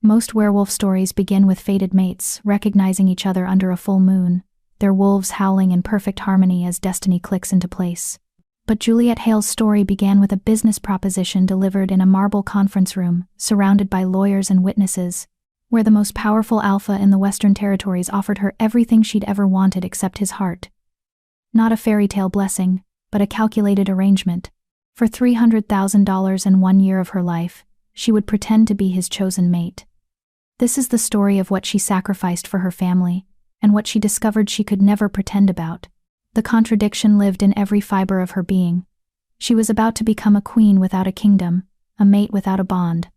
Most werewolf stories begin with fated mates recognizing each other under a full moon, their wolves howling in perfect harmony as destiny clicks into place. But Juliet Hale's story began with a business proposition delivered in a marble conference room, surrounded by lawyers and witnesses, where the most powerful alpha in the Western Territories offered her everything she'd ever wanted except his heart. Not a fairy tale blessing, but a calculated arrangement. For $300,000 and 1 year of her life, she would pretend to be his chosen mate. This is the story of what she sacrificed for her family, and what she discovered she could never pretend about. The contradiction lived in every fiber of her being. She was about to become a queen without a kingdom, a mate without a bond,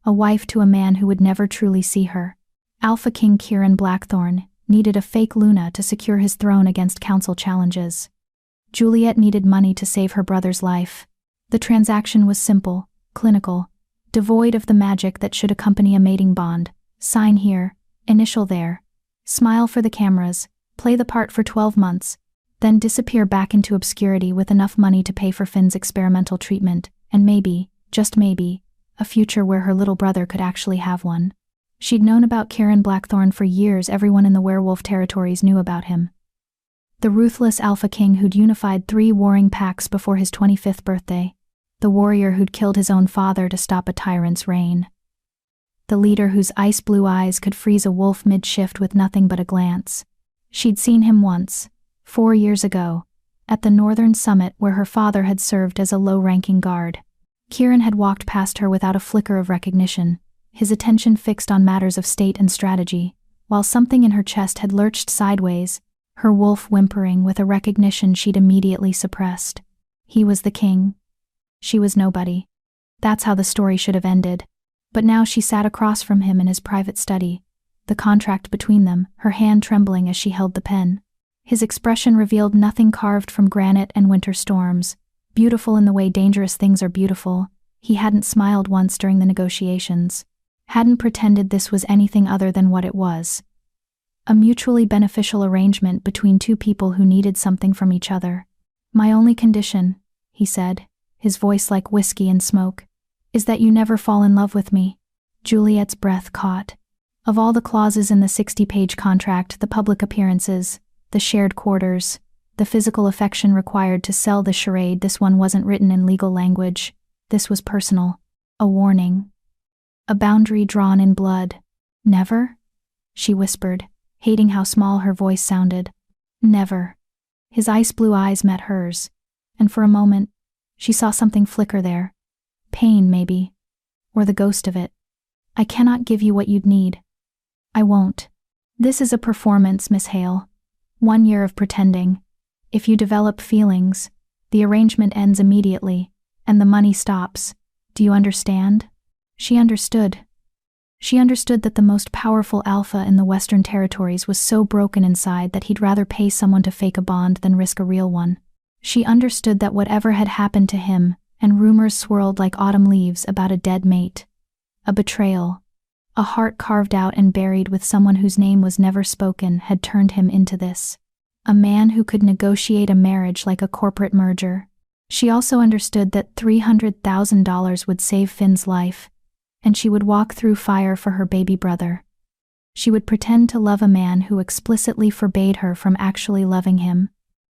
a wife to a man who would never truly see her. Alpha King Kieran Blackthorne needed a fake Luna to secure his throne against council challenges. Juliet needed money to save her brother's life. The transaction was simple, clinical, devoid of the magic that should accompany a mating bond. Sign here, initial there, smile for the cameras, play the part for 12 months, then disappear back into obscurity with enough money to pay for Finn's experimental treatment, and maybe, just maybe, a future where her little brother could actually have one. She'd known about Kieran Blackthorne for years. Everyone in the werewolf territories knew about him. The ruthless Alpha King who'd unified 3 warring packs before his 25th birthday. The warrior who'd killed his own father to stop a tyrant's reign. The leader whose ice-blue eyes could freeze a wolf mid-shift with nothing but a glance. She'd seen him once, 4 years ago, at the Northern Summit where her father had served as a low-ranking guard. Kieran had walked past her without a flicker of recognition, his attention fixed on matters of state and strategy, while something in her chest had lurched sideways, her wolf whimpering with a recognition she'd immediately suppressed. He was the king. She was nobody. That's how the story should have ended. But now she sat across from him in his private study, the contract between them, her hand trembling as she held the pen. His expression revealed nothing carved from granite and winter storms, beautiful in the way dangerous things are beautiful. He hadn't smiled once during the negotiations, hadn't pretended this was anything other than what it was. A mutually beneficial arrangement between 2 people who needed something from each other. "My only condition," he said, his voice like whiskey and smoke, "is that you never fall in love with me." Juliet's breath caught. Of all the clauses in the 60-page contract, the public appearances, the shared quarters, the physical affection required to sell the charade, this one wasn't written in legal language. This was personal. A warning. A boundary drawn in blood. "Never?" she whispered, hating how small her voice sounded. "Never." His ice-blue eyes met hers, and for a moment, she saw something flicker there. Pain, maybe. Or the ghost of it. "I cannot give you what you'd need. I won't. This is a performance, Miss Hale. 1 year of pretending. If you develop feelings, the arrangement ends immediately, and the money stops. Do you understand?" She understood. She understood that the most powerful alpha in the Western Territories was so broken inside that he'd rather pay someone to fake a bond than risk a real one. She understood that whatever had happened to him, and rumors swirled like autumn leaves about a dead mate. A betrayal. A heart carved out and buried with someone whose name was never spoken had turned him into this. A man who could negotiate a marriage like a corporate merger. She also understood that $300,000 would save Finn's life, and she would walk through fire for her baby brother. She would pretend to love a man who explicitly forbade her from actually loving him.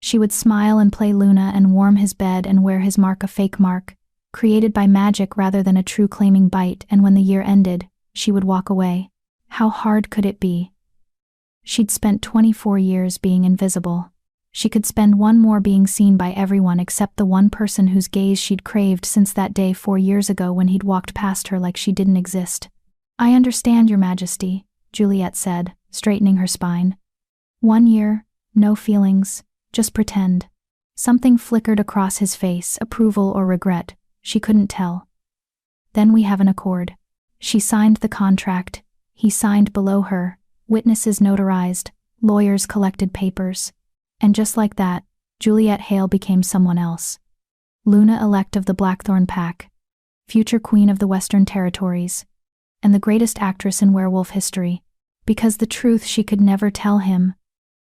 She would smile and play Luna and warm his bed and wear his mark, a fake mark, created by magic rather than a true claiming bite, and when the year ended, she would walk away. How hard could it be? She'd spent 24 years being invisible. She could spend 1 more being seen by everyone except the one person whose gaze she'd craved since that day 4 years ago when he'd walked past her like she didn't exist. "I understand, Your Majesty," Juliet said, straightening her spine. 1 year, no feelings, just pretend. Something flickered across his face, approval or regret, she couldn't tell. "Then we have an accord." She signed the contract, he signed below her, witnesses notarized, lawyers collected papers. And just like that, Juliet Hale became someone else. Luna-elect of the Blackthorne Pack, future queen of the Western Territories, and the greatest actress in werewolf history, because the truth she could never tell him,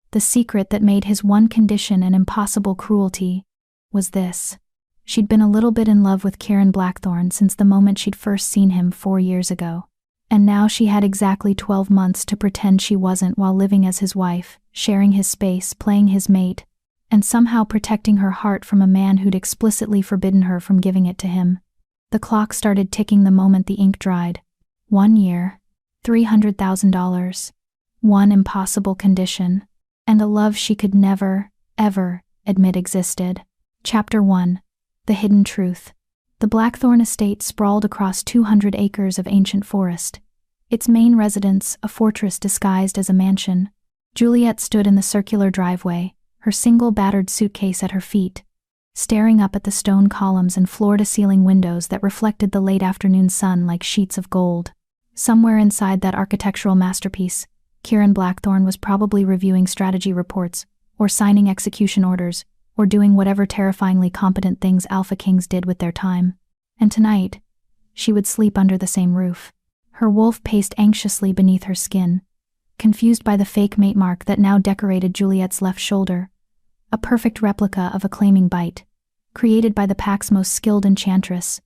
the secret that made his one condition an impossible cruelty, was this. She'd been a little bit in love with Kieran Blackthorne since the moment she'd first seen him 4 years ago. And now she had exactly 12 months to pretend she wasn't while living as his wife, sharing his space, playing his mate, and somehow protecting her heart from a man who'd explicitly forbidden her from giving it to him. The clock started ticking the moment the ink dried. 1 year, $300,000, one impossible condition, and a love she could never, ever admit existed. Chapter 1. The Hidden Truth. The Blackthorn estate sprawled across 200 acres of ancient forest. Its main residence, a fortress disguised as a mansion. Juliet stood in the circular driveway, her single battered suitcase at her feet, staring up at the stone columns and floor-to-ceiling windows that reflected the late afternoon sun like sheets of gold. Somewhere inside that architectural masterpiece, Kieran Blackthorn was probably reviewing strategy reports, or signing execution orders, or doing whatever terrifyingly competent things Alpha Kings did with their time. And tonight, she would sleep under the same roof. Her wolf paced anxiously beneath her skin, confused by the fake mate mark that now decorated Juliet's left shoulder, a perfect replica of a claiming bite, created by the pack's most skilled enchantress.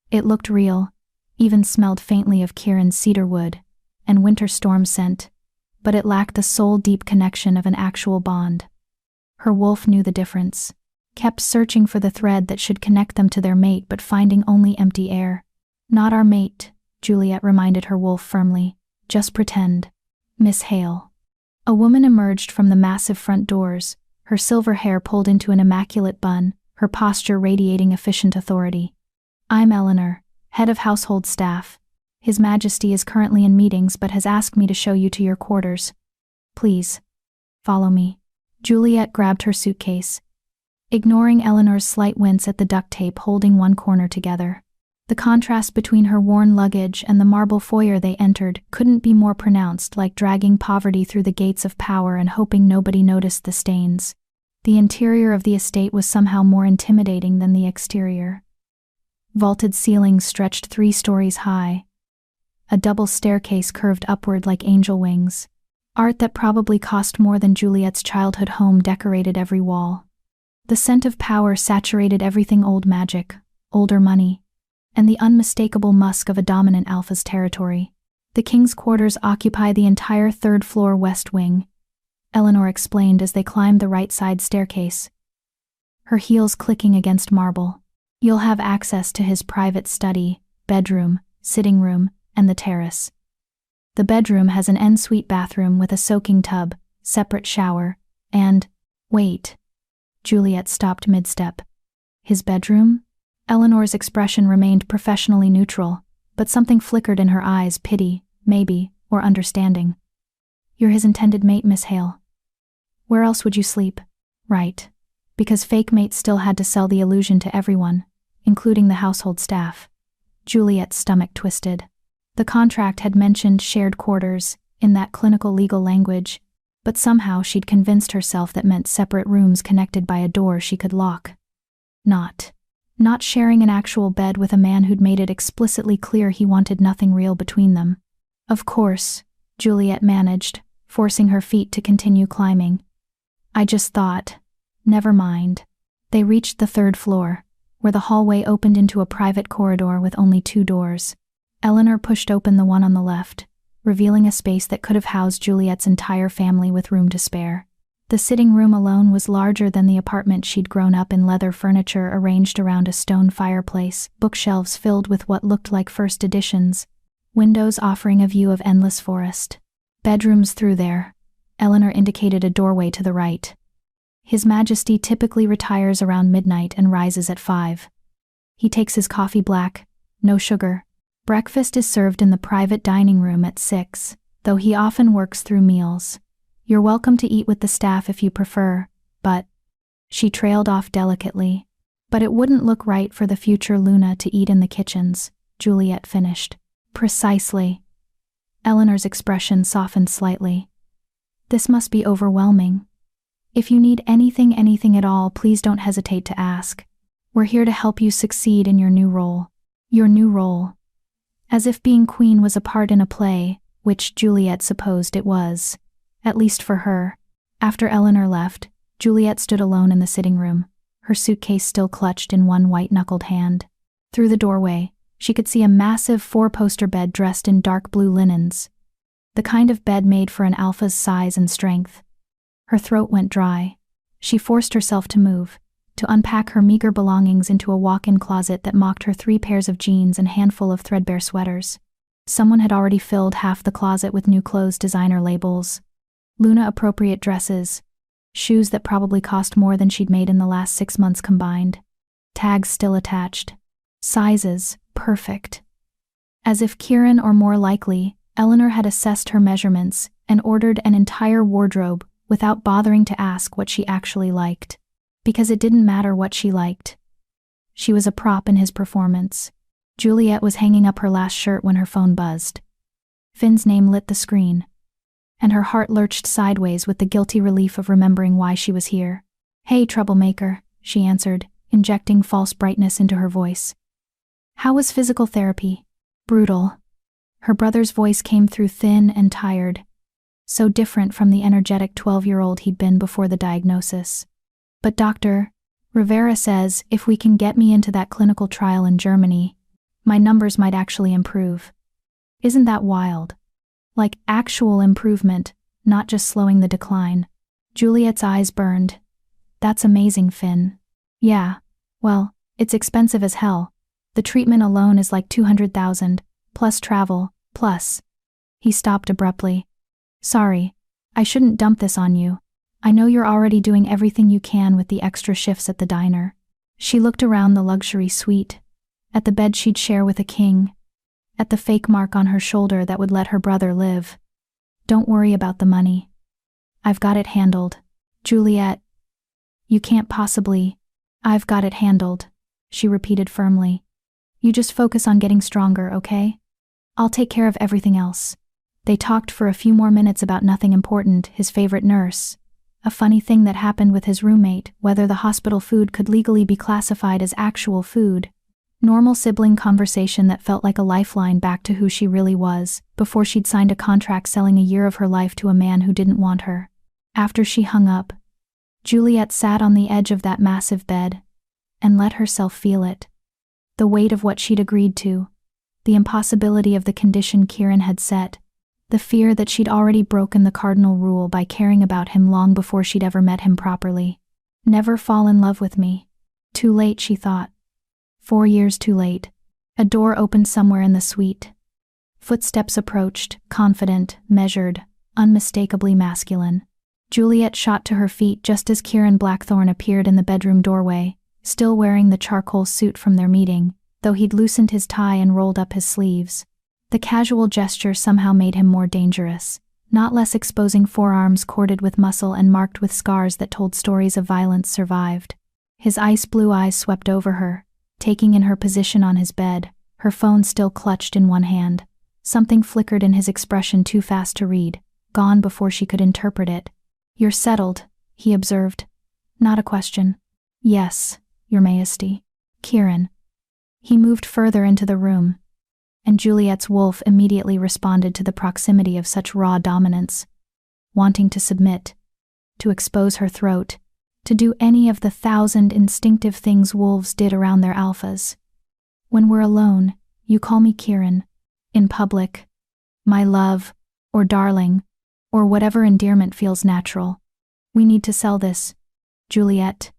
It looked real, even smelled faintly of Kieran's cedar wood and winter storm scent, but it lacked the soul-deep connection of an actual bond. Her wolf knew the difference, kept searching for the thread that should connect them to their mate but finding only empty air. "Not our mate," Juliet reminded her wolf firmly. "Just pretend." "Miss Hale." A woman emerged from the massive front doors, her silver hair pulled into an immaculate bun, her posture radiating efficient authority. "I'm Eleanor, head of household staff. His Majesty is currently in meetings but has asked me to show you to your quarters. Please, follow me." Juliet grabbed her suitcase, ignoring Eleanor's slight wince at the duct tape holding one corner together. The contrast between her worn luggage and the marble foyer they entered couldn't be more pronounced, like dragging poverty through the gates of power and hoping nobody noticed the stains. The interior of the estate was somehow more intimidating than the exterior. Vaulted ceilings stretched 3 stories high. A double staircase curved upward like angel wings. Art that probably cost more than Juliet's childhood home decorated every wall. The scent of power saturated everything: old magic, older money, and the unmistakable musk of a dominant alpha's territory. "The king's quarters occupy the entire 3rd floor west wing," Eleanor explained as they climbed the right side staircase, her heels clicking against marble. "You'll have access to his private study, bedroom, sitting room, and the terrace. The bedroom has an en-suite bathroom with a soaking tub, separate shower, and—" "Wait." Juliet stopped mid-step. "His bedroom?" Eleanor's expression remained professionally neutral, but something flickered in her eyes: pity, maybe, or understanding. "You're his intended mate, Miss Hale. Where else would you sleep?" "Right. Because fake mates still had to sell the illusion to everyone, including the household staff." Juliet's stomach twisted. The contract had mentioned shared quarters, in that clinical legal language, but somehow she'd convinced herself that meant separate rooms connected by a door she could lock. Not sharing an actual bed with a man who'd made it explicitly clear he wanted nothing real between them. "Of course," Juliet managed, forcing her feet to continue climbing. "I just thought—" "Never mind." They reached the 3rd floor, where the hallway opened into a private corridor with only 2 doors. Eleanor pushed open the one on the left, revealing a space that could have housed Juliet's entire family with room to spare. The sitting room alone was larger than the apartment she'd grown up in: leather furniture arranged around a stone fireplace, bookshelves filled with what looked like first editions, windows offering a view of endless forest. "Bedrooms through there." Eleanor indicated a doorway to the right. "His Majesty typically retires around midnight and rises at 5. He takes his coffee black, no sugar. Breakfast is served in the private dining room at 6, though he often works through meals. You're welcome to eat with the staff if you prefer, but—" She trailed off delicately. "But it wouldn't look right for the future Luna to eat in the kitchens," Juliet finished. "Precisely." Eleanor's expression softened slightly. "This must be overwhelming. If you need anything at all, please don't hesitate to ask. We're here to help you succeed in your new role." Your new role. As if being queen was a part in a play, which Juliet supposed it was, at least for her. After Eleanor left, Juliet stood alone in the sitting room, her suitcase still clutched in one white-knuckled hand. Through the doorway, She could see a massive 4-poster bed dressed in dark blue linens. The kind of bed made for an alpha's size and strength. Her throat went dry. She forced herself to move, to unpack her meager belongings into a walk-in closet that mocked her 3 pairs of jeans and handful of threadbare sweaters. Someone had already filled half the closet with new clothes designer labels. Luna-appropriate dresses. Shoes that probably cost more than she'd made in the last 6 months combined. Tags still attached. Sizes, perfect. As if Kieran, or more likely, Eleanor, had assessed her measurements and ordered an entire wardrobe without bothering to ask what she actually liked. Because it didn't matter what she liked. She was a prop in his performance. Juliet was hanging up her last shirt when her phone buzzed. Finn's name lit the screen, and her heart lurched sideways with the guilty relief of remembering why she was here. "Hey, troublemaker," she answered, injecting false brightness into her voice. "How was physical therapy?" "Brutal." Her brother's voice came through thin and tired, so different from the energetic 12-year-old he'd been before the diagnosis. "But Dr. Rivera says if we can get me into that clinical trial in Germany, my numbers might actually improve. Isn't that wild? Like actual improvement, not just slowing the decline." Juliet's eyes burned. "That's amazing, Finn." "Yeah, well, it's expensive as hell. The treatment alone is like 200,000, plus travel, plus." He stopped abruptly. "Sorry, I shouldn't dump this on you. I know you're already doing everything you can with the extra shifts at the diner." She looked around the luxury suite, at the bed she'd share with a king, at the fake mark on her shoulder that would let her brother live. "Don't worry about the money. I've got it handled." "Juliet, you can't possibly." "I've got it handled," she repeated firmly. "You just focus on getting stronger, okay? I'll take care of everything else." They talked for a few more minutes about nothing important, his favorite nurse, a funny thing that happened with his roommate, whether the hospital food could legally be classified as actual food. Normal sibling conversation that felt like a lifeline back to who she really was, before she'd signed a contract selling a year of her life to a man who didn't want her. After she hung up, Juliet sat on the edge of that massive bed and let herself feel it. The weight of what she'd agreed to, the impossibility of the condition Kieran had set, the fear that she'd already broken the cardinal rule by caring about him long before she'd ever met him properly. Never fall in love with me. Too late, she thought. 4 years too late. A door opened somewhere in the suite. Footsteps approached, confident, measured, unmistakably masculine. Juliet shot to her feet just as Kieran Blackthorne appeared in the bedroom doorway, still wearing the charcoal suit from their meeting, though he'd loosened his tie and rolled up his sleeves. The casual gesture somehow made him more dangerous, not less, exposing forearms corded with muscle and marked with scars that told stories of violence survived. His ice blue eyes swept over her, taking in her position on his bed, her phone still clutched in one hand. Something flickered in his expression too fast to read, gone before she could interpret it. "You're settled," he observed. "Not a question." "Yes, Your Majesty." "Kieran." He moved further into the room, and Juliet's wolf immediately responded to the proximity of such raw dominance, wanting to submit, to expose her throat, to do any of the 1,000 instinctive things wolves did around their alphas. "When we're alone, you call me Kieran. In public, my love, or darling, or whatever endearment feels natural. We need to sell this, Juliet.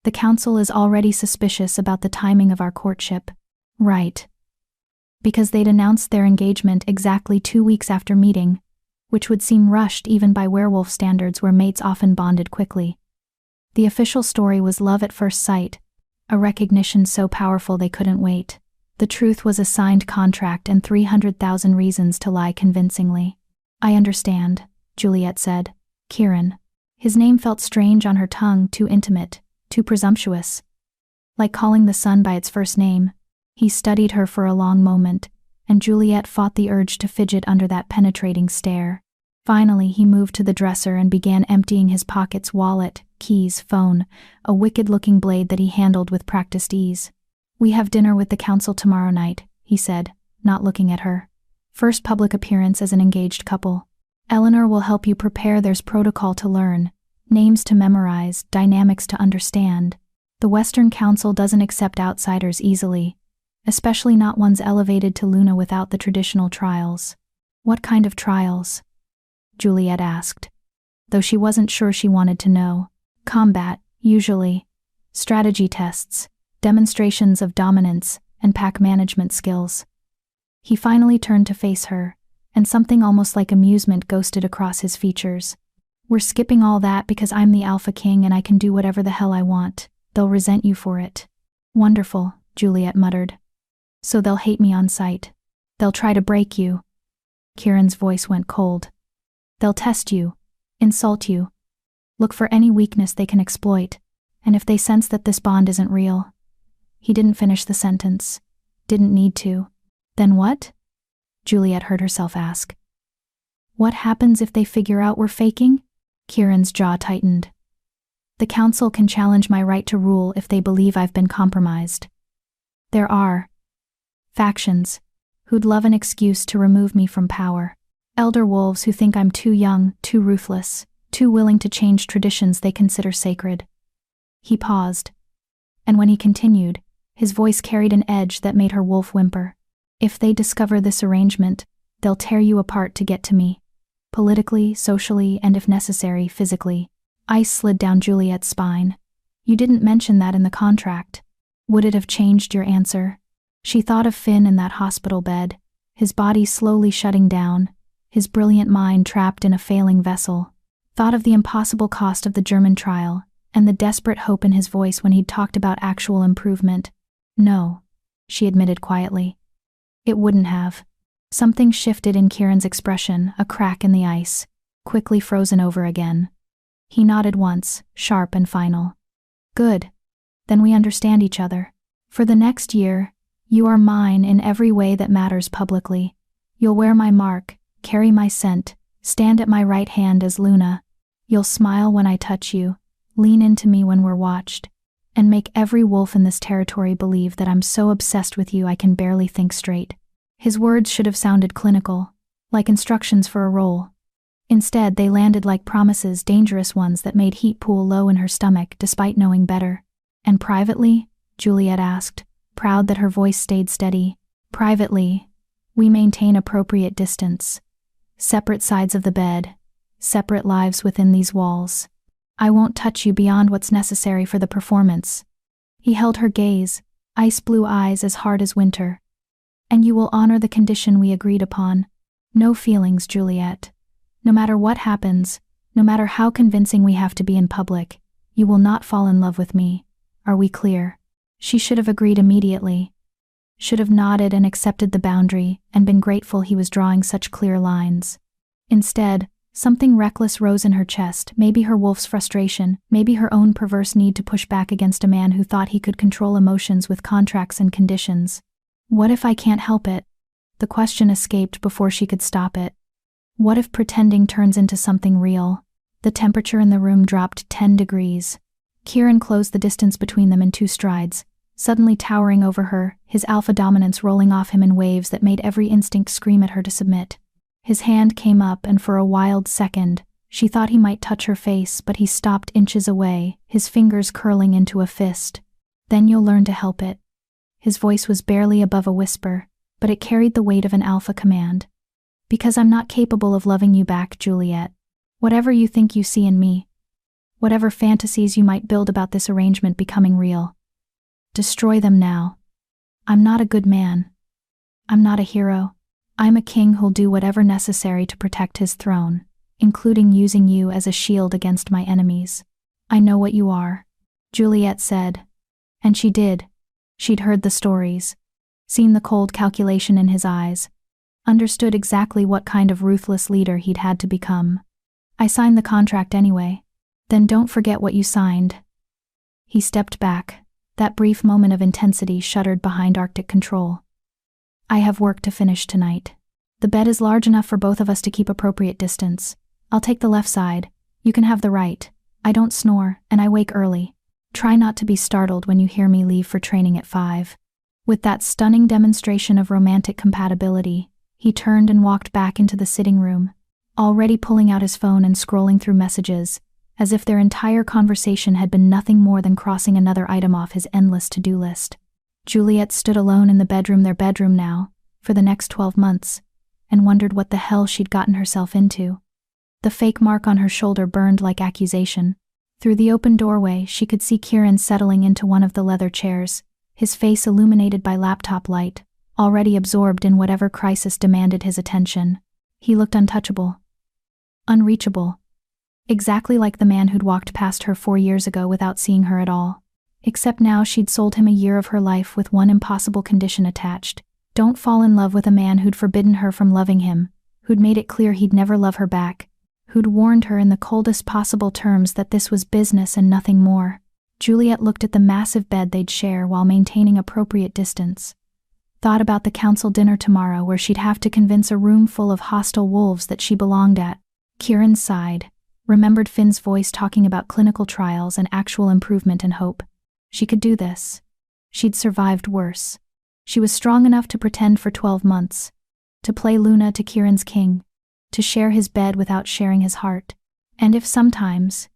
The council is already suspicious about the timing of our courtship." "Right." Because they'd announced their engagement exactly 2 weeks after meeting, which would seem rushed even by werewolf standards where mates often bonded quickly. The official story was love at first sight, a recognition so powerful they couldn't wait. The truth was a signed contract and 300,000 reasons to lie convincingly. "I understand," Juliet said. "Kieran." His name felt strange on her tongue, too intimate, too presumptuous. Like calling the sun by its first name. He studied her for a long moment, and Juliet fought the urge to fidget under that penetrating stare. Finally, he moved to the dresser and began emptying his pockets, wallet, keys, phone, a wicked-looking blade that he handled with practiced ease. "We have dinner with the council tomorrow night," he said, not looking at her. "First public appearance as an engaged couple. Eleanor will help you prepare. There's protocol to learn, names to memorize, dynamics to understand. The Western Council doesn't accept outsiders easily, especially not ones elevated to Luna without the traditional trials. What kind of trials? Juliet asked, though she wasn't sure she wanted to know. Combat, usually. Strategy tests, demonstrations of dominance, and pack management skills. He finally turned to face her, and something almost like amusement ghosted across his features. We're skipping all that because I'm the Alpha King and I can do whatever the hell I want. They'll resent you for it. Wonderful, Juliet muttered. So they'll hate me on sight. They'll try to break you. Kieran's voice went cold. They'll test you, insult you, look for any weakness they can exploit, and if they sense that this bond isn't real. He didn't finish the sentence. Didn't need to. Then what? Juliet heard herself ask. What happens if they figure out we're faking? Kieran's jaw tightened. The council can challenge my right to rule if they believe I've been compromised. There are factions who'd love an excuse to remove me from power. Elder wolves who think I'm too young, too ruthless, too willing to change traditions they consider sacred. He paused, and when he continued, his voice carried an edge that made her wolf whimper. If they discover this arrangement, they'll tear you apart to get to me. Politically, socially, and if necessary, physically. Ice slid down Juliet's spine. You didn't mention that in the contract. Would it have changed your answer? She thought of Finn in that hospital bed, his body slowly shutting down, his brilliant mind trapped in a failing vessel. Thought of the impossible cost of the German trial, and the desperate hope in his voice when he'd talked about actual improvement. No, she admitted quietly. It wouldn't have. Something shifted in Kieran's expression, a crack in the ice, quickly frozen over again. He nodded once, sharp and final. Good. Then we understand each other. For the next year, you are mine in every way that matters publicly. You'll wear my mark, carry my scent, stand at my right hand as Luna. You'll smile when I touch you, lean into me when we're watched, and make every wolf in this territory believe that I'm so obsessed with you I can barely think straight. His words should have sounded clinical, like instructions for a role. Instead, they landed like promises, dangerous ones that made heat pool low in her stomach despite knowing better. And privately? Juliet asked, proud that her voice stayed steady. Privately, we maintain appropriate distance. Separate sides of the bed, separate lives within these walls. I won't touch you beyond what's necessary for the performance. He held her gaze, ice blue eyes as hard as winter. And you will honor the condition we agreed upon. No feelings, Juliet. No matter what happens, no matter how convincing we have to be in public, you will not fall in love with me. Are we clear? She should have agreed immediately. Should have nodded and accepted the boundary and been grateful he was drawing such clear lines. Instead, something reckless rose in her chest, maybe her wolf's frustration, maybe her own perverse need to push back against a man who thought he could control emotions with contracts and conditions. What if I can't help it? The question escaped before she could stop it. What if pretending turns into something real? The temperature in the room dropped 10 degrees. Kieran closed the distance between them in 2 strides, suddenly towering over her, his alpha dominance rolling off him in waves that made every instinct scream at her to submit. His hand came up, and for a wild second, she thought he might touch her face, but he stopped inches away, his fingers curling into a fist. Then you'll learn to help it. His voice was barely above a whisper, but it carried the weight of an alpha command. Because I'm not capable of loving you back, Juliet. Whatever you think you see in me, whatever fantasies you might build about this arrangement becoming real, destroy them now. I'm not a good man. I'm not a hero. I'm a king who'll do whatever necessary to protect his throne, including using you as a shield against my enemies. I know what you are, Juliet said. And she did. She'd heard the stories, seen the cold calculation in his eyes, understood exactly what kind of ruthless leader he'd had to become. I signed the contract anyway. Then don't forget what you signed. He stepped back. That brief moment of intensity shuddered behind Arctic control. I have work to finish tonight. The bed is large enough for both of us to keep appropriate distance. I'll take the left side. You can have the right. I don't snore, and I wake early. Try not to be startled when you hear me leave for training at 5. With that stunning demonstration of romantic compatibility, he turned and walked back into the sitting room, already pulling out his phone and scrolling through messages, as if their entire conversation had been nothing more than crossing another item off his endless to-do list. Juliet stood alone in their bedroom now, for the next 12 months, and wondered what the hell she'd gotten herself into. The fake mark on her shoulder burned like accusation. Through the open doorway, she could see Kieran settling into one of the leather chairs, his face illuminated by laptop light, already absorbed in whatever crisis demanded his attention. He looked untouchable. Unreachable. Exactly like the man who'd walked past her 4 years ago without seeing her at all. Except now she'd sold him a year of her life with one impossible condition attached. Don't fall in love with a man who'd forbidden her from loving him, who'd made it clear he'd never love her back, who'd warned her in the coldest possible terms that this was business and nothing more. Juliet looked at the massive bed they'd share while maintaining appropriate distance. Thought about the council dinner tomorrow where she'd have to convince a room full of hostile wolves that she belonged at. Kieran sighed, remembered Finn's voice talking about clinical trials and actual improvement and hope. She could do this. She'd survived worse. She was strong enough to pretend for 12 months. To play Luna to Kieran's king. To share his bed without sharing his heart. And if sometimes,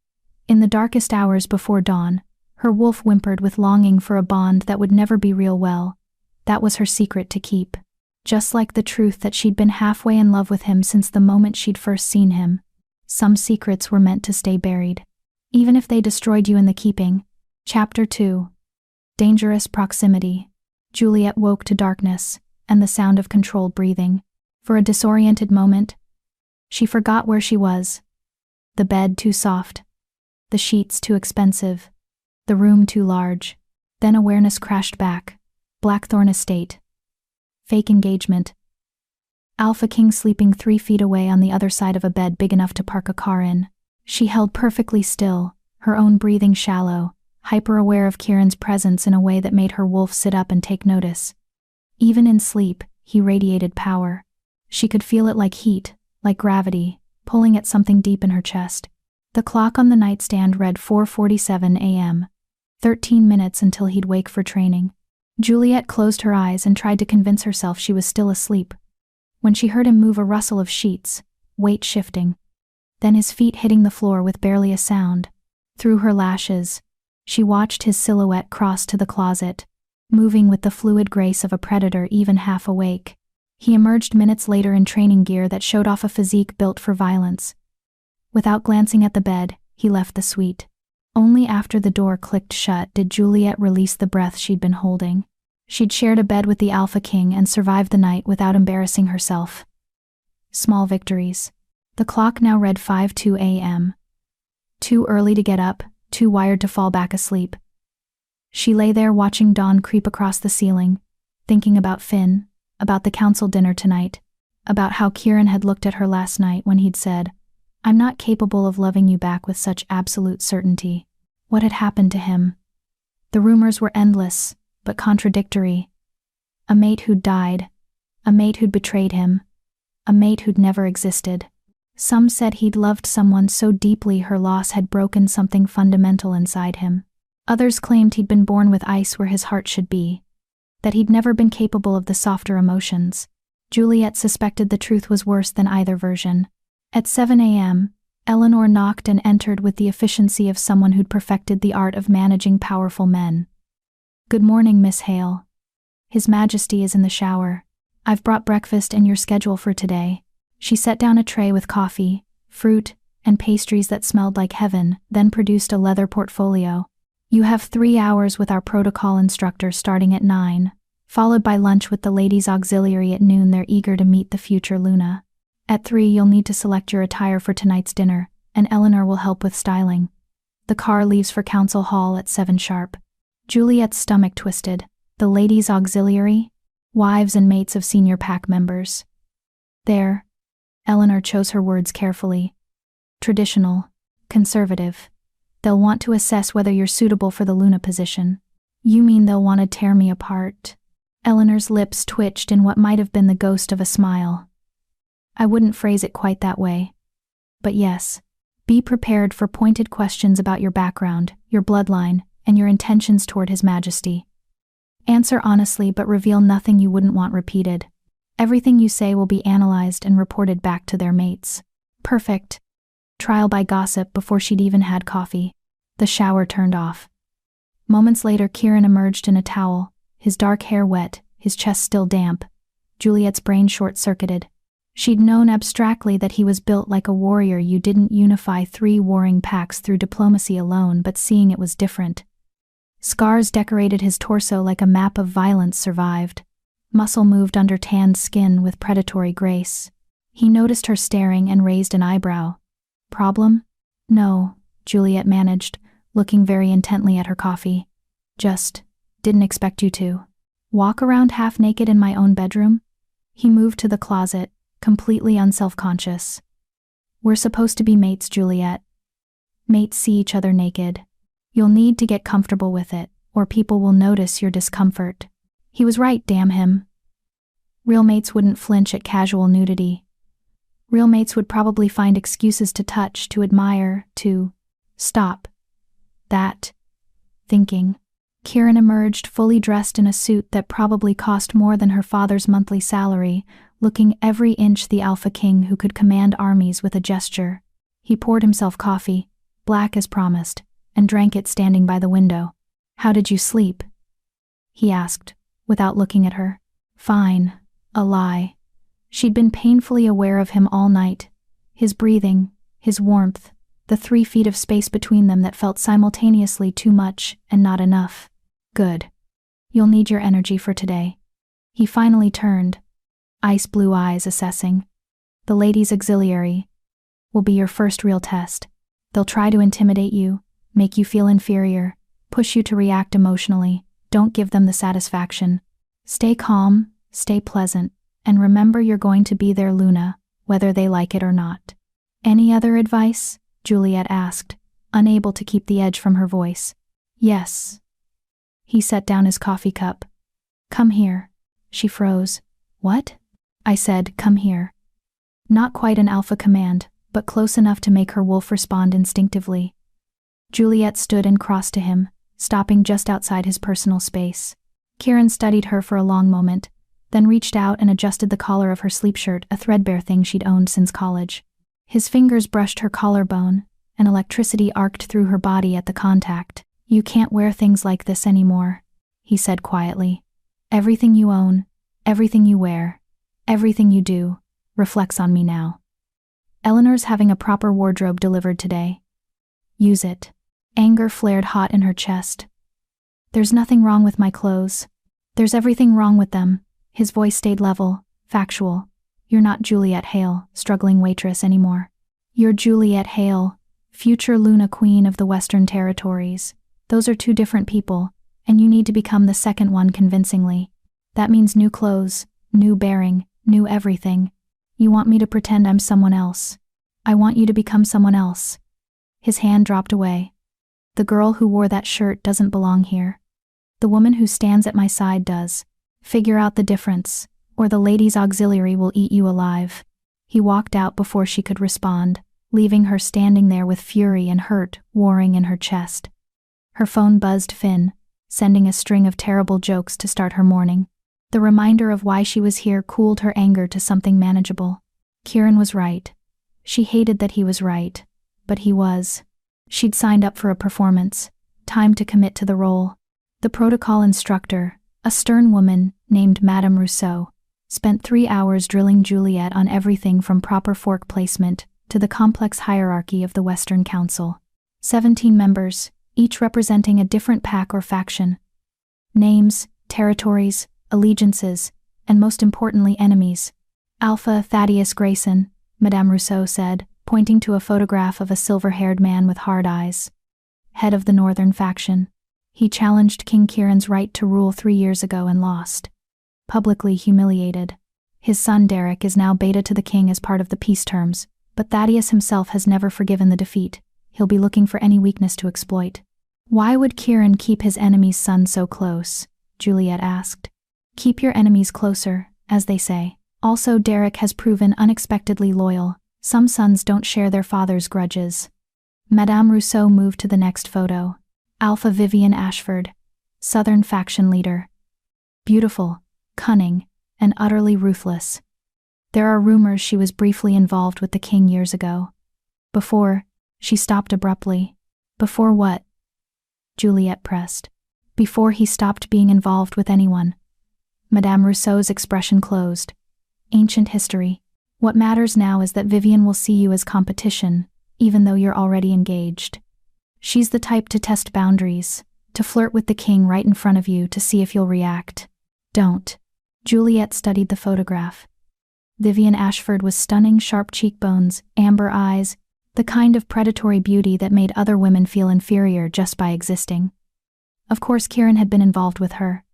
in the darkest hours before dawn, her wolf whimpered with longing for a bond that would never be real, well, that was her secret to keep. Just like the truth that she'd been halfway in love with him since the moment she'd first seen him. Some secrets were meant to stay buried. Even if they destroyed you in the keeping. Chapter 2. Dangerous Proximity. Juliet woke to darkness and the sound of controlled breathing. For a disoriented moment, she forgot where she was. The bed too soft. The sheets too expensive. The room too large. Then awareness crashed back. Blackthorn Estate. Fake engagement. Alpha King sleeping 3 feet away on the other side of a bed big enough to park a car in. She held perfectly still, her own breathing shallow, hyper-aware of Kieran's presence in a way that made her wolf sit up and take notice. Even in sleep, he radiated power. She could feel it like heat, like gravity, pulling at something deep in her chest. The clock on the nightstand read 4:47 a.m. 13 minutes until he'd wake for training. Juliet closed her eyes and tried to convince herself she was still asleep. When she heard him move a rustle of sheets, weight shifting. Then his feet hitting the floor with barely a sound. Through her lashes, she watched his silhouette cross to the closet, moving with the fluid grace of a predator even half awake. He emerged minutes later in training gear that showed off a physique built for violence. Without glancing at the bed, he left the suite. Only after the door clicked shut did Juliet release the breath she'd been holding. She'd shared a bed with the Alpha King and survived the night without embarrassing herself. Small victories. The clock now read 5:02 a.m. Too early to get up, too wired to fall back asleep. She lay there watching dawn creep across the ceiling, thinking about Finn, about the council dinner tonight, about how Kieran had looked at her last night when he'd said, "I'm not capable of loving you back with such absolute certainty." What had happened to him? The rumors were endless, but contradictory. A mate who'd died, a mate who'd betrayed him, a mate who'd never existed. Some said he'd loved someone so deeply her loss had broken something fundamental inside him. Others claimed he'd been born with ice where his heart should be, that he'd never been capable of the softer emotions. Juliet suspected the truth was worse than either version. At 7 a.m., Eleanor knocked and entered with the efficiency of someone who'd perfected the art of managing powerful men. "Good morning, Miss Hale. His Majesty is in the shower. I've brought breakfast and your schedule for today." She set down a tray with coffee, fruit, and pastries that smelled like heaven, then produced a leather portfolio. "You have 3 hours with our protocol instructor starting at 9, followed by lunch with the ladies' auxiliary at noon. They're eager to meet the future Luna. At 3 you'll need to select your attire for tonight's dinner, and Eleanor will help with styling. The car leaves for Council Hall at 7 sharp. Juliet's stomach twisted. The ladies' auxiliary? Wives and mates of senior pack members. There. Eleanor chose her words carefully. Traditional. Conservative. They'll want to assess whether you're suitable for the Luna position. You mean they'll want to tear me apart? Eleanor's lips twitched in what might have been the ghost of a smile. I wouldn't phrase it quite that way. But yes, be prepared for pointed questions about your background, your bloodline, and your intentions toward His Majesty. Answer honestly but reveal nothing you wouldn't want repeated. Everything you say will be analyzed and reported back to their mates. Perfect. Trial by gossip before she'd even had coffee. The shower turned off. Moments later, Kieran emerged in a towel, his dark hair wet, his chest still damp. Juliet's brain short-circuited. She'd known abstractly that he was built like a warrior. You didn't unify 3 warring packs through diplomacy alone, but seeing it was different. Scars decorated his torso like a map of violence survived. Muscle moved under tanned skin with predatory grace. He noticed her staring and raised an eyebrow. Problem? No, Juliet managed, looking very intently at her coffee. Just, didn't expect you to. Walk around half naked in my own bedroom? He moved to the closet, completely unself-conscious. We're supposed to be mates, Juliet. Mates see each other naked. You'll need to get comfortable with it, or people will notice your discomfort. He was right, damn him. Real mates wouldn't flinch at casual nudity. Real mates would probably find excuses to touch, to admire, to stop. That thinking. Kieran emerged fully dressed in a suit that probably cost more than her father's monthly salary, looking every inch the alpha king who could command armies with a gesture. He poured himself coffee, black as promised, and drank it standing by the window. How did you sleep? He asked, without looking at her. Fine. A lie. She'd been painfully aware of him all night. His breathing, his warmth, the 3 feet of space between them that felt simultaneously too much and not enough. Good. You'll need your energy for today. He finally turned, ice blue eyes assessing. The ladies' auxiliary will be your first real test. They'll try to intimidate you, make you feel inferior, push you to react emotionally. Don't give them the satisfaction. Stay calm, stay pleasant, and remember you're going to be their Luna, whether they like it or not. Any other advice? Juliet asked, unable to keep the edge from her voice. Yes. He set down his coffee cup. Come here. She froze. What? I said, come here. Not quite an alpha command, but close enough to make her wolf respond instinctively. Juliet stood and crossed to him, stopping just outside his personal space. Kieran studied her for a long moment, then reached out and adjusted the collar of her sleep shirt, a threadbare thing she'd owned since college. His fingers brushed her collarbone, and electricity arced through her body at the contact. You can't wear things like this anymore, he said quietly. Everything you own, everything you wear, everything you do, reflects on me now. Eleanor's having a proper wardrobe delivered today. Use it. Anger flared hot in her chest. There's nothing wrong with my clothes. There's everything wrong with them. His voice stayed level, factual. You're not Juliet Hale, struggling waitress, anymore. You're Juliet Hale, future Luna Queen of the Western Territories. Those are 2 different people, and you need to become the second one convincingly. That means new clothes, new bearing, new everything. You want me to pretend I'm someone else. I want you to become someone else. His hand dropped away. The girl who wore that shirt doesn't belong here. The woman who stands at my side does. Figure out the difference, or the ladies' auxiliary will eat you alive. He walked out before she could respond, leaving her standing there with fury and hurt warring in her chest. Her phone buzzed Finn, sending a string of terrible jokes to start her morning. The reminder of why she was here cooled her anger to something manageable. Kieran was right. She hated that he was right, but he was. She'd signed up for a performance, time to commit to the role. The protocol instructor, a stern woman named Madame Rousseau, spent 3 hours drilling Juliet on everything from proper fork placement to the complex hierarchy of the Western Council. 17 members, each representing a different pack or faction. Names, territories, allegiances, and most importantly enemies. Alpha Thaddeus Grayson, Madame Rousseau said, pointing to a photograph of a silver-haired man with hard eyes. Head of the Northern faction. He challenged King Kieran's right to rule 3 years ago and lost. Publicly humiliated. His son Derek is now beta to the king as part of the peace terms, but Thaddeus himself has never forgiven the defeat. He'll be looking for any weakness to exploit. Why would Kieran keep his enemy's son so close? Juliet asked. Keep your enemies closer, as they say. Also, Derek has proven unexpectedly loyal. Some sons don't share their father's grudges. Madame Rousseau moved to the next photo. Alpha Vivian Ashford, Southern faction leader. Beautiful, cunning, and utterly ruthless. There are rumors she was briefly involved with the king years ago. Before, she stopped abruptly. Before what? Juliet pressed. before he stopped being involved with anyone. Madame Rousseau's expression closed. Ancient history. What matters now is that Vivian will see you as competition, even though you're already engaged. She's the type to test boundaries, to flirt with the king right in front of you to see if you'll react. Don't. Juliet studied the photograph. Vivian Ashford was stunning, sharp cheekbones, amber eyes, the kind of predatory beauty that made other women feel inferior just by existing. Of course Kieran had been involved with her.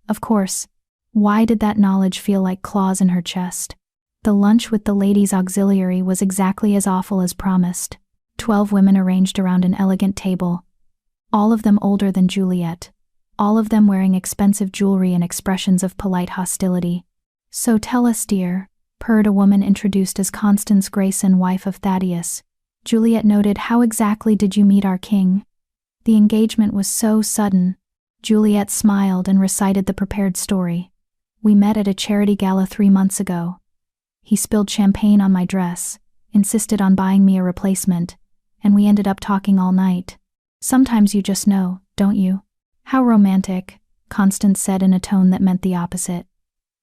Of course. Why did that knowledge feel like claws in her chest? The lunch with the ladies' auxiliary was exactly as awful as promised. 12 women arranged around an elegant table, all of them older than Juliet, all of them wearing expensive jewelry and expressions of polite hostility. "So tell us, dear," purred a woman introduced as Constance Grayson, wife of Thaddeus. Juliet noted, "How exactly did you meet our king?" "The engagement was so sudden." Juliet smiled and recited the prepared story. "We met at a charity gala 3 months ago. He spilled champagne on my dress, insisted on buying me a replacement, and we ended up talking all night. Sometimes you just know, don't you?" "How romantic," Constance said in a tone that meant the opposite.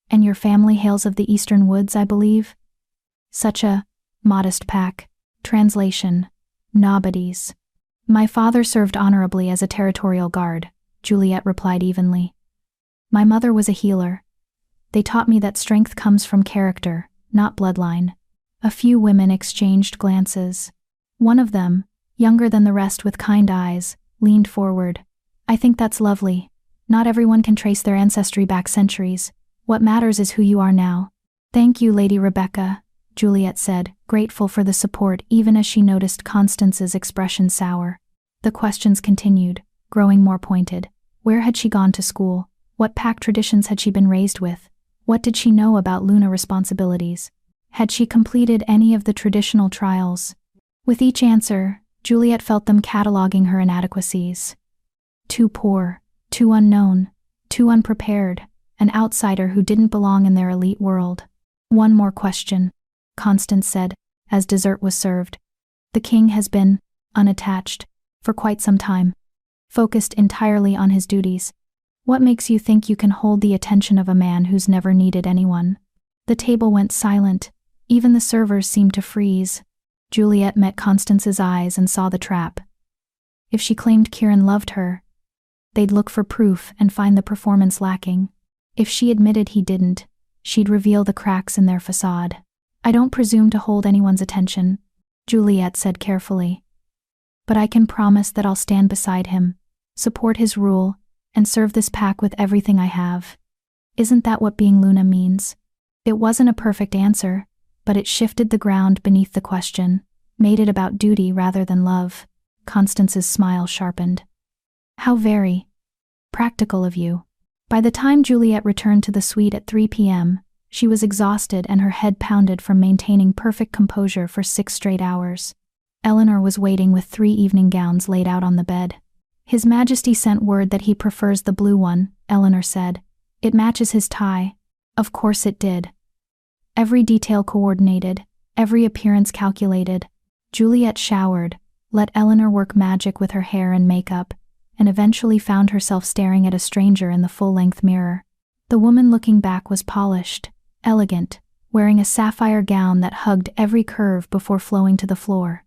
"And your family hails of the eastern woods, I believe?" "Such a modest pack." Translation: Nobodies. "My father served honorably as a territorial guard," Juliet replied evenly. "My mother was a healer. They taught me that strength comes from character, not bloodline." A few women exchanged glances. One of them, younger than the rest with kind eyes, leaned forward. "I think that's lovely. Not everyone can trace their ancestry back centuries. What matters is who you are now." "Thank you, Lady Rebecca," Juliet said, grateful for the support even as she noticed Constance's expression sour. The questions continued, growing more pointed. Where had she gone to school? What pack traditions had she been raised with? What did she know about Luna responsibilities? Had she completed any of the traditional trials? With each answer, Juliet felt them cataloging her inadequacies. Too poor, too unknown, too unprepared, an outsider who didn't belong in their elite world. "One more question," Constance said, as dessert was served. "The king has been unattached for quite some time, focused entirely on his duties. What makes you think you can hold the attention of a man who's never needed anyone?" The table went silent. Even the servers seemed to freeze. Juliet met Constance's eyes and saw the trap. If she claimed Kieran loved her, they'd look for proof and find the performance lacking. If she admitted he didn't, she'd reveal the cracks in their facade. "I don't presume to hold anyone's attention," Juliet said carefully. "But I can promise that I'll stand beside him, support his rule, and serve this pack with everything I have." Isn't that what being Luna means? It wasn't a perfect answer, but it shifted the ground beneath the question, made it about duty rather than love. Constance's smile sharpened. "How very practical of you." By the time Juliet returned to the suite at 3 p.m., she was exhausted and her head pounded from maintaining perfect composure for 6 straight hours. Eleanor was waiting with 3 evening gowns laid out on the bed. "His Majesty sent word that he prefers the blue one," Eleanor said. "It matches his tie." Of course it did. Every detail coordinated, every appearance calculated. Juliet showered, let Eleanor work magic with her hair and makeup, and eventually found herself staring at a stranger in the full-length mirror. The woman looking back was polished, elegant, wearing a sapphire gown that hugged every curve before flowing to the floor.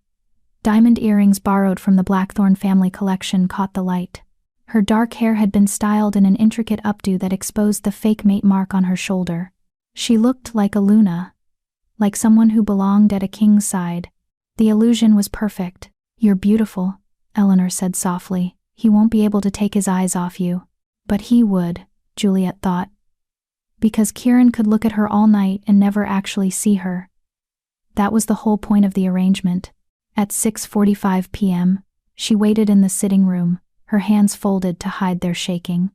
Diamond earrings borrowed from the Blackthorn family collection caught the light. Her dark hair had been styled in an intricate updo that exposed the fake mate mark on her shoulder. She looked like a Luna, like someone who belonged at a king's side. The illusion was perfect. "You're beautiful," Eleanor said softly. "He won't be able to take his eyes off you." But he would, Juliet thought. Because Kieran could look at her all night and never actually see her. That was the whole point of the arrangement. At 6:45 p.m., she waited in the sitting room, her hands folded to hide their shaking.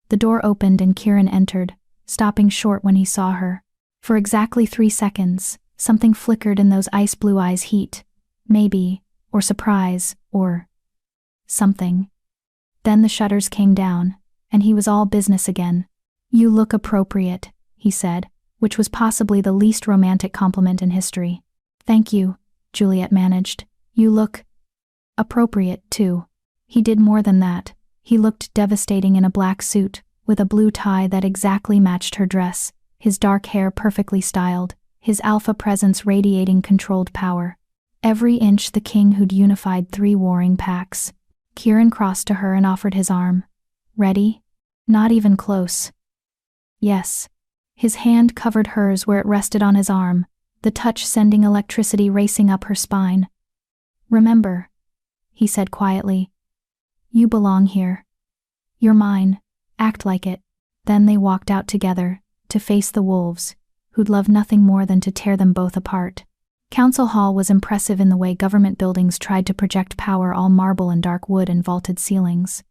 The door opened and Kieran entered, stopping short when he saw her. For exactly 3 seconds, something flickered in those ice blue eyes' heat. Maybe, or surprise, or something. Then the shutters came down, and he was all business again. "You look appropriate," he said, which was possibly the least romantic compliment in history. "Thank you," Juliet managed. "You look appropriate, too." He did more than that. He looked devastating in a black suit, with a blue tie that exactly matched her dress, his dark hair perfectly styled, his alpha presence radiating controlled power. Every inch the king who'd unified 3 warring packs. Kieran crossed to her and offered his arm. Ready? Not even close. Yes. His hand covered hers where it rested on his arm, the touch sending electricity racing up her spine. Remember, he said quietly. You belong here. You're mine. Act like it. Then they walked out together, to face the wolves, who'd love nothing more than to tear them both apart. Council Hall was impressive in the way government buildings tried to project power, all marble and dark wood and vaulted ceilings.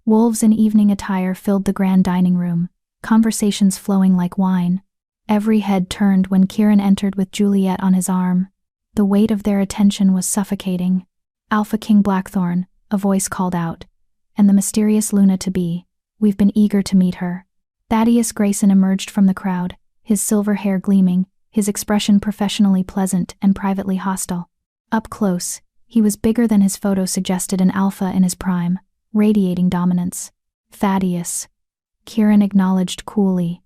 Wolves in evening attire filled the grand dining room, conversations flowing like wine. Every head turned when Kieran entered with Juliet on his arm. The weight of their attention was suffocating. Alpha King Blackthorn, a voice called out, and the mysterious Luna-to-be. We've been eager to meet her. Thaddeus Grayson emerged from the crowd, his silver hair gleaming, his expression professionally pleasant and privately hostile. Up close, he was bigger than his photo suggested, an alpha in his prime, radiating dominance. Thaddeus. Kieran acknowledged coolly.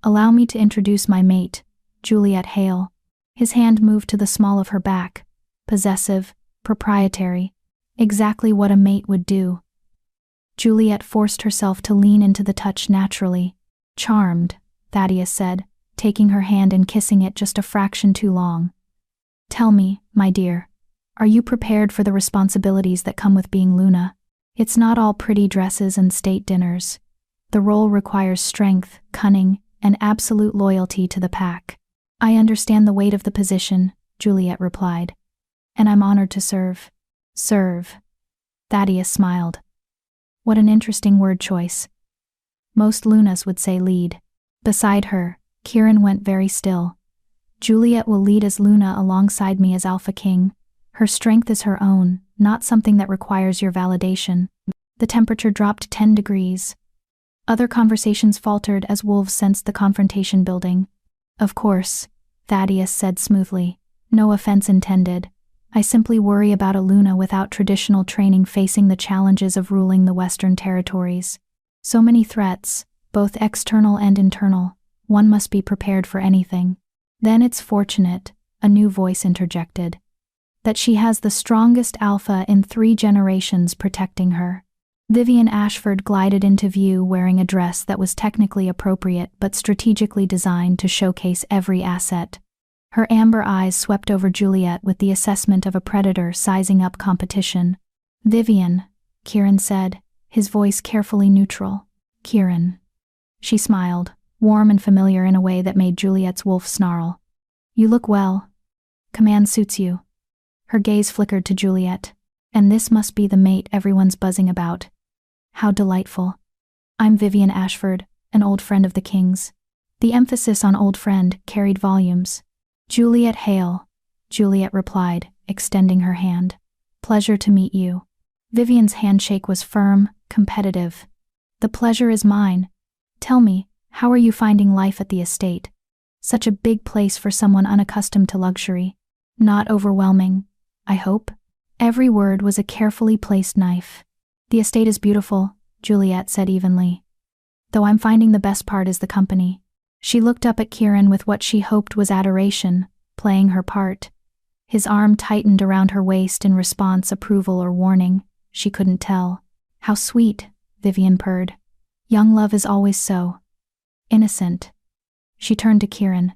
Allow me to introduce my mate, Juliet Hale. His hand moved to the small of her back, possessive, proprietary, exactly what a mate would do. Juliet forced herself to lean into the touch naturally. Charmed, Thaddeus said, taking her hand and kissing it just a fraction too long. Tell me, my dear, are you prepared for the responsibilities that come with being Luna? It's not all pretty dresses and state dinners. The role requires strength, cunning, and absolute loyalty to the pack. I understand the weight of the position, Juliet replied. And I'm honored to serve. Serve. Thaddeus smiled. What an interesting word choice. Most Lunas would say lead. Beside her, Kieran went very still. Juliet will lead as Luna alongside me as Alpha King. Her strength is her own, not something that requires your validation. The temperature dropped 10 degrees. Other conversations faltered as wolves sensed the confrontation building. Of course, Thaddeus said smoothly. No offense intended. I simply worry about a Luna without traditional training facing the challenges of ruling the Western Territories. So many threats, both external and internal. One must be prepared for anything. Then it's fortunate, a new voice interjected, that she has the strongest alpha in 3 generations protecting her. Vivian Ashford glided into view wearing a dress that was technically appropriate but strategically designed to showcase every asset. Her amber eyes swept over Juliet with the assessment of a predator sizing up competition. Vivian, Kieran said, his voice carefully neutral. Kieran. She smiled, warm and familiar in a way that made Juliet's wolf snarl. You look well. Command suits you. Her gaze flickered to Juliet. And this must be the mate everyone's buzzing about. How delightful. I'm Vivian Ashford, an old friend of the King's. The emphasis on old friend carried volumes. Juliet Hale, Juliet replied, extending her hand. Pleasure to meet you. Vivian's handshake was firm, competitive. The pleasure is mine. Tell me, how are you finding life at the estate? Such a big place for someone unaccustomed to luxury. Not overwhelming, I hope? Every word was a carefully placed knife. The estate is beautiful, Juliet said evenly. Though I'm finding the best part is the company. She looked up at Kieran with what she hoped was adoration, playing her part. His arm tightened around her waist in response, approval or warning. She couldn't tell. How sweet, Vivian purred. Young love is always so innocent. She turned to Kieran.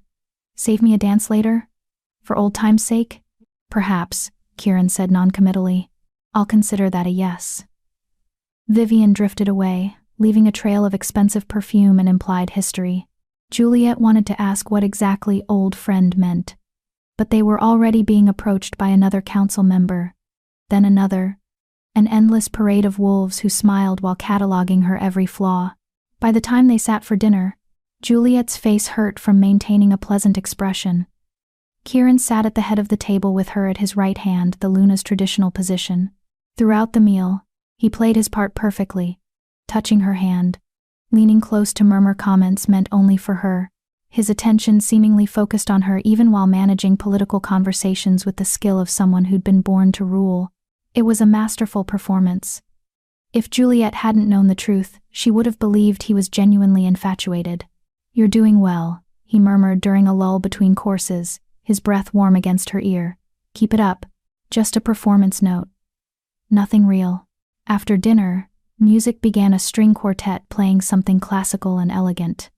Save me a dance later? For old time's sake? Perhaps, Kieran said noncommittally. I'll consider that a yes. Vivian drifted away, leaving a trail of expensive perfume and implied history. Juliet wanted to ask what exactly old friend meant, but they were already being approached by another council member, then another, an endless parade of wolves who smiled while cataloging her every flaw. By the time they sat for dinner, Juliet's face hurt from maintaining a pleasant expression. Kieran sat at the head of the table with her at his right hand, the Luna's traditional position. Throughout the meal, he played his part perfectly, touching her hand, leaning close to murmur comments meant only for her, his attention seemingly focused on her even while managing political conversations with the skill of someone who'd been born to rule. It was a masterful performance. If Juliet hadn't known the truth, she would have believed he was genuinely infatuated. "You're doing well," he murmured during a lull between courses, his breath warm against her ear. "Keep it up. Just a performance note. Nothing real." After dinner, music began, a string quartet playing something classical and elegant.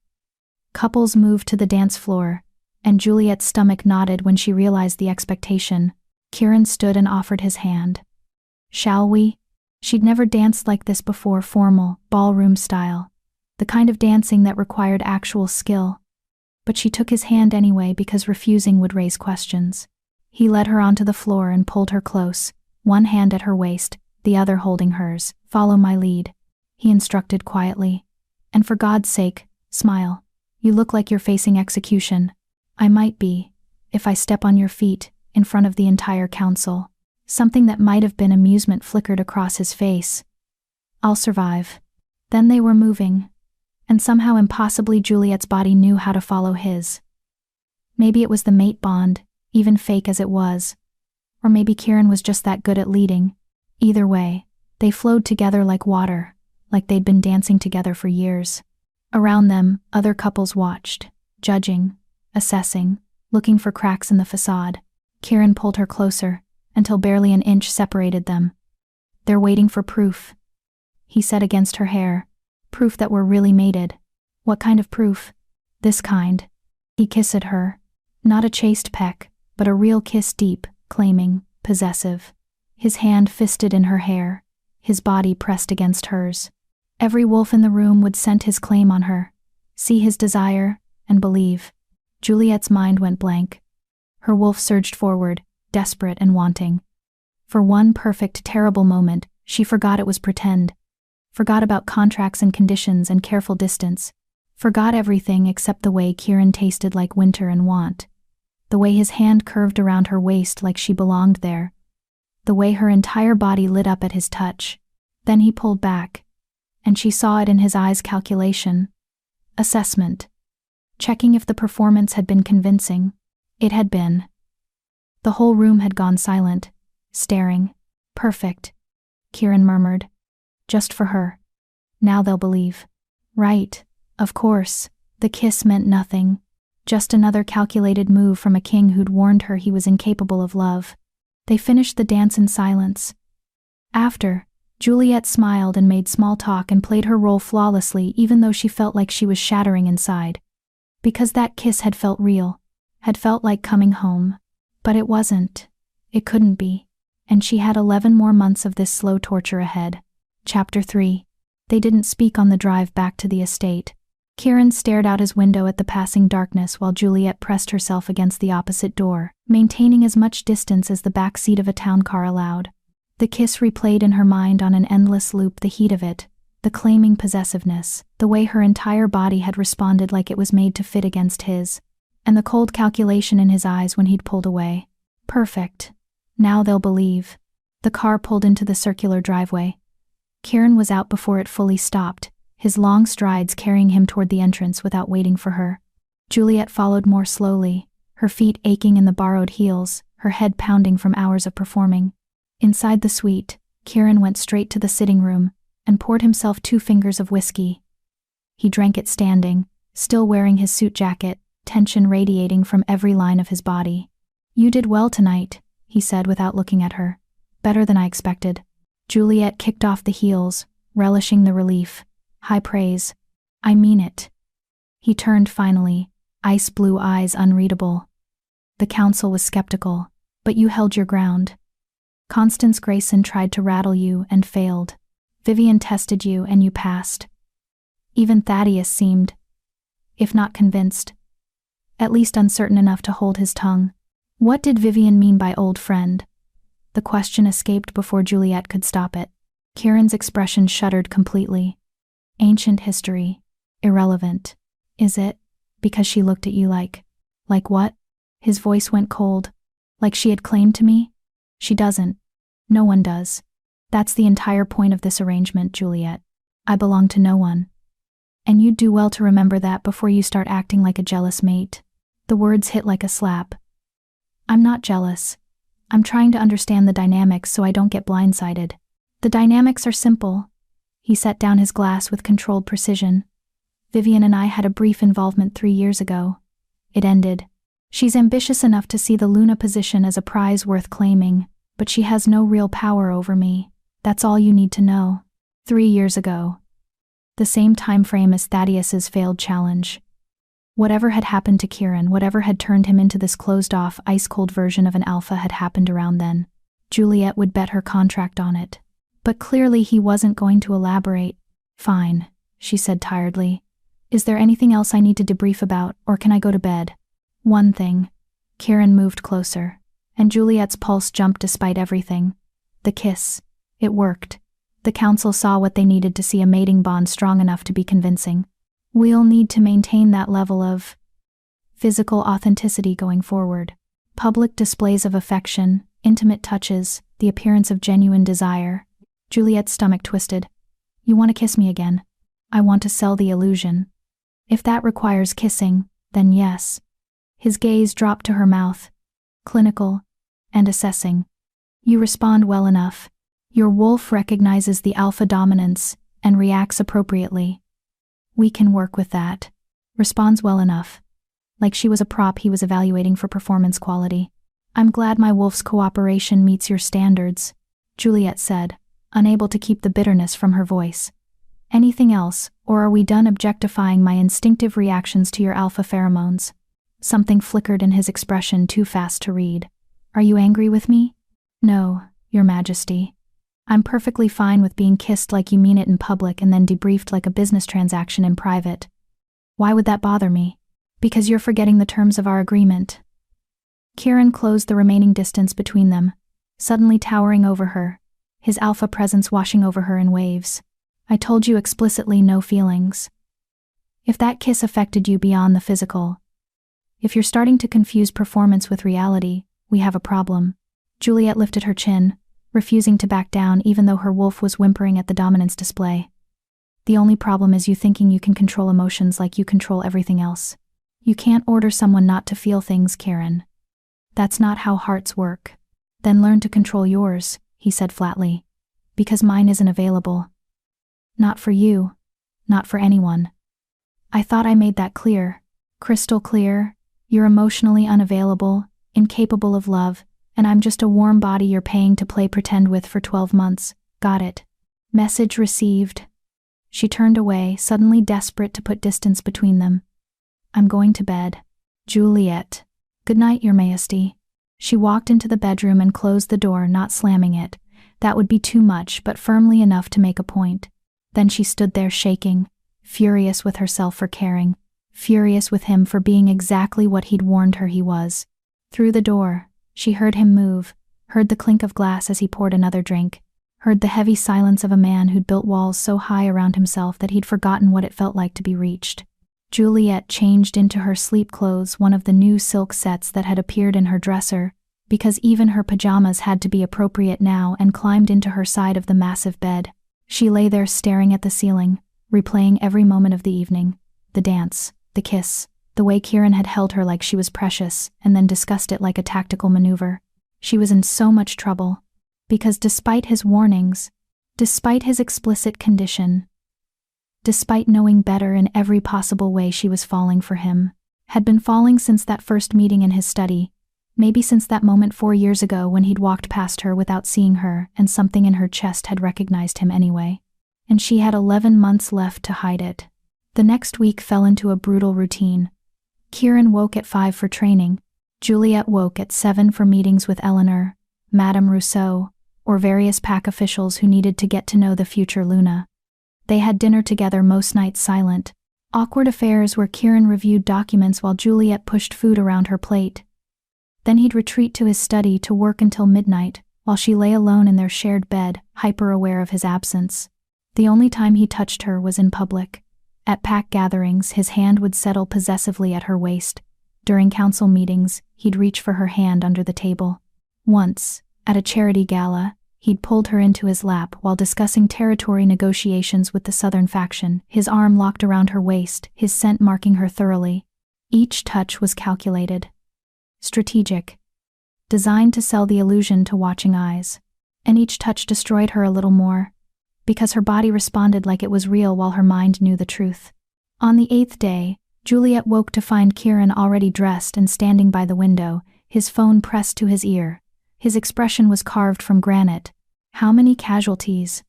Couples moved to the dance floor, and Juliet's stomach knotted when she realized the expectation. Kieran stood and offered his hand. "Shall we?" She'd never danced like this before, formal, ballroom style, the kind of dancing that required actual skill. But she took his hand anyway because refusing would raise questions. He led her onto the floor and pulled her close, one hand at her waist, the other holding hers. "Follow my lead," he instructed quietly. "And for God's sake, smile. You look like you're facing execution." "I might be, if I step on your feet, in front of the entire council." Something that might have been amusement flickered across his face. "I'll survive." Then they were moving, and somehow impossibly Juliet's body knew how to follow his. Maybe it was the mate bond, even fake as it was. Or maybe Kieran was just that good at leading. Either way, they flowed together like water, like they'd been dancing together for years. Around them, other couples watched, judging, assessing, looking for cracks in the facade. Kieran pulled her closer, until barely an inch separated them. "They're waiting for proof," he said against her hair. "Proof that we're really mated." "What kind of proof?" "This kind." He kissed her. Not a chaste peck, but a real kiss, deep, claiming, possessive. His hand fisted in her hair, his body pressed against hers. Every wolf in the room would scent his claim on her, see his desire, and believe. Juliet's mind went blank. Her wolf surged forward, desperate and wanting. For one perfect, terrible moment, she forgot it was pretend. Forgot about contracts and conditions and careful distance. Forgot everything except the way Kieran tasted like winter and want. The way his hand curved around her waist like she belonged there. The way her entire body lit up at his touch. Then he pulled back, and she saw it in his eyes. Calculation. Assessment. Checking if the performance had been convincing. It had been. The whole room had gone silent, staring. "Perfect," Kieran murmured. "Just for her. Now they'll believe." Right, of course, the kiss meant nothing. Just another calculated move from a king who'd warned her he was incapable of love. They finished the dance in silence. After, Juliet smiled and made small talk and played her role flawlessly, even though she felt like she was shattering inside. Because that kiss had felt real, had felt like coming home. But it wasn't. It couldn't be. And she had 11 more months of this slow torture ahead. Chapter 3. They didn't speak on the drive back to the estate. Kieran stared out his window at the passing darkness while Juliet pressed herself against the opposite door, maintaining as much distance as the back seat of a town car allowed. The kiss replayed in her mind on an endless loop, the heat of it, the claiming possessiveness, the way her entire body had responded like it was made to fit against his, and the cold calculation in his eyes when he'd pulled away. Perfect. Now they'll believe. The car pulled into the circular driveway. Kieran was out before it fully stopped, his long strides carrying him toward the entrance without waiting for her. Juliet followed more slowly, her feet aching in the borrowed heels, her head pounding from hours of performing. Inside the suite, Kieran went straight to the sitting room and poured himself 2 fingers of whiskey. He drank it standing, still wearing his suit jacket, tension radiating from every line of his body. "You did well tonight," he said without looking at her. "Better than I expected." Juliet kicked off the heels, relishing the relief. "High praise. I mean it." He turned finally, ice blue eyes unreadable. "The council was skeptical, but you held your ground. Constance Grayson tried to rattle you and failed. Vivian tested you and you passed. Even Thaddeus seemed, if not convinced, at least uncertain enough to hold his tongue. What did Vivian mean by old friend? The question escaped before Juliet could stop it. Kieran's expression shuddered completely. Ancient history. Irrelevant. Is it? Because she looked at you like what? His voice went cold. Like she had claimed to me? She doesn't. No one does. That's the entire point of this arrangement, Juliet. I belong to no one. And you'd do well to remember that before you start acting like a jealous mate. The words hit like a slap. I'm not jealous. I'm trying to understand the dynamics so I don't get blindsided. The dynamics are simple. He set down his glass with controlled precision. Vivian and I had a brief involvement 3 years ago. It ended. She's ambitious enough to see the Luna position as a prize worth claiming, but she has no real power over me. That's all you need to know. 3 years ago. The same time frame as Thaddeus's failed challenge. Whatever had happened to Kieran, whatever had turned him into this closed-off, ice-cold version of an alpha had happened around then. Juliet would bet her contract on it. But clearly he wasn't going to elaborate. Fine, she said tiredly. Is there anything else I need to debrief about, or can I go to bed? One thing. Kieran moved closer, and Juliet's pulse jumped despite everything. The kiss. It worked. The council saw what they needed to see a mating bond strong enough to be convincing. We'll need to maintain that level of physical authenticity going forward. Public displays of affection, intimate touches, the appearance of genuine desire. Juliet's stomach twisted. You want to kiss me again? I want to sell the illusion. If that requires kissing, then yes. His gaze dropped to her mouth. Clinical and assessing. You respond well enough. Your wolf recognizes the alpha dominance and reacts appropriately. We can work with that. Responds well enough. Like she was a prop he was evaluating for performance quality. I'm glad my wolf's cooperation meets your standards, Juliet said, unable to keep the bitterness from her voice. Anything else, or are we done objectifying my instinctive reactions to your alpha pheromones? Something flickered in his expression too fast to read. Are you angry with me? No, Your Majesty. I'm perfectly fine with being kissed like you mean it in public and then debriefed like a business transaction in private. Why would that bother me? Because you're forgetting the terms of our agreement. Kieran closed the remaining distance between them, suddenly towering over her, his alpha presence washing over her in waves. I told you explicitly no feelings. If that kiss affected you beyond the physical, if you're starting to confuse performance with reality, we have a problem. Juliet lifted her chin, refusing to back down even though her wolf was whimpering at the dominance display. The only problem is you thinking you can control emotions like you control everything else. You can't order someone not to feel things, Kieran. That's not how hearts work. Then learn to control yours, he said flatly. Because mine isn't available. Not for you. Not for anyone. I thought I made that clear. Crystal clear. You're emotionally unavailable, incapable of love, and I'm just a warm body you're paying to play pretend with for 12 months. Got it. Message received. She turned away, suddenly desperate to put distance between them. I'm going to bed. Juliet. Good night, Your Majesty. She walked into the bedroom and closed the door, not slamming it. That would be too much, but firmly enough to make a point. Then she stood there shaking, furious with herself for caring, furious with him for being exactly what he'd warned her he was. Through the door, she heard him move, heard the clink of glass as he poured another drink, heard the heavy silence of a man who'd built walls so high around himself that he'd forgotten what it felt like to be reached. Juliet changed into her sleep clothes, one of the new silk sets that had appeared in her dresser, because even her pajamas had to be appropriate now, and climbed into her side of the massive bed. She lay there staring at the ceiling, replaying every moment of the evening, the dance, the kiss, the way Kieran had held her like she was precious, and then discussed it like a tactical maneuver. She was in so much trouble, because despite his warnings, despite his explicit condition, despite knowing better in every possible way she was falling for him, had been falling since that first meeting in his study, maybe since that moment 4 years ago when he'd walked past her without seeing her and something in her chest had recognized him anyway. And she had 11 months left to hide it. The next week fell into a brutal routine. Kieran woke at 5 for training. Juliet woke at 7 for meetings with Eleanor, Madame Rousseau, or various pack officials who needed to get to know the future Luna. They had dinner together most nights silent, awkward affairs where Kieran reviewed documents while Juliet pushed food around her plate. Then he'd retreat to his study to work until midnight, while she lay alone in their shared bed, hyper-aware of his absence. The only time he touched her was in public. At pack gatherings, his hand would settle possessively at her waist. During council meetings, he'd reach for her hand under the table. Once, at a charity gala, he'd pulled her into his lap while discussing territory negotiations with the southern faction, his arm locked around her waist, his scent marking her thoroughly. Each touch was calculated. Strategic. Designed to sell the illusion to watching eyes. And each touch destroyed her a little more. because her body responded like it was real while her mind knew the truth. On the 8th day, Juliet woke to find Kieran already dressed and standing by the window, his phone pressed to his ear. His expression was carved from granite. "How many casualties?"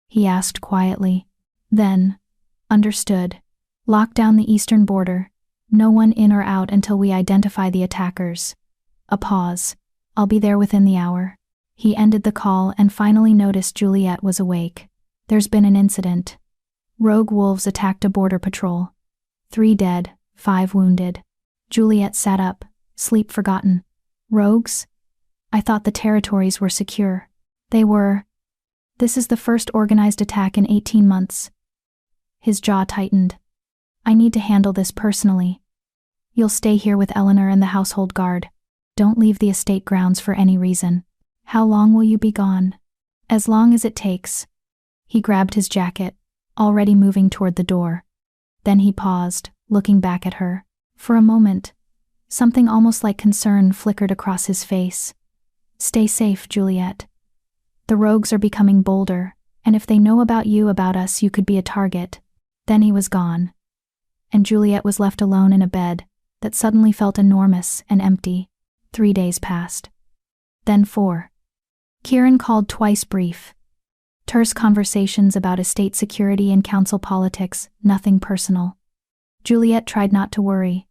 he asked quietly. Then, "Understood. Lock down the eastern border. No one in or out until we identify the attackers." A pause. "I'll be there within the hour." He ended the call and finally noticed Juliet was awake. "There's been an incident. Rogue wolves attacked a border patrol. 3 dead, 5 wounded." Juliet sat up, sleep forgotten. "Rogues? I thought the territories were secure." "They were. This is the first organized attack in 18 months. His jaw tightened. "I need to handle this personally. You'll stay here with Eleanor and the household guard. Don't leave the estate grounds for any reason." "How long will you be gone?" "As long as it takes." He grabbed his jacket, already moving toward the door. Then he paused, looking back at her. For a moment, something almost like concern flickered across his face. "Stay safe, Juliet. The rogues are becoming bolder, and if they know about you, about us, you could be a target." Then he was gone, and Juliet was left alone in a bed that suddenly felt enormous and empty. 3 days passed. Then 4. Kieran called twice, brief. Terse conversations about estate security and council politics, nothing personal. Juliet tried not to worry.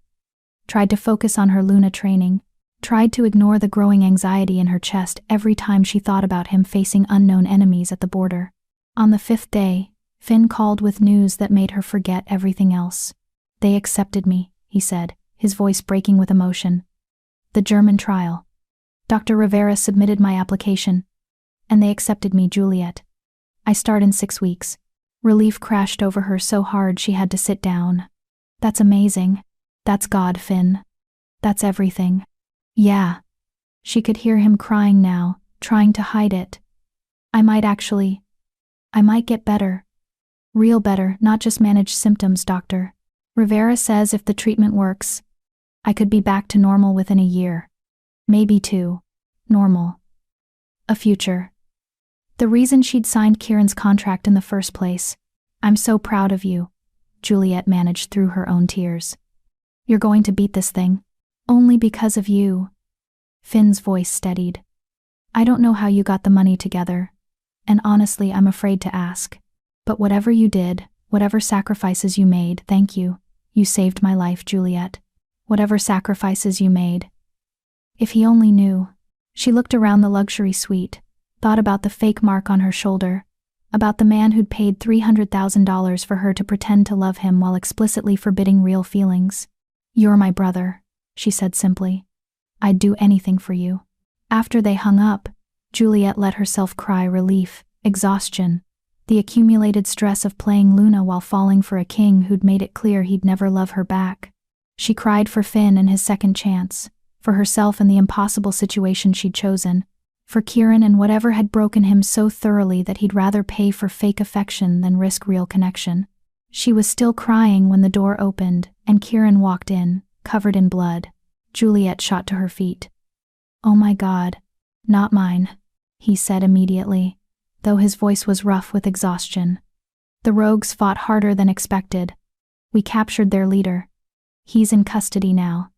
Tried to focus on her Luna training. Tried to ignore the growing anxiety in her chest every time she thought about him facing unknown enemies at the border. On the 5th day, Finn called with news that made her forget everything else. "They accepted me," he said, his voice breaking with emotion. "The German trial. Dr. Rivera submitted my application, and they accepted me, Juliet. I start in 6 weeks." Relief crashed over her so hard she had to sit down. "That's amazing. That's God, Finn. That's everything." "Yeah." She could hear him crying now, trying to hide it. I might get better. Real better, not just manage symptoms, doctor. Rivera says if the treatment works, I could be back to normal within a year. Maybe 2. Normal. A future." The reason she'd signed Kieran's contract in the first place. "I'm so proud of you," Juliet managed through her own tears. "You're going to beat this thing. Only because of you." Finn's voice steadied. "I don't know how you got the money together, and honestly I'm afraid to ask. But whatever you did, whatever sacrifices you made, thank you. You saved my life, Juliet. Whatever sacrifices you made." If he only knew. She looked around the luxury suite, thought about the fake mark on her shoulder, about the man who'd paid $300,000 for her to pretend to love him while explicitly forbidding real feelings. "You're my brother," she said simply. "I'd do anything for you." After they hung up, Juliet let herself cry relief, exhaustion, the accumulated stress of playing Luna while falling for a king who'd made it clear he'd never love her back. She cried for Finn and his second chance, for herself and the impossible situation she'd chosen, for Kieran and whatever had broken him so thoroughly that he'd rather pay for fake affection than risk real connection. She was still crying when the door opened and Kieran walked in, covered in blood. Juliet shot to her feet. "Oh my God, not mine," he said immediately, though his voice was rough with exhaustion. "The rogues fought harder than expected. We captured their leader. He's in custody now,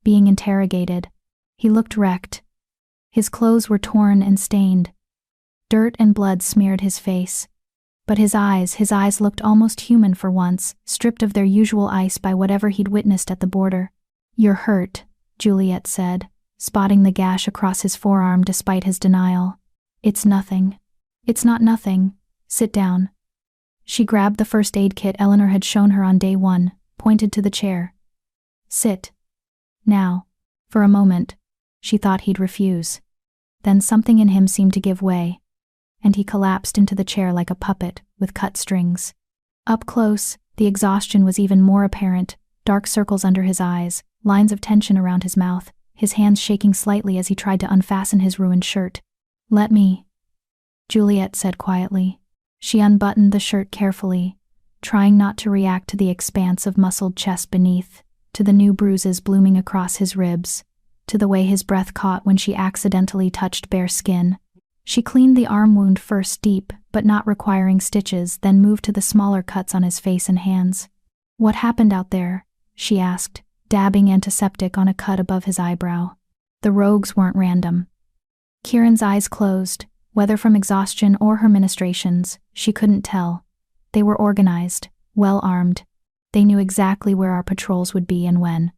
being interrogated." He looked wrecked. His clothes were torn and stained. Dirt and blood smeared his face. But his eyes looked almost human for once, stripped of their usual ice by whatever he'd witnessed at the border. "You're hurt," Juliet said, spotting the gash across his forearm despite his denial. "It's nothing." "It's not nothing. Sit down." She grabbed the first aid kit Eleanor had shown her on day 1, pointed to the chair. "Sit. Now." For a moment, she thought he'd refuse. Then something in him seemed to give way, and he collapsed into the chair like a puppet with cut strings. Up close, the exhaustion was even more apparent, dark circles under his eyes, lines of tension around his mouth, his hands shaking slightly as he tried to unfasten his ruined shirt. "Let me," Juliet said quietly. She unbuttoned the shirt carefully, trying not to react to the expanse of muscled chest beneath, to the new bruises blooming across his ribs, to the way his breath caught when she accidentally touched bare skin. She cleaned the arm wound first, deep, but not requiring stitches, then moved to the smaller cuts on his face and hands. "What happened out there?" she asked, dabbing antiseptic on a cut above his eyebrow. The rogues weren't random. Kieran's eyes closed, whether from exhaustion or her ministrations, she couldn't tell. They were organized, well-armed. They knew exactly where our patrols would be and when.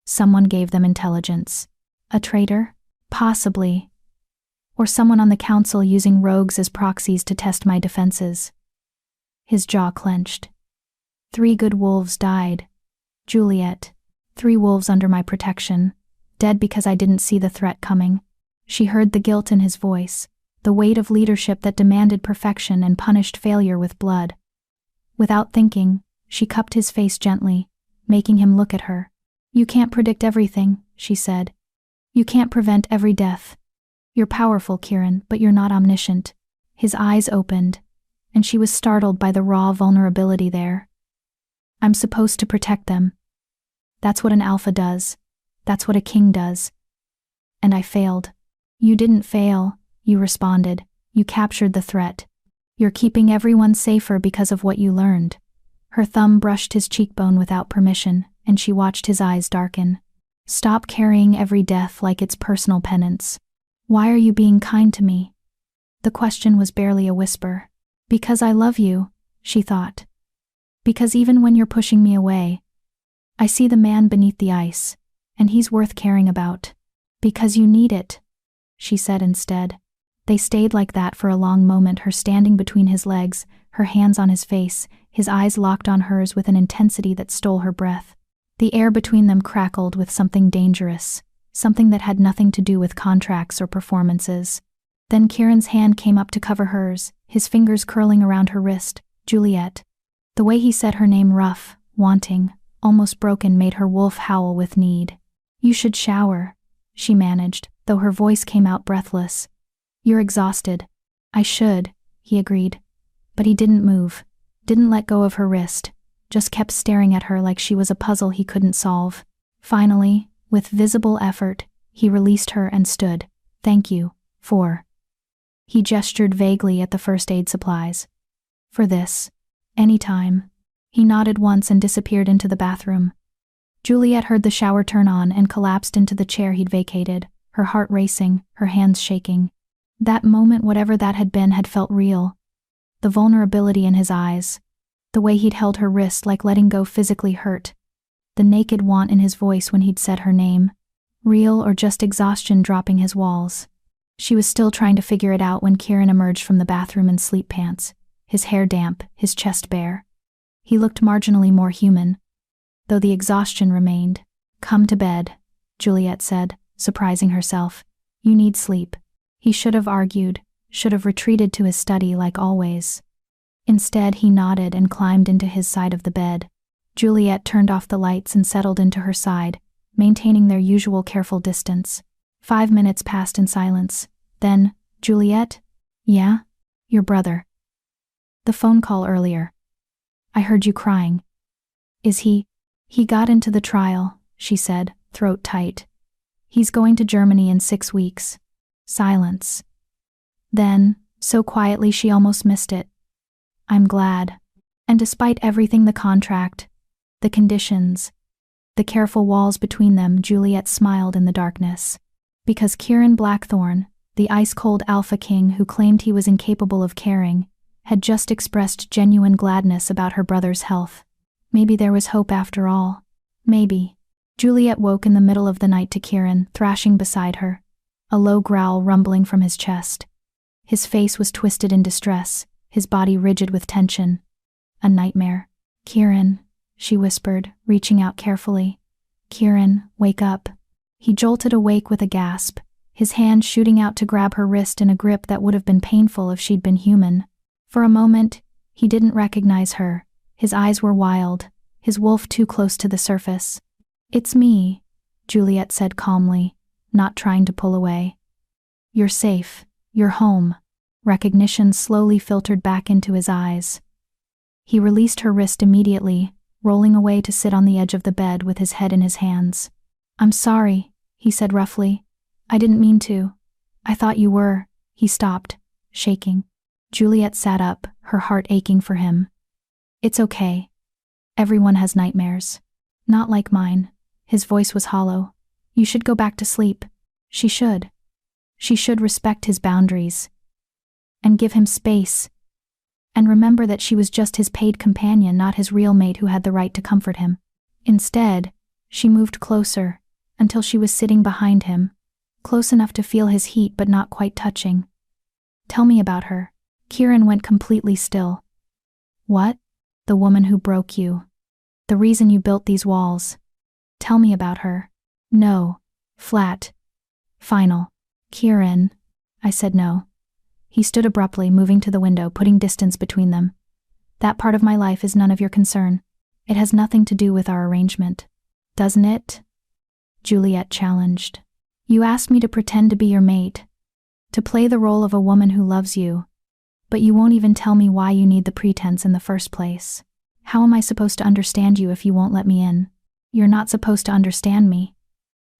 Someone gave them intelligence. A traitor? Possibly. Or someone on the council using rogues as proxies to test my defenses. His jaw clenched. 3 good wolves died. Juliet. 3 wolves under my protection. Dead because I didn't see the threat coming. She heard the guilt in his voice, the weight of leadership that demanded perfection and punished failure with blood. Without thinking, she cupped his face gently, making him look at her. "You can't predict everything," she said. "You can't prevent every death. You're powerful, Kieran, but you're not omniscient." His eyes opened, and she was startled by the raw vulnerability there. "I'm supposed to protect them. That's what an alpha does. That's what a king does. And I failed." "You didn't fail," you responded. "You captured the threat. You're keeping everyone safer because of what you learned." Her thumb brushed his cheekbone without permission, and she watched his eyes darken. "Stop carrying every death like it's personal penance. Why are you being kind to me?" The question was barely a whisper. "Because I love you," she thought. "Because even when you're pushing me away, I see the man beneath the ice, and he's worth caring about." "Because you need it," she said instead. They stayed like that for a long moment, her standing between his legs, her hands on his face, his eyes locked on hers with an intensity that stole her breath. The air between them crackled with something dangerous, something that had nothing to do with contracts or performances. Then Kieran's hand came up to cover hers, his fingers curling around her wrist. "Juliet." The way he said her name, rough, wanting, almost broken, made her wolf howl with need. "You should shower," she managed, though her voice came out breathless. "You're exhausted." "I should," he agreed. But he didn't move, didn't let go of her wrist, just kept staring at her like she was a puzzle he couldn't solve. Finally, with visible effort, he released her and stood. "Thank you, for..." He gestured vaguely at the first aid supplies. "For this. Any time." He nodded once and disappeared into the bathroom. Juliet heard the shower turn on and collapsed into the chair he'd vacated, her heart racing, her hands shaking. That moment, whatever that had been, had felt real. The vulnerability in his eyes, the way he'd held her wrist like letting go physically hurt, the naked want in his voice when he'd said her name. Real or just exhaustion dropping his walls. She was still trying to figure it out when Kieran emerged from the bathroom in sleep pants, his hair damp, his chest bare. He looked marginally more human, though the exhaustion remained. "Come to bed," Juliet said, surprising herself. "You need sleep." He should have argued, should have retreated to his study like always. Instead, he nodded and climbed into his side of the bed. Juliet turned off the lights and settled into her side, maintaining their usual careful distance. 5 minutes passed in silence. Then, "Juliet?" "Yeah?" "Your brother. The phone call earlier. I heard you crying. Is he..." "He got into the trial," she said, throat tight. "He's going to Germany in 6 weeks. Silence. Then, so quietly she almost missed it. "I'm glad." And despite everything, the contract, the conditions, the careful walls between them, Juliet smiled in the darkness. Because Kieran Blackthorne, the ice-cold alpha king who claimed he was incapable of caring, had just expressed genuine gladness about her brother's health. Maybe there was hope after all. Maybe. Juliet woke in the middle of the night to Kieran thrashing beside her, a low growl rumbling from his chest. His face was twisted in distress, his body rigid with tension. A nightmare. "Kieran," she whispered, reaching out carefully. "Kieran, wake up." He jolted awake with a gasp, his hand shooting out to grab her wrist in a grip that would have been painful if she'd been human. For a moment, he didn't recognize her. His eyes were wild, his wolf too close to the surface. "It's me," Juliet said calmly, not trying to pull away. "You're safe. You're home." Recognition slowly filtered back into his eyes. He released her wrist immediately, rolling away to sit on the edge of the bed with his head in his hands. "I'm sorry," he said roughly. "I didn't mean to. I thought you were, He stopped, shaking. Juliet sat up, her heart aching for him. It's okay. Everyone has nightmares. Not like mine. His voice was hollow. You should go back to sleep. She should. She should respect his boundaries. And give him space. And remember that she was just his paid companion, not his real mate who had the right to comfort him. Instead, she moved closer, until she was sitting behind him, close enough to feel his heat but not quite touching. Tell me about her. Kieran went completely still. What? The woman who broke you. The reason you built these walls. Tell me about her. No. Flat. Final. Kieran. I said no. He stood abruptly, moving to the window, putting distance between them. That part of my life is none of your concern. It has nothing to do with our arrangement. Doesn't it? Juliet challenged. You asked me to pretend to be your mate. To play the role of a woman who loves you. But you won't even tell me why you need the pretense in the first place. How am I supposed to understand you if you won't let me in? You're not supposed to understand me.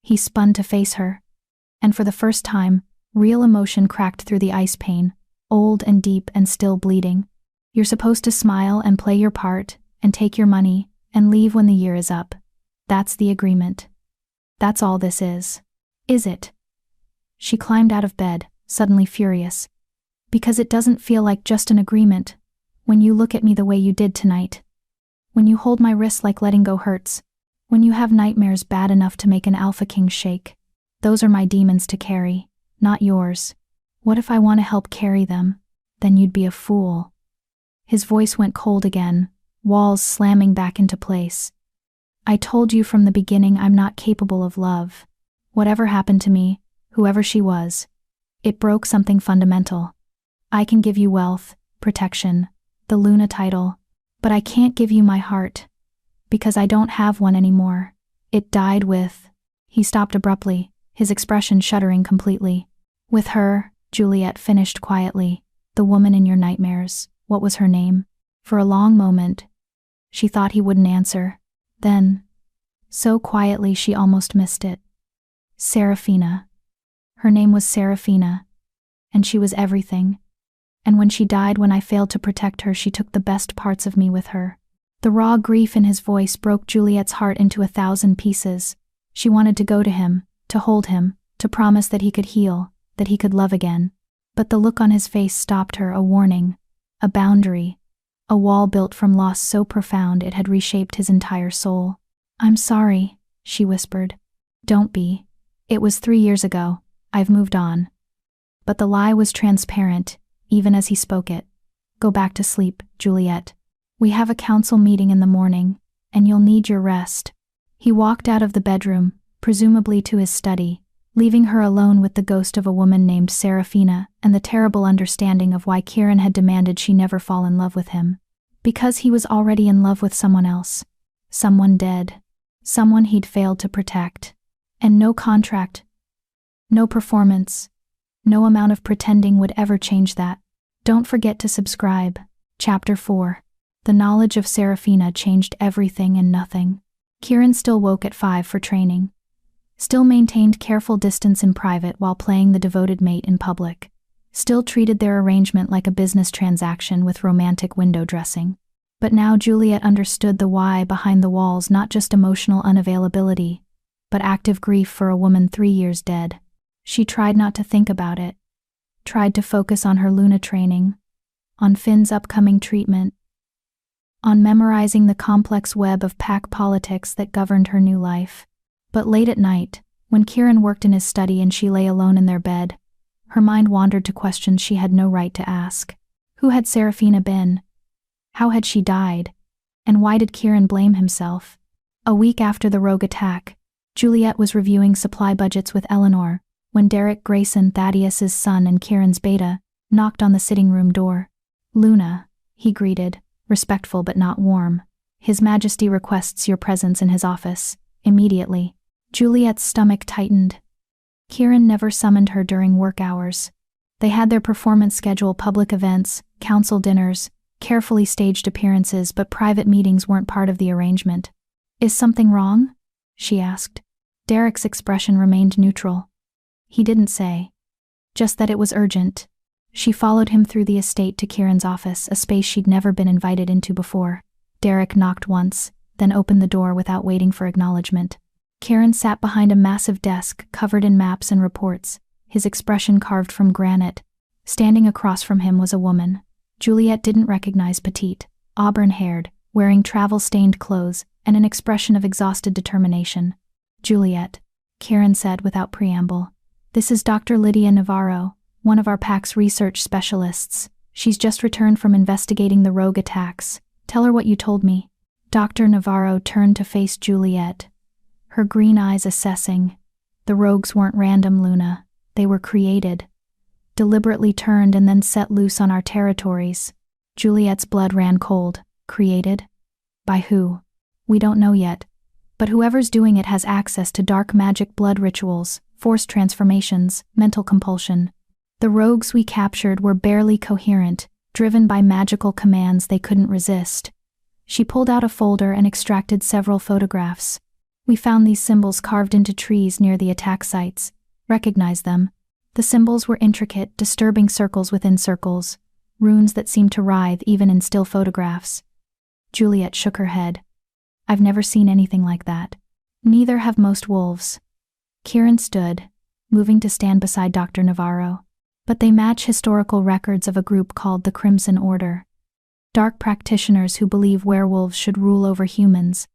He spun to face her. And for the first time, real emotion cracked through the ice pane, old and deep and still bleeding. You're supposed to smile and play your part, and take your money, and leave when the year is up. That's the agreement. That's all this is. Is it? She climbed out of bed, suddenly furious. Because it doesn't feel like just an agreement, when you look at me the way you did tonight. When you hold my wrist like letting go hurts. When you have nightmares bad enough to make an alpha king shake. Those are my demons to carry, not yours. What if I want to help carry them? Then you'd be a fool. His voice went cold again, walls slamming back into place. I told you from the beginning I'm not capable of love. Whatever happened to me, whoever she was, it broke something fundamental. I can give you wealth, protection, the Luna title, but I can't give you my heart. Because I don't have one anymore. It died with... He stopped abruptly, his expression shuddering completely. With her, Juliet finished quietly. The woman in your nightmares. What was her name? For a long moment, she thought he wouldn't answer. Then, so quietly she almost missed it. Serafina. Her name was Serafina. And she was everything. And when she died, when I failed to protect her, she took the best parts of me with her. The raw grief in his voice broke Juliet's heart into 1,000 pieces. She wanted to go to him, to hold him, to promise that he could heal, that he could love again. But the look on his face stopped her, a warning, a boundary, a wall built from loss so profound it had reshaped his entire soul. I'm sorry, she whispered. Don't be. It was 3 years ago. I've moved on. But the lie was transparent, even as he spoke it. Go back to sleep, Juliet. We have a council meeting in the morning, and you'll need your rest. He walked out of the bedroom, presumably to his study, leaving her alone with the ghost of a woman named Serafina and the terrible understanding of why Kieran had demanded she never fall in love with him. Because he was already in love with someone else. Someone dead. Someone he'd failed to protect. And no contract, no performance, no amount of pretending would ever change that. Don't forget to subscribe. Chapter 4. The knowledge of Serafina changed everything and nothing. Kieran still woke at 5 for training. Still maintained careful distance in private while playing the devoted mate in public. Still treated their arrangement like a business transaction with romantic window dressing. But now Juliet understood the why behind the walls, not just emotional unavailability, but active grief for a woman 3 years dead. She tried not to think about it. Tried to focus on her Luna training, on Finn's upcoming treatment, on memorizing the complex web of pack politics that governed her new life. But late at night, when Kieran worked in his study and she lay alone in their bed, her mind wandered to questions she had no right to ask. Who had Serafina been? How had she died? And why did Kieran blame himself? A week after the rogue attack, Juliet was reviewing supply budgets with Eleanor, when Derek Grayson, Thaddeus's son and Kieran's beta, knocked on the sitting room door. Luna, he greeted, respectful but not warm. His Majesty requests your presence in his office, immediately. Juliet's stomach tightened. Kieran never summoned her during work hours. They had their performance schedule, public events, council dinners, carefully staged appearances, but private meetings weren't part of the arrangement. Is something wrong? She asked. Derek's expression remained neutral. He didn't say. just that it was urgent. She followed him through the estate to Kieran's office, a space she'd never been invited into before. Derek knocked once, then opened the door without waiting for acknowledgement. Kieran sat behind a massive desk covered in maps and reports, his expression carved from granite. Standing across from him was a woman. Juliet didn't recognize, petite, auburn-haired, wearing travel-stained clothes, and an expression of exhausted determination. "Juliet," Kieran said without preamble. "This is Dr. Lydia Navarro, one of our PAC's research specialists. She's just returned from investigating the rogue attacks. Tell her what you told me." Dr. Navarro turned to face Juliet, her green eyes assessing. "The rogues weren't random, Luna. They were created. Deliberately turned and then set loose on our territories." Juliet's blood ran cold. "Created? By who?" "We don't know yet. But whoever's doing it has access to dark magic blood rituals, forced transformations, mental compulsion. The rogues we captured were barely coherent, driven by magical commands they couldn't resist." She pulled out a folder and extracted several photographs. "We found these symbols carved into trees near the attack sites. Recognize them." The symbols were intricate, disturbing circles within circles, runes that seemed to writhe even in still photographs. Juliet shook her head. "I've never seen anything like that. Neither have most wolves." Kieran stood, moving to stand beside Dr. Navarro. "But they match historical records of a group called the Crimson Order. Dark practitioners who believe werewolves should rule over humans,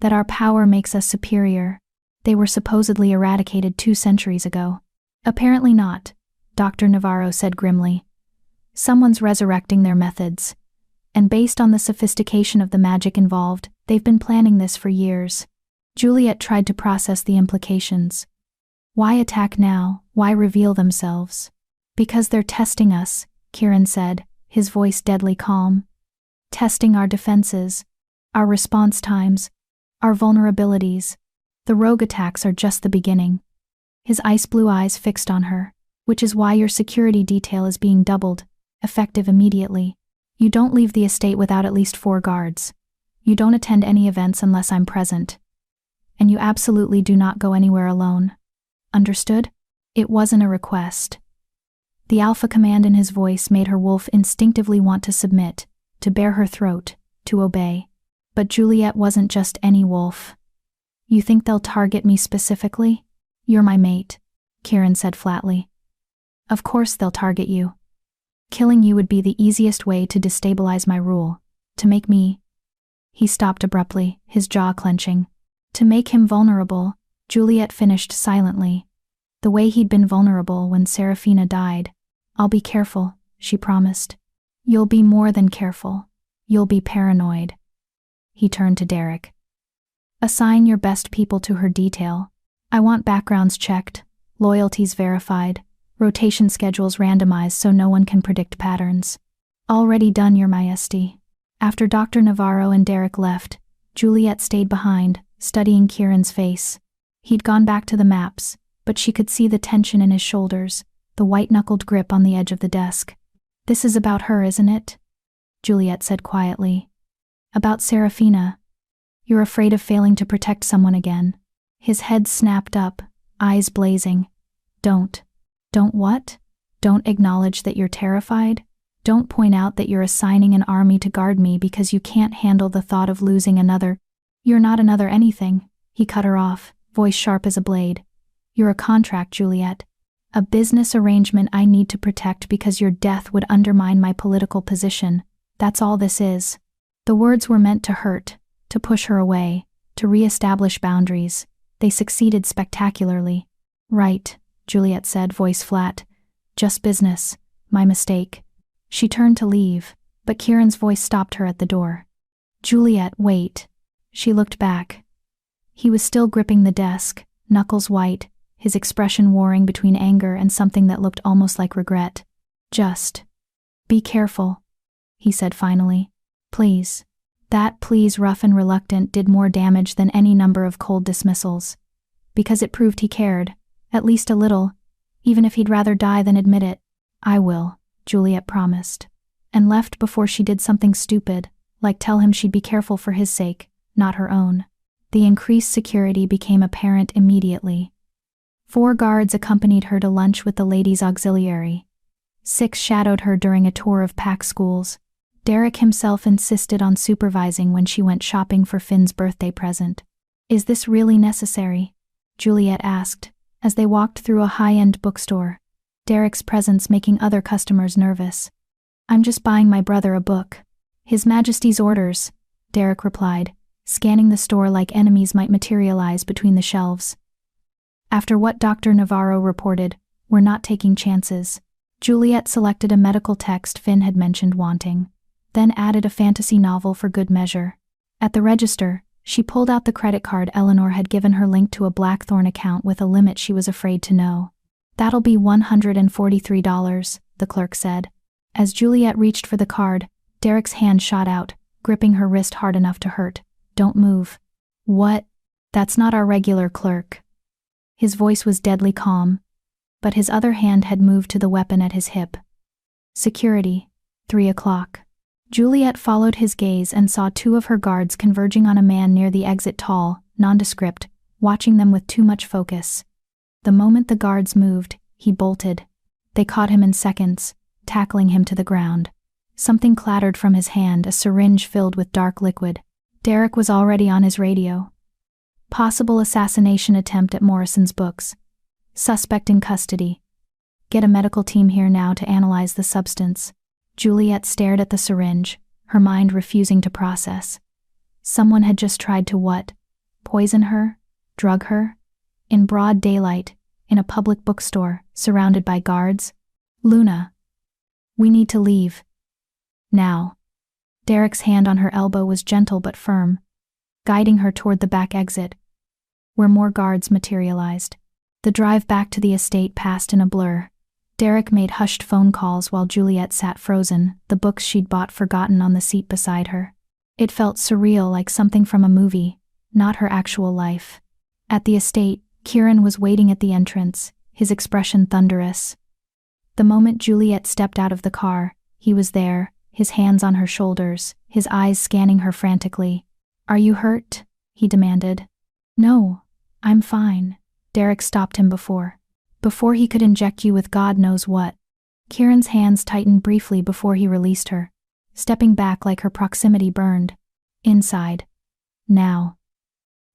that our power makes us superior. They were supposedly eradicated 2 centuries ago." "Apparently not," Dr. Navarro said grimly. "Someone's resurrecting their methods. And based on the sophistication of the magic involved, they've been planning this for years." Juliet tried to process the implications. Why attack now? Why reveal themselves? "Because they're testing us," Kieran said, his voice deadly calm. "Testing our defenses, our response times, our vulnerabilities. The rogue attacks are just the beginning." His ice-blue eyes fixed on her. "Which is why your security detail is being doubled, effective immediately. You don't leave the estate without at least 4 guards. You don't attend any events unless I'm present. And you absolutely do not go anywhere alone. Understood?" It wasn't a request. The alpha command in his voice made her wolf instinctively want to submit, to bare her throat, to obey. But Juliet wasn't just any wolf. "You think they'll target me specifically?" "You're my mate," Kieran said flatly. "Of course they'll target you. Killing you would be the easiest way to destabilize my rule, to make me—" He stopped abruptly, his jaw clenching. "To make him vulnerable," Juliet finished silently. "The way he'd been vulnerable when Serafina died. I'll be careful," she promised. "You'll be more than careful. You'll be paranoid." He turned to Derek. "Assign your best people to her detail. I want backgrounds checked, loyalties verified, rotation schedules randomized so no one can predict patterns." "Already done, Your Majesty." After Dr. Navarro and Derek left, Juliet stayed behind, studying Kieran's face. He'd gone back to the maps, but she could see the tension in his shoulders, the white-knuckled grip on the edge of the desk. "This is about her, isn't it?" Juliet said quietly. "About Serafina. You're afraid of failing to protect someone again." His head snapped up, eyes blazing. Don't what? Don't acknowledge that you're terrified? Don't point out that you're assigning an army to guard me because you can't handle the thought of losing another—" "You're not another anything," he cut her off, voice sharp as a blade. "You're a contract, Juliet. A business arrangement I need to protect because your death would undermine my political position. That's all this is." The words were meant to hurt, to push her away, to re-establish boundaries. They succeeded spectacularly. "Right," Juliet said, voice flat. "Just business. My mistake." She turned to leave, but Kieran's voice stopped her at the door. "Juliet, wait." She looked back. He was still gripping the desk, knuckles white, his expression warring between anger and something that looked almost like regret. "Just be careful," he said finally. "Please." That please, rough and reluctant, did more damage than any number of cold dismissals. Because it proved he cared, at least a little, even if he'd rather die than admit it. "I will," Juliet promised, and left before she did something stupid, like tell him she'd be careful for his sake, not her own. The increased security became apparent immediately. 4 guards accompanied her to lunch with the ladies' auxiliary. 6 shadowed her during a tour of pack schools. Derek himself insisted on supervising when she went shopping for Finn's birthday present. "Is this really necessary?" Juliet asked, as they walked through a high-end bookstore, Derek's presence making other customers nervous. "I'm just buying my brother a book." "His Majesty's orders," Derek replied, scanning the store like enemies might materialize between the shelves. After what Dr. Navarro reported, "We're not taking chances." Juliet selected a medical text Finn had mentioned wanting, then added a fantasy novel for good measure. At the register, she pulled out the credit card Eleanor had given her linked to a Blackthorn account with a limit she was afraid to know. "That'll be $143, the clerk said. As Juliet reached for the card, Derek's hand shot out, gripping her wrist hard enough to hurt. "Don't move." "What?" "That's not our regular clerk." His voice was deadly calm, but his other hand had moved to the weapon at his hip. "Security, 3 o'clock. Juliet followed his gaze and saw 2 of her guards converging on a man near the exit, tall, nondescript, watching them with too much focus. The moment the guards moved, he bolted. They caught him in seconds, tackling him to the ground. Something clattered from his hand, a syringe filled with dark liquid. Derek was already on his radio. "Possible assassination attempt at Morrison's books. Suspect in custody. Get a medical team here now to analyze the substance." Juliet stared at the syringe, her mind refusing to process. Someone had just tried to what? Poison her? Drug her? In broad daylight, in a public bookstore, surrounded by guards? "Luna. We need to leave. Now." Derek's hand on her elbow was gentle but firm, guiding her toward the back exit, where more guards materialized. The drive back to the estate passed in a blur. Derek made hushed phone calls while Juliet sat frozen, the books she'd bought forgotten on the seat beside her. It felt surreal, like something from a movie, not her actual life. At the estate, Kieran was waiting at the entrance, his expression thunderous. The moment Juliet stepped out of the car, he was there, his hands on her shoulders, his eyes scanning her frantically. "Are you hurt?" he demanded. "No, I'm fine." Derek stopped him before he could inject you with God knows what. Kieran's hands tightened briefly before he released her, stepping back like her proximity burned. "Inside. Now."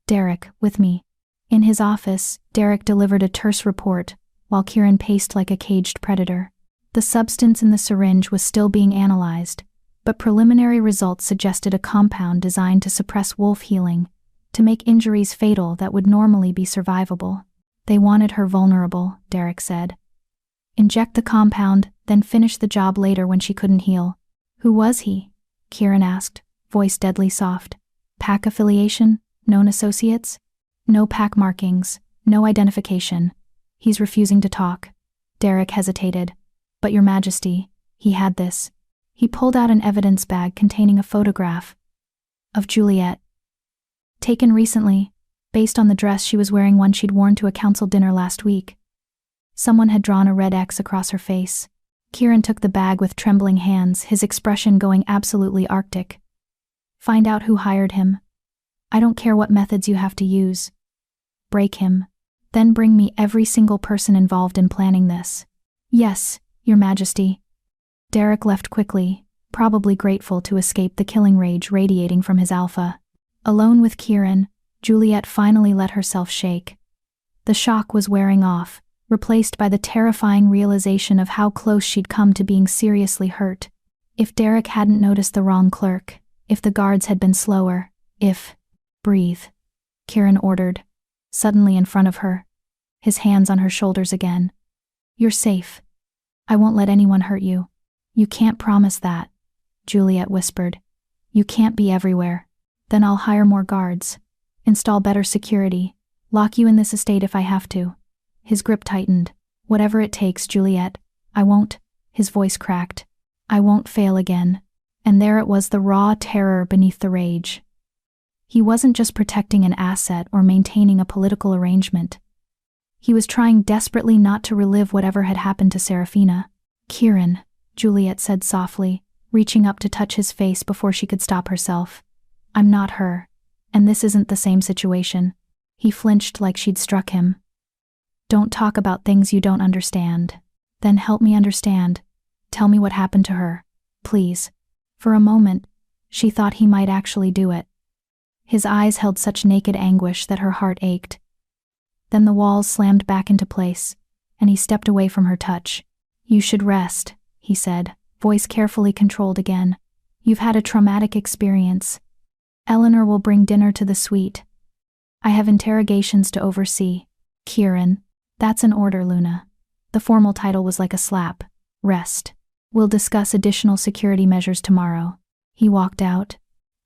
"Derek, with me." In his office, Derek delivered a terse report, while Kieran paced like a caged predator. The substance in the syringe was still being analyzed, but preliminary results suggested a compound designed to suppress wolf healing, to make injuries fatal that would normally be survivable. "They wanted her vulnerable," Derek said. "Inject the compound, then finish the job later when she couldn't heal." "Who was he?" Kieran asked, voice deadly soft. "Pack affiliation? Known associates?" "No pack markings, no identification. He's refusing to talk." Derek hesitated. "But Your Majesty, he had this." He pulled out an evidence bag containing a photograph of Juliet. Taken recently, based on the dress she was wearing, one she'd worn to a council dinner last week. Someone had drawn a red X across her face. Kieran took the bag with trembling hands, his expression going absolutely arctic. "Find out who hired him. I don't care what methods you have to use. Break him. Then bring me every single person involved in planning this." "Yes, Your Majesty." Derek left quickly, probably grateful to escape the killing rage radiating from his alpha. Alone with Kieran, Juliet finally let herself shake. The shock was wearing off, replaced by the terrifying realization of how close she'd come to being seriously hurt. If Derek hadn't noticed the wrong clerk, if the guards had been slower, "Breathe," Kieran ordered, suddenly in front of her, his hands on her shoulders again. "You're safe. I won't let anyone hurt you." "You can't promise that," Juliet whispered. "You can't be everywhere." "Then I'll hire more guards. Install better security. Lock you in this estate if I have to." His grip tightened. "Whatever it takes, Juliet. I won't." His voice cracked. "I won't fail again." And there it was, the raw terror beneath the rage. He wasn't just protecting an asset or maintaining a political arrangement. He was trying desperately not to relive whatever had happened to Serafina. "Kieran," Juliet said softly, reaching up to touch his face before she could stop herself. "I'm not her. And this isn't the same situation." He flinched like she'd struck him. Don't talk about things you don't understand. Then help me understand. Tell me what happened to her, please. For a moment, she thought he might actually do it. His eyes held such naked anguish that her heart ached. Then the walls slammed back into place, and he stepped away from her touch. You should rest, he said, voice carefully controlled again. You've had a traumatic experience. Eleanor will bring dinner to the suite. I have interrogations to oversee. Kieran. That's an order, Luna. The formal title was like a slap. Rest. We'll discuss additional security measures tomorrow. He walked out,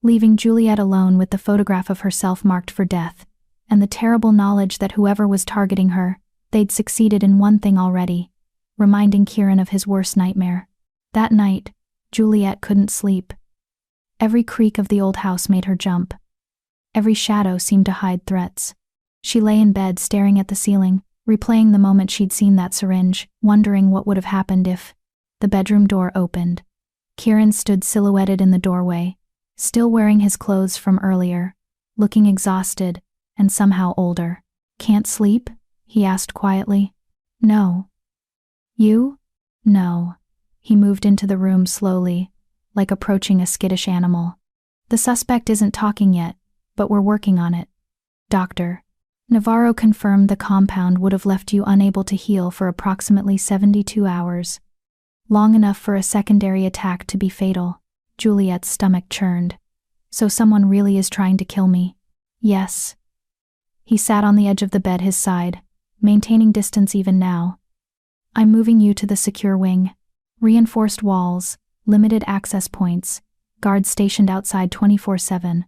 leaving Juliet alone with the photograph of herself marked for death, and the terrible knowledge that whoever was targeting her, they'd succeeded in one thing already, reminding Kieran of his worst nightmare. That night, Juliet couldn't sleep. Every creak of the old house made her jump. Every shadow seemed to hide threats. She lay in bed staring at the ceiling, replaying the moment she'd seen that syringe, wondering what would have happened if... The bedroom door opened. Kieran stood silhouetted in the doorway, still wearing his clothes from earlier, looking exhausted and somehow older. Can't sleep? He asked quietly. No. You? No. He moved into the room slowly, like approaching a skittish animal. The suspect isn't talking yet, but we're working on it. Doctor. Navarro confirmed the compound would have left you unable to heal for approximately 72 hours. Long enough for a secondary attack to be fatal. Juliet's stomach churned. So someone really is trying to kill me. Yes. He sat on the edge of the bed his side, maintaining distance even now. I'm moving you to the secure wing. Reinforced walls, limited access points, guards stationed outside 24/7.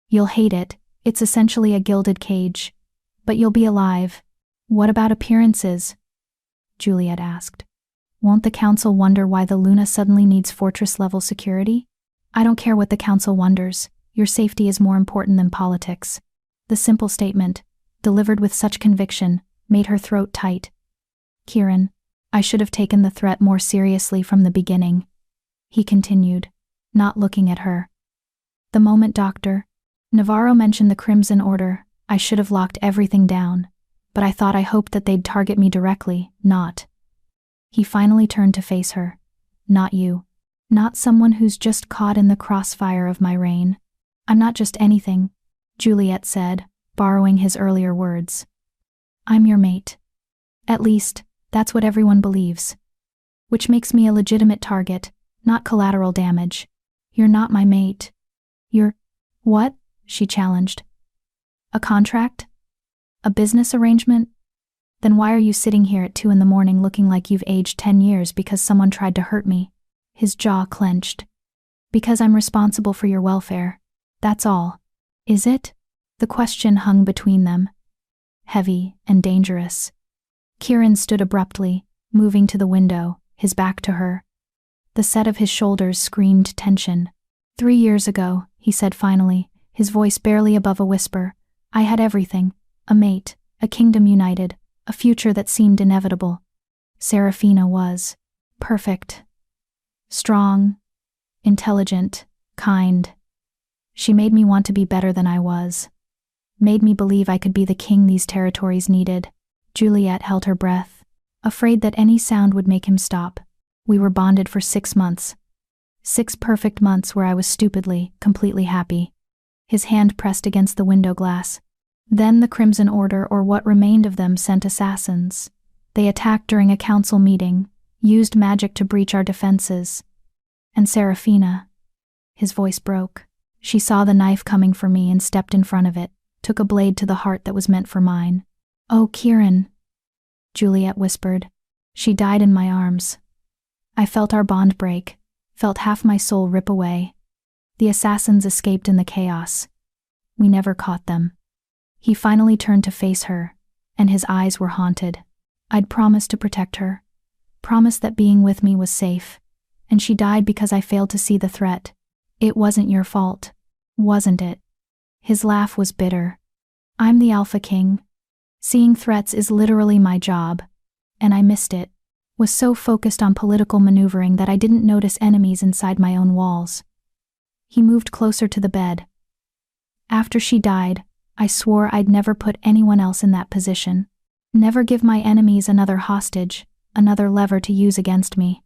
You'll hate it, it's essentially a gilded cage. But you'll be alive. What about appearances? Juliet asked. Won't the council wonder why the Luna suddenly needs fortress-level security? I don't care what the council wonders. Your safety is more important than politics. The simple statement, delivered with such conviction, made her throat tight. Kieran, I should have taken the threat more seriously from the beginning. He continued, not looking at her. The moment Dr. Navarro mentioned the Crimson Order, I should have locked everything down, but I hoped that they'd target me directly, not. He finally turned to face her. Not you. Not someone who's just caught in the crossfire of my reign. I'm not just anything, Juliet said, borrowing his earlier words. I'm your mate. At least, that's what everyone believes. Which makes me a legitimate target, not collateral damage. You're not my mate. You're... What? She challenged. A contract? A business arrangement? Then why are you sitting here at 2 a.m. looking like you've aged 10 years because someone tried to hurt me? His jaw clenched. Because I'm responsible for your welfare. That's all. Is it? The question hung between them. Heavy and dangerous. Kieran stood abruptly, moving to the window, his back to her. The set of his shoulders screamed tension. 3 years ago, he said finally, his voice barely above a whisper, I had everything. A mate, a kingdom united. A future that seemed inevitable. Serafina was perfect. Strong, intelligent, kind. She made me want to be better than I was. Made me believe I could be the king these territories needed. Juliet held her breath, afraid that any sound would make him stop. We were bonded for 6 months. 6 perfect months where I was stupidly, completely happy. His hand pressed against the window glass. Then the Crimson Order, or what remained of them, sent assassins. They attacked during a council meeting, used magic to breach our defenses. And Serafina. His voice broke. She saw the knife coming for me and stepped in front of it, took a blade to the heart that was meant for mine. Oh, Kieran, Juliet whispered. She died in my arms. I felt our bond break, felt half my soul rip away. The assassins escaped in the chaos. We never caught them. He finally turned to face her, and his eyes were haunted. I'd promised to protect her, promised that being with me was safe, and she died because I failed to see the threat. It wasn't your fault, wasn't it? His laugh was bitter. I'm the Alpha King. Seeing threats is literally my job, and I missed it. Was so focused on political maneuvering that I didn't notice enemies inside my own walls. He moved closer to the bed. After she died, I swore I'd never put anyone else in that position. Never give my enemies another hostage, another lever to use against me.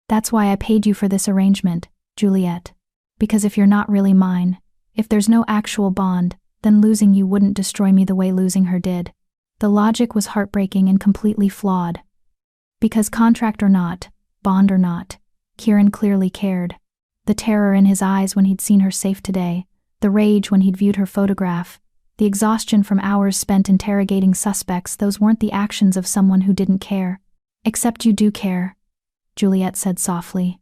That's why I paid you for this arrangement, Juliet. Because if you're not really mine, if there's no actual bond, then losing you wouldn't destroy me the way losing her did. The logic was heartbreaking and completely flawed. Because contract or not, bond or not, Kieran clearly cared. The terror in his eyes when he'd seen her safe today, the rage when he'd viewed her photograph, the exhaustion from hours spent interrogating suspects, those weren't the actions of someone who didn't care. Except you do care, Juliet said softly.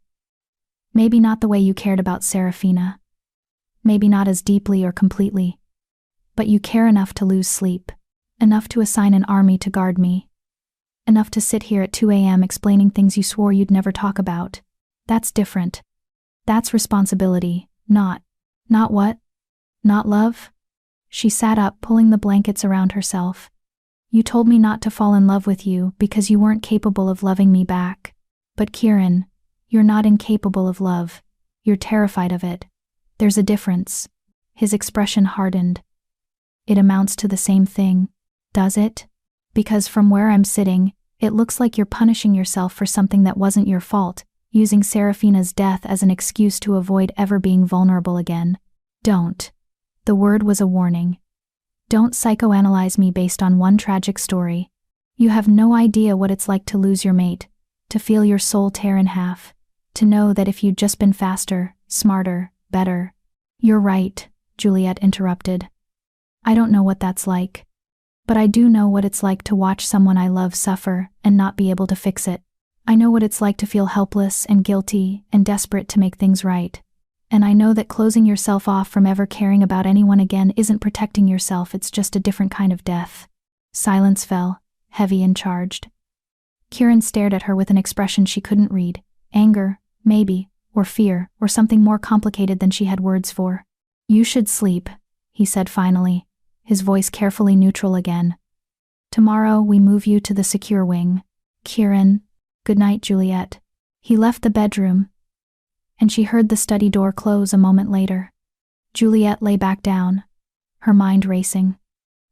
Maybe not the way you cared about Serafina. Maybe not as deeply or completely. But you care enough to lose sleep. Enough to assign an army to guard me. Enough to sit here at 2 a.m. explaining things you swore you'd never talk about. That's different. That's responsibility, not what? Not love? She sat up, pulling the blankets around herself. You told me not to fall in love with you because you weren't capable of loving me back. But Kieran, you're not incapable of love. You're terrified of it. There's a difference. His expression hardened. It amounts to the same thing, does it? Because from where I'm sitting, it looks like you're punishing yourself for something that wasn't your fault, using Serafina's death as an excuse to avoid ever being vulnerable again. Don't. The word was a warning. Don't psychoanalyze me based on one tragic story. You have no idea what it's like to lose your mate, to feel your soul tear in half, to know that if you'd just been faster, smarter, better. You're right, Juliet interrupted. I don't know what that's like. But I do know what it's like to watch someone I love suffer and not be able to fix it. I know what it's like to feel helpless and guilty and desperate to make things right. And I know that closing yourself off from ever caring about anyone again isn't protecting yourself, it's just a different kind of death. Silence fell, heavy and charged. Kieran stared at her with an expression she couldn't read. Anger, maybe, or fear, or something more complicated than she had words for. You should sleep, he said finally, his voice carefully neutral again. Tomorrow we move you to the secure wing. Kieran, good night, Juliet. He left the bedroom, and she heard the study door close a moment later. Juliet lay back down, her mind racing.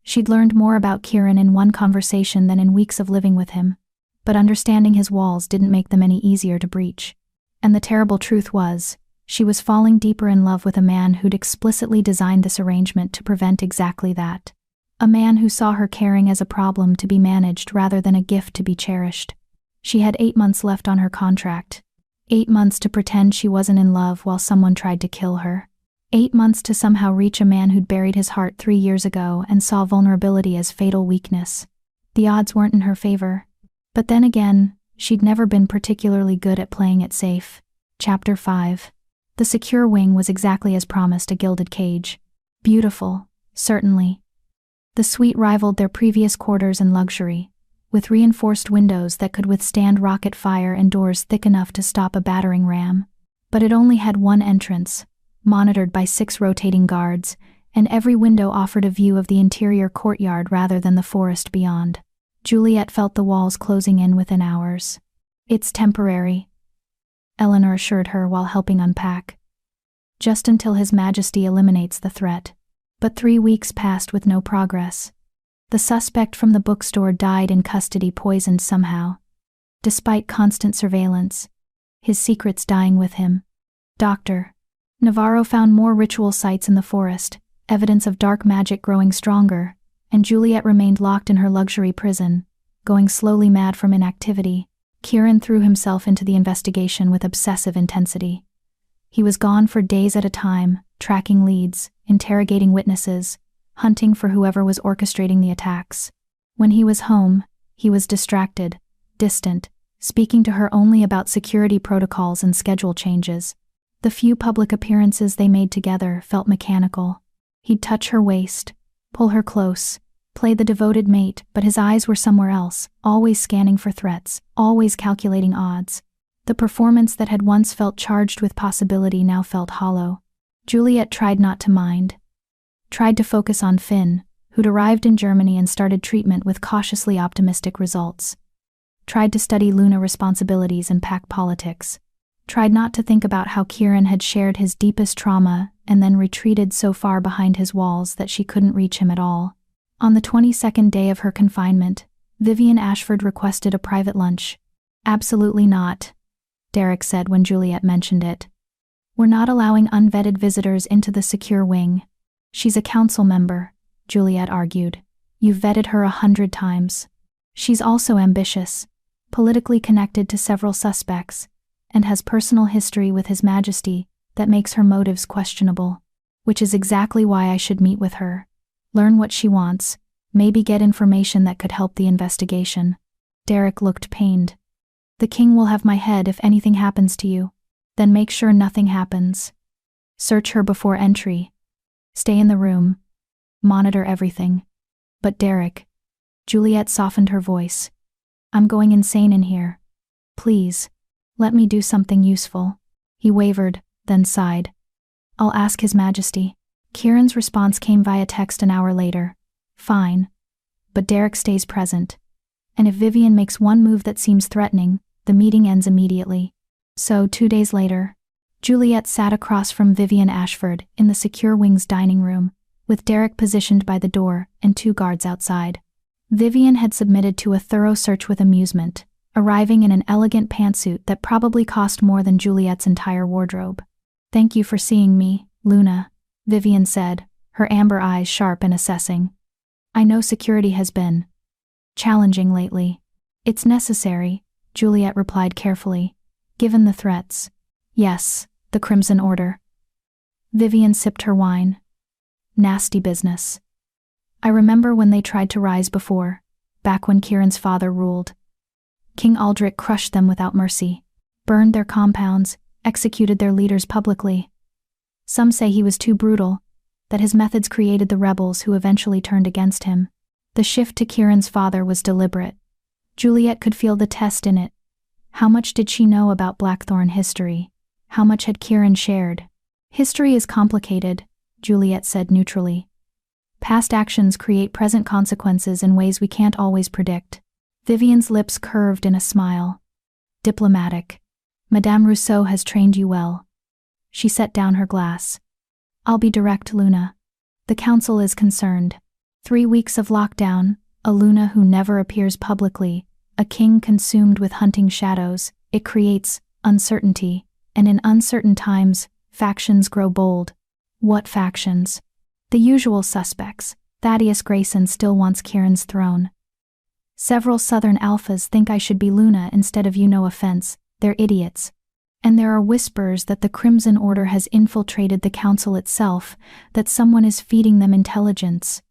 She'd learned more about Kieran in one conversation than in weeks of living with him, but understanding his walls didn't make them any easier to breach. And the terrible truth was, she was falling deeper in love with a man who'd explicitly designed this arrangement to prevent exactly that. A man who saw her caring as a problem to be managed rather than a gift to be cherished. She had 8 months left on her contract. 8 months to pretend she wasn't in love while someone tried to kill her. 8 months to somehow reach a man who'd buried his heart 3 years ago and saw vulnerability as fatal weakness. The odds weren't in her favor. But then again, she'd never been particularly good at playing it safe. Chapter 5. The secure wing was exactly as promised, a gilded cage. Beautiful, certainly. The suite rivaled their previous quarters in luxury, with reinforced windows that could withstand rocket fire and doors thick enough to stop a battering ram. But it only had one entrance, monitored by 6 rotating guards, and every window offered a view of the interior courtyard rather than the forest beyond. Juliet felt the walls closing in within hours. It's temporary, Eleanor assured her while helping unpack. Just until His Majesty eliminates the threat. But 3 weeks passed with no progress. The suspect from the bookstore died in custody, poisoned somehow. Despite constant surveillance, his secrets dying with him. Dr. Navarro found more ritual sites in the forest, evidence of dark magic growing stronger, and Juliet remained locked in her luxury prison, going slowly mad from inactivity. Kieran threw himself into the investigation with obsessive intensity. He was gone for days at a time, tracking leads, interrogating witnesses, hunting for whoever was orchestrating the attacks. When he was home, he was distracted, distant, speaking to her only about security protocols and schedule changes. The few public appearances they made together felt mechanical. He'd touch her waist, pull her close, play the devoted mate, but his eyes were somewhere else, always scanning for threats, always calculating odds. The performance that had once felt charged with possibility now felt hollow. Juliet tried not to mind. Tried to focus on Finn, who'd arrived in Germany and started treatment with cautiously optimistic results. Tried to study Luna responsibilities and pack politics. Tried not to think about how Kieran had shared his deepest trauma and then retreated so far behind his walls that she couldn't reach him at all. On the 22nd day of her confinement, Vivian Ashford requested a private lunch. Absolutely not, Derek said when Juliet mentioned it. We're not allowing unvetted visitors into the secure wing. She's a council member, Juliet argued. You've vetted her 100 times. She's also ambitious, politically connected to several suspects, and has personal history with His Majesty that makes her motives questionable. Which is exactly why I should meet with her. Learn what she wants, maybe get information that could help the investigation. Derek looked pained. The king will have my head if anything happens to you. Then make sure nothing happens. Search her before entry. Stay in the room. Monitor everything. But Derek. Juliet softened her voice. I'm going insane in here. Please, let me do something useful. He wavered, then sighed. I'll ask His Majesty. Kieran's response came via text an hour later. Fine. But Derek stays present. And if Vivian makes one move that seems threatening, the meeting ends immediately. So 2 days later, Juliet sat across from Vivian Ashford in the secure wing's dining room, with Derek positioned by the door and 2 guards outside. Vivian had submitted to a thorough search with amusement, arriving in an elegant pantsuit that probably cost more than Juliet's entire wardrobe. Thank you for seeing me, Luna, Vivian said, her amber eyes sharp and assessing. I know security has been challenging lately. It's necessary, Juliet replied carefully, given the threats. Yes, the Crimson Order. Vivian sipped her wine. Nasty business. I remember when they tried to rise before, back when Kieran's father ruled. King Aldrich crushed them without mercy, burned their compounds, executed their leaders publicly. Some say he was too brutal, that his methods created the rebels who eventually turned against him. The shift to Kieran's father was deliberate. Juliet could feel the test in it. How much did she know about Blackthorn history? How much had Kieran shared? History is complicated, Juliet said neutrally. Past actions create present consequences in ways we can't always predict. Vivian's lips curved in a smile. Diplomatic. Madame Rousseau has trained you well. She set down her glass. I'll be direct, Luna. The council is concerned. 3 weeks of lockdown, a Luna who never appears publicly, a king consumed with hunting shadows, it creates uncertainty, and in uncertain times, factions grow bold. What factions? The usual suspects. Thaddeus Grayson still wants Kieran's throne. Several Southern alphas think I should be Luna instead of you, no offense, they're idiots. And there are whispers that the Crimson Order has infiltrated the council itself, that someone is feeding them intelligence.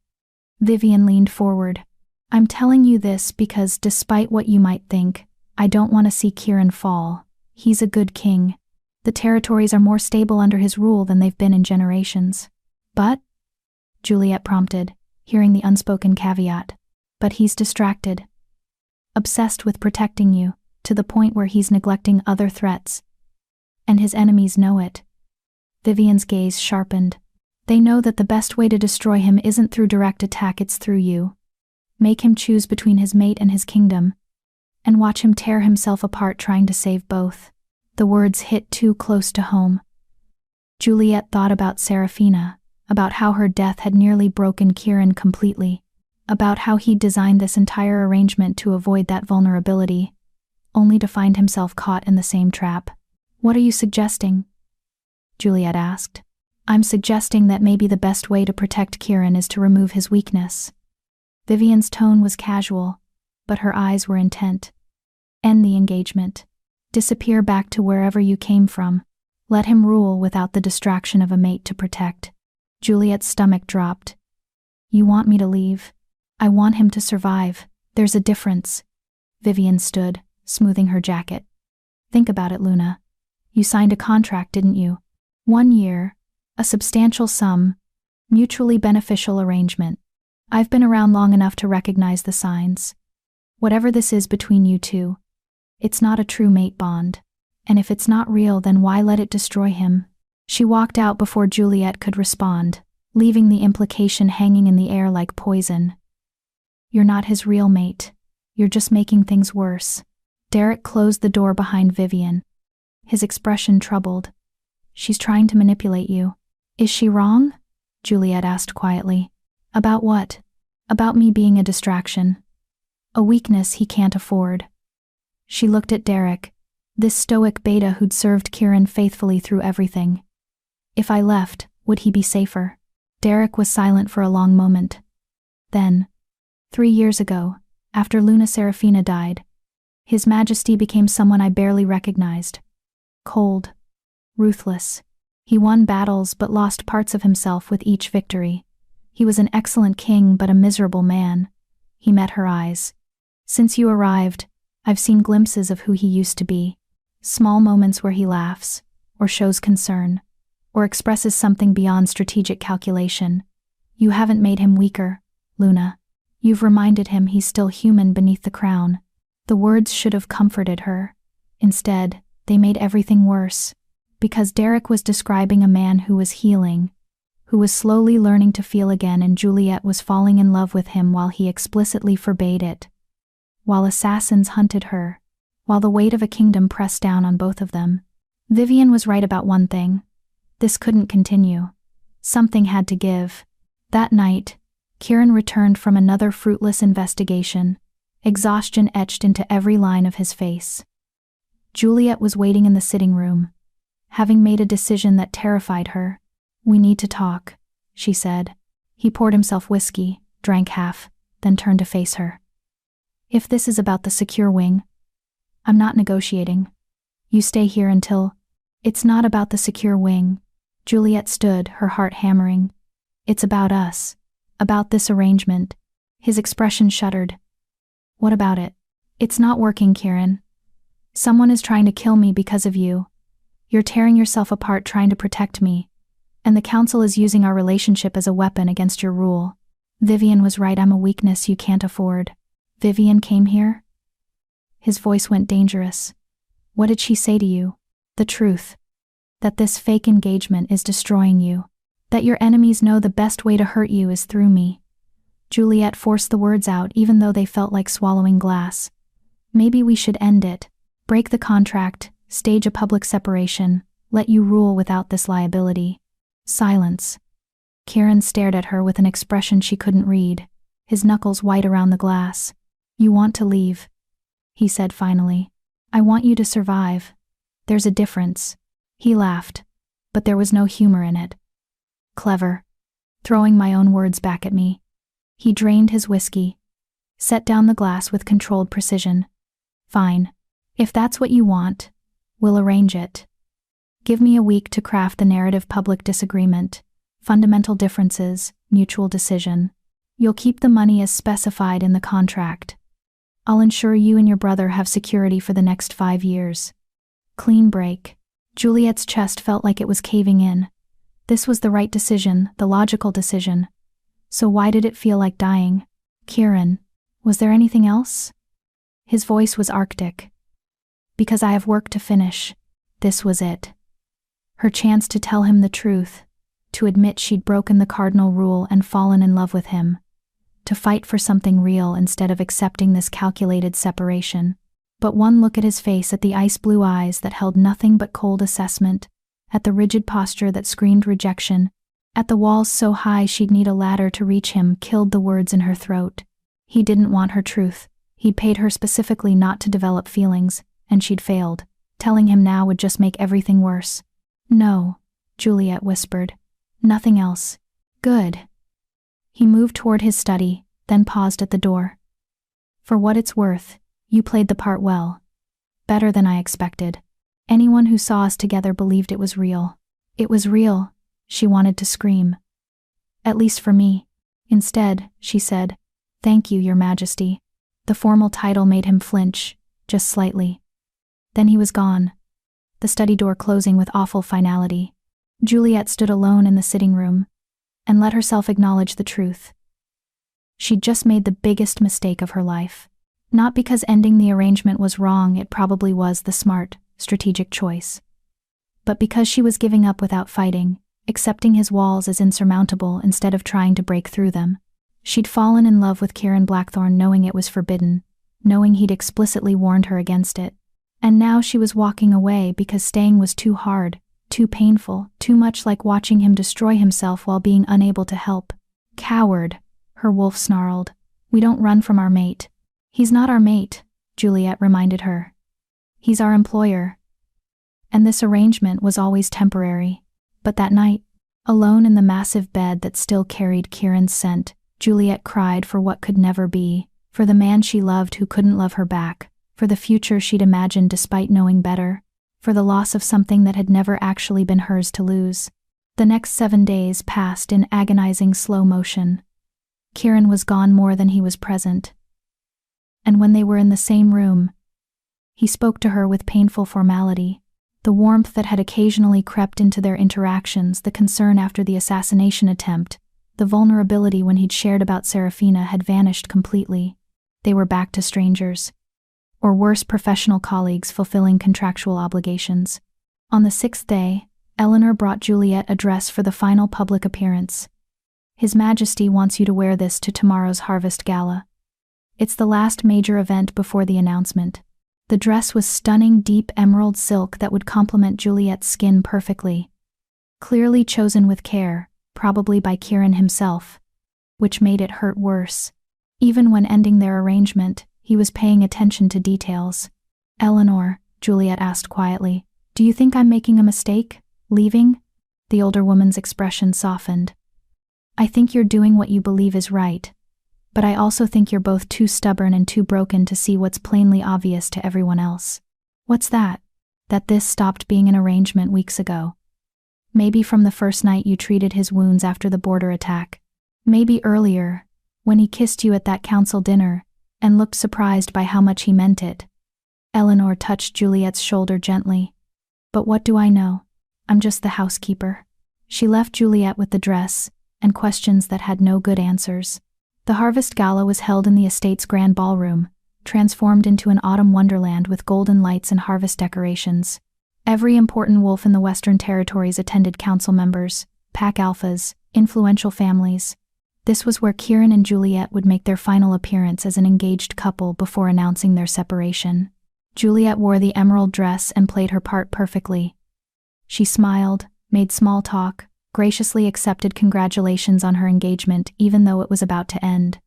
Vivian leaned forward. I'm telling you this because despite what you might think, I don't want to see Kieran fall. He's a good king. The territories are more stable under his rule than they've been in generations. But? Juliet prompted, hearing the unspoken caveat. But he's distracted. Obsessed with protecting you, to the point where he's neglecting other threats. And his enemies know it. Vivian's gaze sharpened. They know that the best way to destroy him isn't through direct attack, it's through you. Make him choose between his mate and his kingdom. And watch him tear himself apart trying to save both. The words hit too close to home. Juliet thought about Serafina, about how her death had nearly broken Kieran completely, about how he'd designed this entire arrangement to avoid that vulnerability, only to find himself caught in the same trap. What are you suggesting? Juliet asked. I'm suggesting that maybe the best way to protect Kieran is to remove his weakness. Vivian's tone was casual, but her eyes were intent. End the engagement. Disappear back to wherever you came from. Let him rule without the distraction of a mate to protect. Juliet's stomach dropped. You want me to leave? I want him to survive. There's a difference. Vivian stood, smoothing her jacket. Think about it, Luna. You signed a contract, didn't you? 1 year, a substantial sum, mutually beneficial arrangement. I've been around long enough to recognize the signs. Whatever this is between you two, it's not a true mate bond. And if it's not real, then why let it destroy him? She walked out before Juliet could respond, leaving the implication hanging in the air like poison. You're not his real mate. You're just making things worse. Derek closed the door behind Vivian, his expression troubled. She's trying to manipulate you. Is she wrong? Juliet asked quietly. About what? About me being a distraction. a weakness he can't afford. She looked at Derek, this stoic beta who'd served Kieran faithfully through everything. If I left, would he be safer? Derek was silent for a long moment. Then, 3 years ago, after Luna Serafina died, His Majesty became someone I barely recognized. Cold. Ruthless. He won battles but lost parts of himself with each victory. He was an excellent king but a miserable man. He met her eyes. Since you arrived, I've seen glimpses of who he used to be. Small moments where he laughs, or shows concern, or expresses something beyond strategic calculation. You haven't made him weaker, Luna. You've reminded him he's still human beneath the crown. The words should have comforted her. Instead, they made everything worse. Because Derek was describing a man who was healing, who was slowly learning to feel again, and Juliet was falling in love with him while he explicitly forbade it. While assassins hunted her, while the weight of a kingdom pressed down on both of them. Vivian was right about one thing. This couldn't continue. Something had to give. That night, Kieran returned from another fruitless investigation, exhaustion etched into every line of his face. Juliet was waiting in the sitting room, having made a decision that terrified her. "We need to talk," she said. He poured himself whiskey, drank half, then turned to face her. "If this is about the secure wing, I'm not negotiating. You stay here until—" "It's not about the secure wing." Juliet stood, her heart hammering. "It's about us. About this arrangement." His expression shuddered. "What about it?" "It's not working, Kieran. Someone is trying to kill me because of you. You're tearing yourself apart trying to protect me. And the council is using our relationship as a weapon against your rule." Vivian was right. "I'm a weakness you can't afford." "Vivian came here?" His voice went dangerous. "What did she say to you?" "The truth. That this fake engagement is destroying you. That your enemies know the best way to hurt you is through me." Juliet forced the words out even though they felt like swallowing glass. "Maybe we should end it. Break the contract, stage a public separation, let you rule without this liability." Silence. Kieran stared at her with an expression she couldn't read, his knuckles white around the glass. "You want to leave," he said finally. "I want you to survive. There's a difference." He laughed, but there was no humor in it. "Clever. Throwing my own words back at me." He drained his whiskey, set down the glass with controlled precision. "Fine. If that's what you want, we'll arrange it. Give me a week to craft the narrative: public disagreement, fundamental differences, mutual decision. You'll keep the money as specified in the contract. I'll ensure you and your brother have security for the next 5 years. Clean break." Juliet's chest felt like it was caving in. This was the right decision, the logical decision. So why did it feel like dying? "Kieran, was there anything else?" His voice was arctic. "Because I have work to finish." This was it. Her chance to tell him the truth, to admit she'd broken the cardinal rule and fallen in love with him, to fight for something real instead of accepting this calculated separation. But one look at his face, at the ice-blue eyes that held nothing but cold assessment, at the rigid posture that screamed rejection, at the walls so high she'd need a ladder to reach him, killed the words in her throat. He didn't want her truth. He'd paid her specifically not to develop feelings, and she'd failed. Telling him now would just make everything worse. "No," Juliet whispered. "Nothing else." "Good." He moved toward his study, then paused at the door. "For what it's worth, you played the part well. Better than I expected. Anyone who saw us together believed it was real." It was real, she wanted to scream. "At least for me." Instead, she said, "Thank you, Your Majesty." The formal title made him flinch, just slightly. Then he was gone, the study door closing with awful finality. Juliet stood alone in the sitting room, and let herself acknowledge the truth. She'd just made the biggest mistake of her life. Not because ending the arrangement was wrong, it probably was the smart, strategic choice. But because she was giving up without fighting, accepting his walls as insurmountable instead of trying to break through them. She'd fallen in love with Kieran Blackthorne knowing it was forbidden, knowing he'd explicitly warned her against it. And now she was walking away because staying was too hard, too painful, too much like watching him destroy himself while being unable to help. "Coward," her wolf snarled. "We don't run from our mate. He's not our mate, Juliet reminded her. He's our employer. And this arrangement was always temporary. But that night, alone in the massive bed that still carried Kieran's scent, Juliet cried for what could never be, for the man she loved who couldn't love her back, for the future she'd imagined despite knowing better, for the loss of something that had never actually been hers to lose. The next 7 days passed in agonizing slow motion. Kieran was gone more than he was present. And when they were in the same room, he spoke to her with painful formality. The warmth that had occasionally crept into their interactions, the concern after the assassination attempt, the vulnerability when he'd shared about Serafina had vanished completely. They were back to strangers. Or worse, professional colleagues fulfilling contractual obligations. On the 6th day, Eleanor brought Juliet a dress for the final public appearance. His Majesty wants you to wear this to tomorrow's harvest gala. It's the last major event before the announcement. The dress was stunning deep emerald silk that would complement Juliet's skin perfectly. Clearly chosen with care, probably by Kieran himself, which made it hurt worse. Even when ending their arrangement, he was paying attention to details. Eleanor, Juliet asked quietly, do you think I'm making a mistake? Leaving? The older woman's expression softened. I think you're doing what you believe is right. But I also think you're both too stubborn and too broken to see what's plainly obvious to everyone else. What's that? That this stopped being an arrangement weeks ago. Maybe from the first night you treated his wounds after the border attack. Maybe earlier, when he kissed you at that council dinner, and looked surprised by how much he meant it. Eleanor touched Juliet's shoulder gently. But what do I know? I'm just the housekeeper. She left Juliet with the dress, and questions that had no good answers. The harvest gala was held in the estate's grand ballroom, transformed into an autumn wonderland with golden lights and harvest decorations. Every important wolf in the Western Territories attended, council members, pack alphas, influential families. This was where Kieran and Juliet would make their final appearance as an engaged couple before announcing their separation. Juliet wore the emerald dress and played her part perfectly. She smiled, made small talk, graciously accepted congratulations on her engagement even though it was about to end.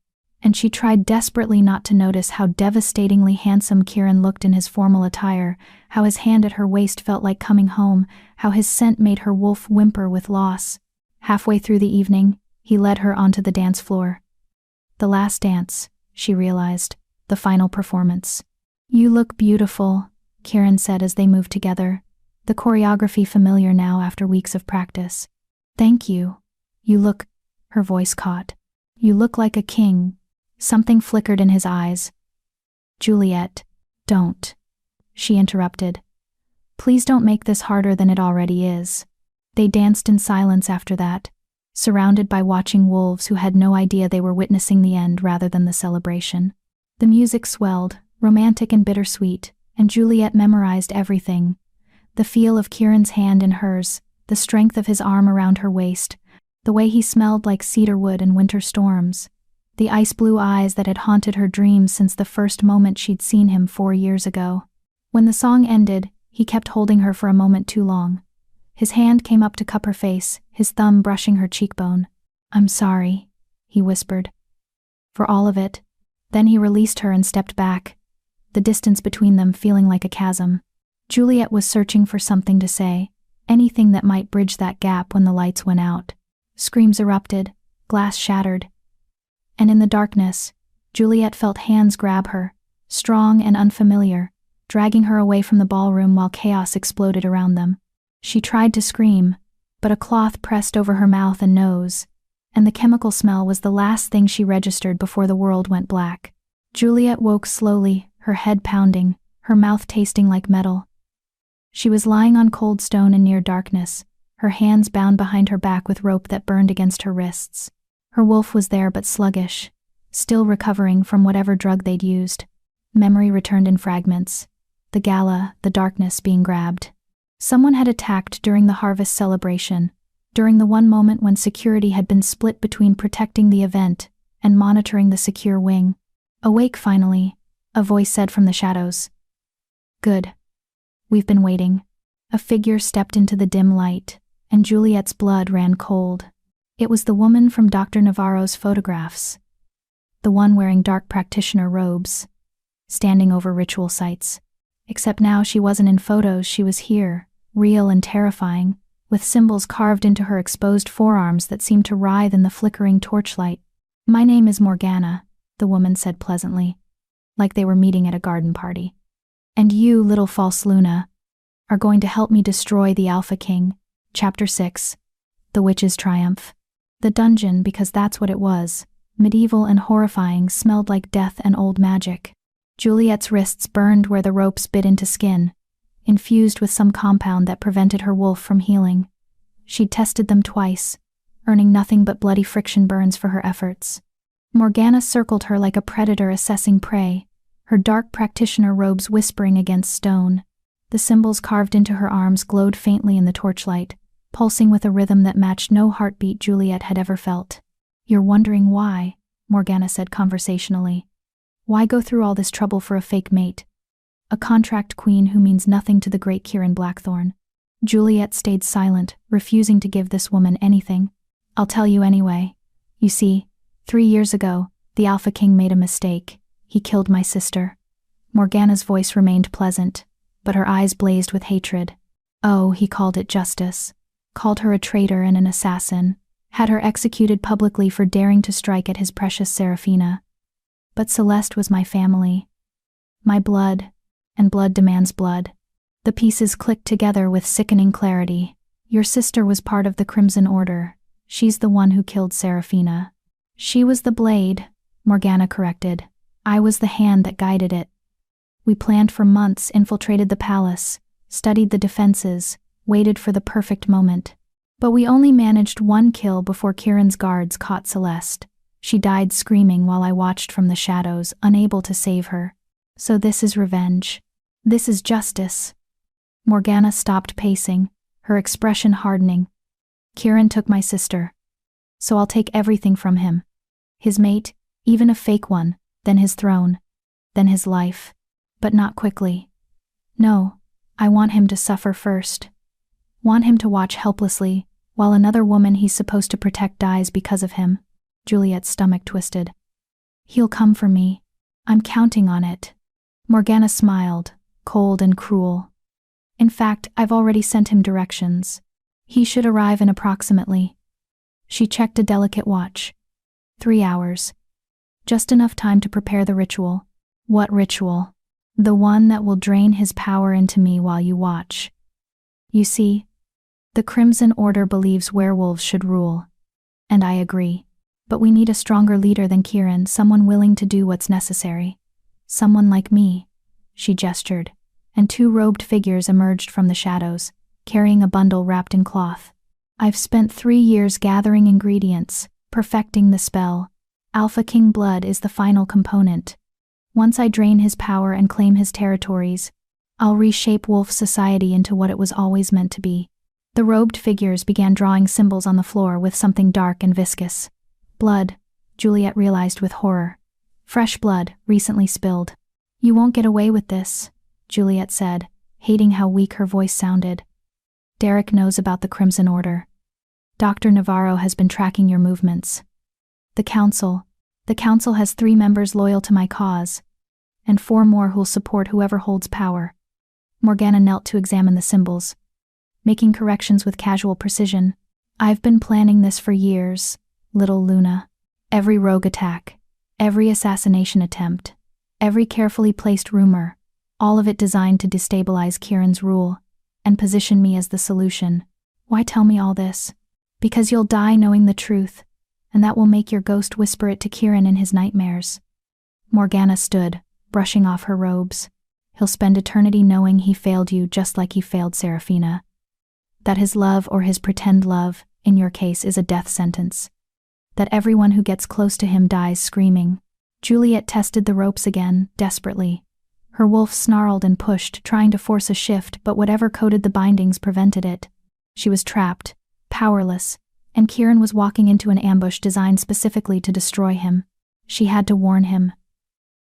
And she tried desperately not to notice how devastatingly handsome Kieran looked in his formal attire, how his hand at her waist felt like coming home, how his scent made her wolf whimper with loss. Halfway through the evening, he led her onto the dance floor. The last dance, she realized, the final performance. You look beautiful, Kieran said as they moved together, the choreography familiar now after weeks of practice. Thank you. You look, her voice caught. You look like a king. Something flickered in his eyes. Juliet, don't. She interrupted. Please don't make this harder than it already is. They danced in silence after that, surrounded by watching wolves who had no idea they were witnessing the end rather than the celebration. The music swelled, romantic and bittersweet, and Juliet memorized everything. The feel of Kieran's hand in hers, the strength of his arm around her waist, the way he smelled like cedar wood in winter storms, the ice-blue eyes that had haunted her dreams since the first moment she'd seen him 4 years ago. When the song ended, he kept holding her for a moment too long. His hand came up to cup her face, his thumb brushing her cheekbone. I'm sorry, he whispered. For all of it. Then he released her and stepped back, the distance between them feeling like a chasm. Juliet was searching for something to say, anything that might bridge that gap when the lights went out. Screams erupted, glass shattered. And in the darkness, Juliet felt hands grab her, strong and unfamiliar, dragging her away from the ballroom while chaos exploded around them. She tried to scream, but a cloth pressed over her mouth and nose, and the chemical smell was the last thing she registered before the world went black. Juliet woke slowly, her head pounding, her mouth tasting like metal. She was lying on cold stone in near darkness, her hands bound behind her back with rope that burned against her wrists. Her wolf was there but sluggish, still recovering from whatever drug they'd used. Memory returned in fragments. The gala, the darkness being grabbed. Someone had attacked during the harvest celebration, during the one moment when security had been split between protecting the event and monitoring the secure wing. Awake finally, a voice said from the shadows. Good. We've been waiting. A figure stepped into the dim light, and Juliet's blood ran cold. It was the woman from Dr. Navarro's photographs. The one wearing dark practitioner robes, standing over ritual sites. Except now she wasn't in photos, she was here, real and terrifying, with symbols carved into her exposed forearms that seemed to writhe in the flickering torchlight. "My name is Morgana," the woman said pleasantly, like they were meeting at a garden party. "And you, little false Luna, are going to help me destroy the Alpha King." Chapter 6. The Witch's Triumph. The dungeon, because that's what it was, medieval and horrifying, smelled like death and old magic. Juliet's wrists burned where the ropes bit into skin, infused with some compound that prevented her wolf from healing. She'd tested them twice, earning nothing but bloody friction burns for her efforts. Morgana circled her like a predator assessing prey, her dark practitioner robes whispering against stone. The symbols carved into her arms glowed faintly in the torchlight, pulsing with a rhythm that matched no heartbeat Juliet had ever felt. "You're wondering why," Morgana said conversationally. "Why go through all this trouble for a fake mate? A contract queen who means nothing to the great Kieran Blackthorn." Juliet stayed silent, refusing to give this woman anything. "I'll tell you anyway. You see, 3 years ago, the Alpha King made a mistake. He killed my sister." Morgana's voice remained pleasant, but her eyes blazed with hatred. "Oh, he called it justice. Called her a traitor and an assassin. Had her executed publicly for daring to strike at his precious Seraphina. But Celeste was my family. My blood, and blood demands blood." The pieces clicked together with sickening clarity. "Your sister was part of the Crimson Order. She's the one who killed Seraphina." "She was the blade," Morgana corrected. "I was the hand that guided it. We planned for months, infiltrated the palace, studied the defenses, waited for the perfect moment. But we only managed one kill before Kieran's guards caught Celeste. She died screaming while I watched from the shadows, unable to save her. So this is revenge. This is justice." Morgana stopped pacing, her expression hardening. "Kieran took my sister. So I'll take everything from him. His mate, even a fake one, then his throne, then his life. But not quickly. No, I want him to suffer first. Want him to watch helplessly, while another woman he's supposed to protect dies because of him." Juliet's stomach twisted. "He'll come for me. I'm counting on it." Morgana smiled, cold and cruel. "In fact, I've already sent him directions. He should arrive in approximately." She checked a delicate watch. 3 hours. Just enough time to prepare the ritual. "What ritual?" "The one that will drain his power into me while you watch. You see, the Crimson Order believes werewolves should rule. And I agree. But we need a stronger leader than Kieran, someone willing to do what's necessary. Someone like me." She gestured, and 2 robed figures emerged from the shadows, carrying a bundle wrapped in cloth. "I've spent 3 years gathering ingredients, perfecting the spell. Alpha King blood is the final component. Once I drain his power and claim his territories, I'll reshape wolf society into what it was always meant to be." The robed figures began drawing symbols on the floor with something dark and viscous. "Blood," Juliet realized with horror. "Fresh blood, recently spilled." "You won't get away with this," Juliet said, hating how weak her voice sounded. "Derek knows about the Crimson Order. Dr. Navarro has been tracking your movements. The Council has 3 members loyal to my cause, and 4 more who'll support whoever holds power." Morgana knelt to examine the symbols, making corrections with casual precision. "I've been planning this for years, little Luna. Every rogue attack, every assassination attempt, every carefully placed rumor, all of it designed to destabilize Kieran's rule, and position me as the solution. Why tell me all this? Because you'll die knowing the truth, and that will make your ghost whisper it to Kieran in his nightmares." Morgana stood, brushing off her robes. "He'll spend eternity knowing he failed you just like he failed Seraphina. That his love or his pretend love, in your case, is a death sentence. That everyone who gets close to him dies screaming." Juliet tested the ropes again, desperately. Her wolf snarled and pushed, trying to force a shift, but whatever coated the bindings prevented it. She was trapped, powerless, and Kieran was walking into an ambush designed specifically to destroy him. She had to warn him.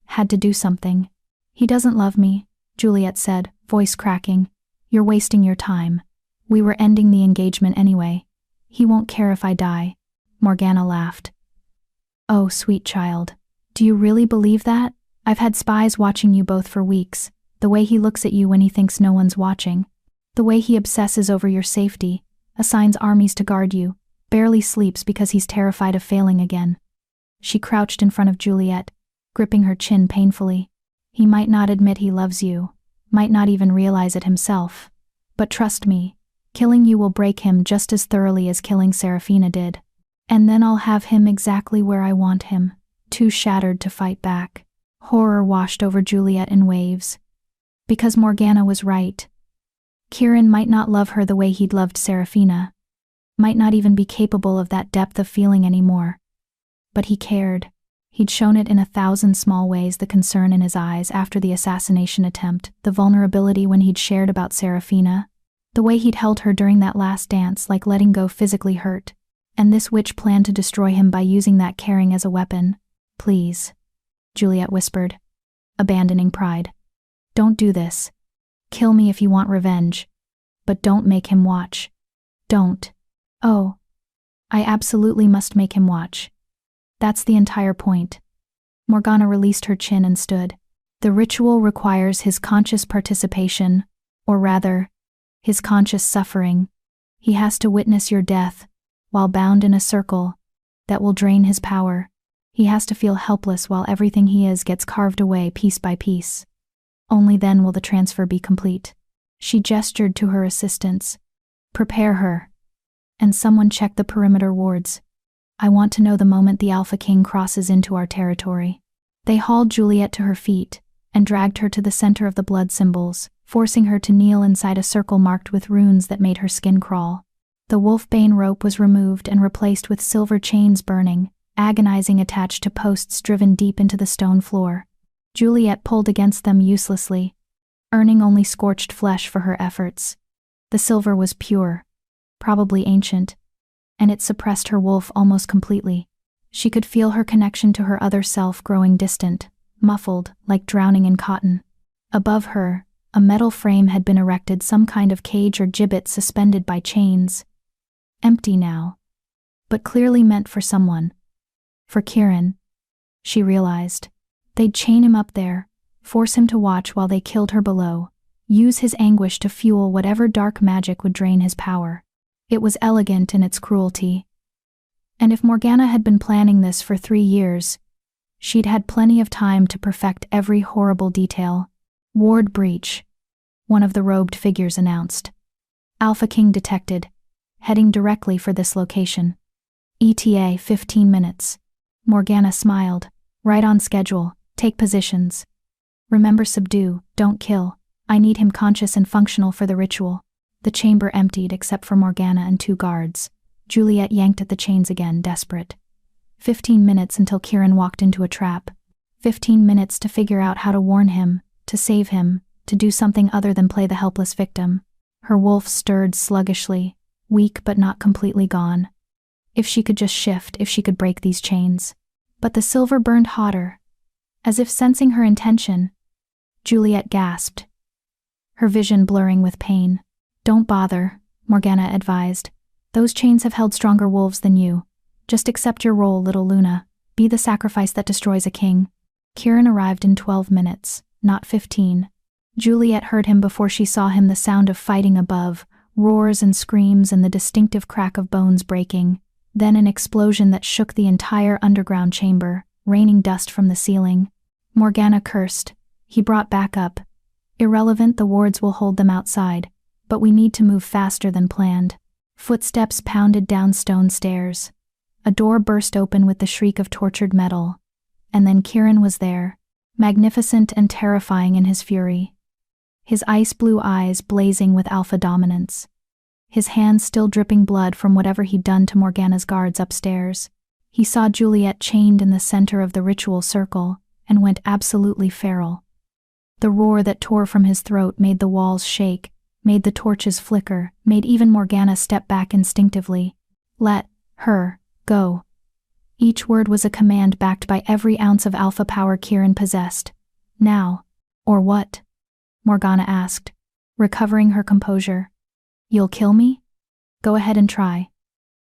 Had to do something. "He doesn't love me," Juliet said, voice cracking. "You're wasting your time. We were ending the engagement anyway. He won't care if I die." Morgana laughed. "Oh, sweet child. Do you really believe that?" I've had spies watching you both for weeks, the way he looks at you when he thinks no one's watching. The way he obsesses over your safety, assigns armies to guard you, barely sleeps because he's terrified of failing again. She crouched in front of Juliet, gripping her chin painfully. He might not admit he loves you, might not even realize it himself. But trust me, killing you will break him just as thoroughly as killing Serafina did. And then I'll have him exactly where I want him, too shattered to fight back. Horror washed over Juliet in waves. Because Morgana was right. Kieran might not love her the way he'd loved Serafina, might not even be capable of that depth of feeling anymore. But he cared. He'd shown it in 1,000 small ways, the concern in his eyes after the assassination attempt, the vulnerability when he'd shared about Serafina, the way he'd held her during that last dance like letting go physically hurt. And this witch planned to destroy him by using that caring as a weapon. Please, Juliet whispered, abandoning pride. Don't do this. Kill me if you want revenge. But don't make him watch. Don't. Oh. I absolutely must make him watch. That's the entire point. Morgana released her chin and stood. The ritual requires his conscious participation, or rather, his conscious suffering. He has to witness your death, while bound in a circle that will drain his power. He has to feel helpless while everything he is gets carved away piece by piece. Only then will the transfer be complete. She gestured to her assistants. Prepare her. And someone check the perimeter wards. I want to know the moment the Alpha King crosses into our territory. They hauled Juliet to her feet and dragged her to the center of the blood symbols, forcing her to kneel inside a circle marked with runes that made her skin crawl. The wolfbane rope was removed and replaced with silver chains burning, agonizing, attached to posts driven deep into the stone floor. Juliet pulled against them uselessly, earning only scorched flesh for her efforts. The silver was pure, probably ancient, and it suppressed her wolf almost completely. She could feel her connection to her other self growing distant, muffled, like drowning in cotton. Above her, a metal frame had been erected, some kind of cage or gibbet suspended by chains. Empty now, but clearly meant for someone. For Kieran, she realized. They'd chain him up there, force him to watch while they killed her below, use his anguish to fuel whatever dark magic would drain his power. It was elegant in its cruelty. And if Morgana had been planning this for 3 years, she'd had plenty of time to perfect every horrible detail. Ward breach, one of the robed figures announced. Alpha King detected, heading directly for this location. ETA 15 minutes. Morgana smiled. Right on schedule. Take positions. Remember, subdue, don't kill. I need him conscious and functional for the ritual. The chamber emptied except for Morgana and 2 guards. Juliet yanked at the chains again, desperate. 15 minutes until Kieran walked into a trap. 15 minutes to figure out how to warn him, to save him, to do something other than play the helpless victim. Her wolf stirred sluggishly, weak but not completely gone. If she could just shift, if she could break these chains. But the silver burned hotter. As if sensing her intention, Juliet gasped, her vision blurring with pain. Don't bother, Morgana advised. Those chains have held stronger wolves than you. Just accept your role, little Luna. Be the sacrifice that destroys a king. Kieran arrived in 12 minutes, not 15. Juliet heard him before she saw him, the sound of fighting above, roars and screams and the distinctive crack of bones breaking. Then an explosion that shook the entire underground chamber, raining dust from the ceiling. Morgana cursed. He brought back up. Irrelevant, the wards will hold them outside, but we need to move faster than planned. Footsteps pounded down stone stairs. A door burst open with the shriek of tortured metal. And then Kieran was there, magnificent and terrifying in his fury. His ice-blue eyes blazing with alpha dominance. His hands still dripping blood from whatever he'd done to Morgana's guards upstairs. He saw Juliet chained in the center of the ritual circle, and went absolutely feral. The roar that tore from his throat made the walls shake, made the torches flicker, made even Morgana step back instinctively. Let her go. Each word was a command backed by every ounce of alpha power Kieran possessed. Now, or what? Morgana asked, recovering her composure. You'll kill me? Go ahead and try.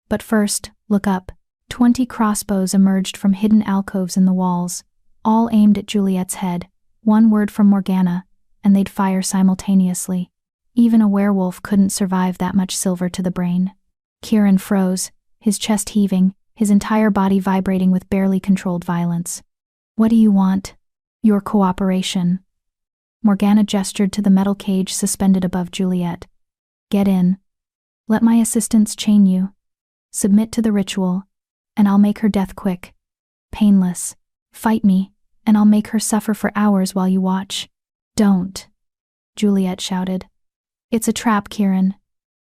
But first, look up. 20 crossbows emerged from hidden alcoves in the walls, all aimed at Juliet's head. One word from Morgana, and they'd fire simultaneously. Even a werewolf couldn't survive that much silver to the brain. Kieran froze, his chest heaving, his entire body vibrating with barely controlled violence. "What do you want?" "Your cooperation." Morgana gestured to the metal cage suspended above Juliet. "Get in. Let my assistants chain you. Submit to the ritual, and I'll make her death quick. Painless. Fight me, and I'll make her suffer for hours while you watch." "Don't," Juliet shouted. "It's a trap, Kieran.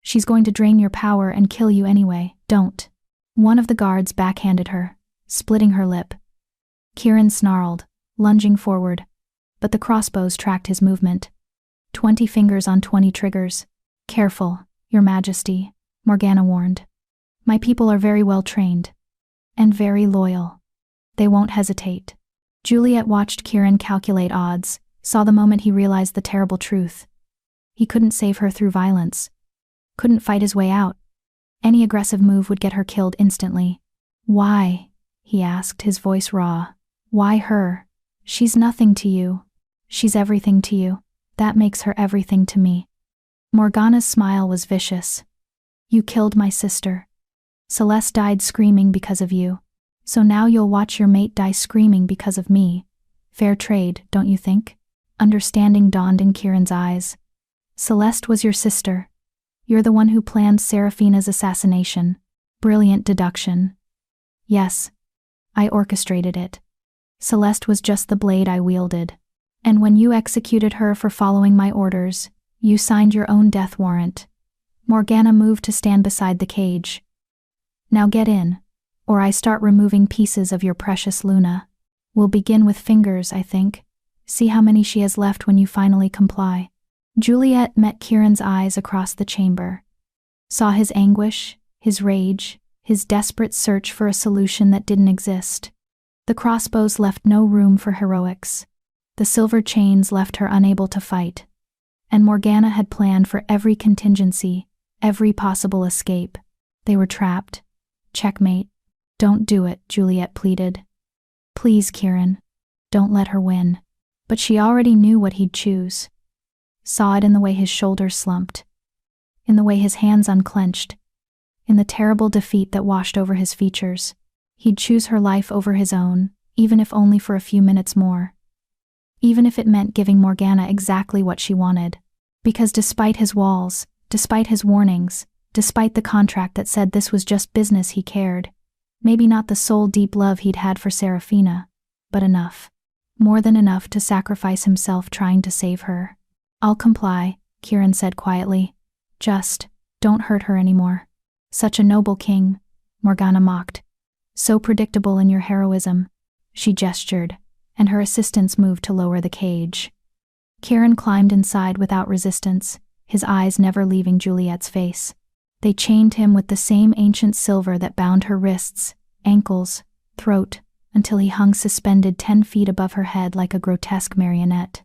She's going to drain your power and kill you anyway. Don't." One of the guards backhanded her, splitting her lip. Kieran snarled, lunging forward, but the crossbows tracked his movement. 20 fingers on 20 triggers. "Careful, Your Majesty," Morgana warned. "My people are very well trained. And very loyal. They won't hesitate." Juliet watched Kieran calculate odds, saw the moment he realized the terrible truth. He couldn't save her through violence. Couldn't fight his way out. Any aggressive move would get her killed instantly. "Why?" he asked, his voice raw. "Why her? She's nothing to you. She's everything to you. That makes her everything to me." Morgana's smile was vicious. "You killed my sister. Celeste died screaming because of you. So now you'll watch your mate die screaming because of me. Fair trade, don't you think?" Understanding dawned in Kieran's eyes. "Celeste was your sister. You're the one who planned Seraphina's assassination. Brilliant deduction." "Yes. I orchestrated it. Celeste was just the blade I wielded. And when you executed her for following my orders, you signed your own death warrant." Morgana moved to stand beside the cage. "Now get in, or I start removing pieces of your precious Luna. We'll begin with fingers, I think. See how many she has left when you finally comply." Juliet met Kieran's eyes across the chamber. Saw his anguish, his rage, his desperate search for a solution that didn't exist. The crossbows left no room for heroics. The silver chains left her unable to fight. And Morgana had planned for every contingency, every possible escape. They were trapped. Checkmate. "Don't do it," Juliet pleaded. "Please, Kieran. Don't let her win." But she already knew what he'd choose. Saw it in the way his shoulders slumped, in the way his hands unclenched, in the terrible defeat that washed over his features. He'd choose her life over his own, even if only for a few minutes more. Even if it meant giving Morgana exactly what she wanted. Because despite his walls, despite his warnings, despite the contract that said this was just business, he cared. Maybe not the soul-deep love he'd had for Seraphina, but enough. More than enough to sacrifice himself trying to save her. "I'll comply," Kieran said quietly. "Just, don't hurt her anymore." "Such a noble king," Morgana mocked. "So predictable in your heroism." She gestured, and her assistants moved to lower the cage. Kieran climbed inside without resistance, his eyes never leaving Juliet's face. They chained him with the same ancient silver that bound her wrists, ankles, throat, until he hung suspended 10 feet above her head like a grotesque marionette.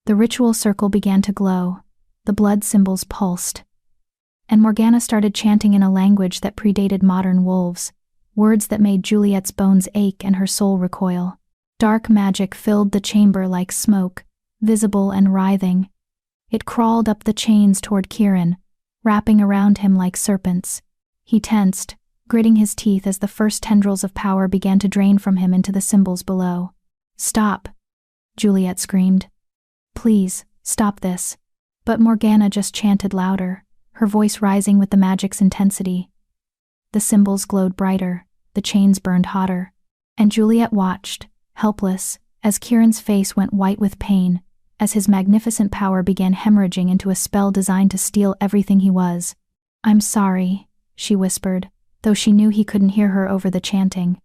The ritual circle began to glow, the blood symbols pulsed, and Morgana started chanting in a language that predated modern wolves, words that made Juliet's bones ache and her soul recoil. Dark magic filled the chamber like smoke, visible and writhing. It crawled up the chains toward Kieran, wrapping around him like serpents. He tensed, gritting his teeth as the first tendrils of power began to drain from him into the symbols below. "Stop," Juliet screamed. "Please, stop this." But Morgana just chanted louder, her voice rising with the magic's intensity. The symbols glowed brighter, the chains burned hotter, and Juliet watched, helpless, as Kieran's face went white with pain, as his magnificent power began hemorrhaging into a spell designed to steal everything he was. "I'm sorry," she whispered, though she knew he couldn't hear her over the chanting.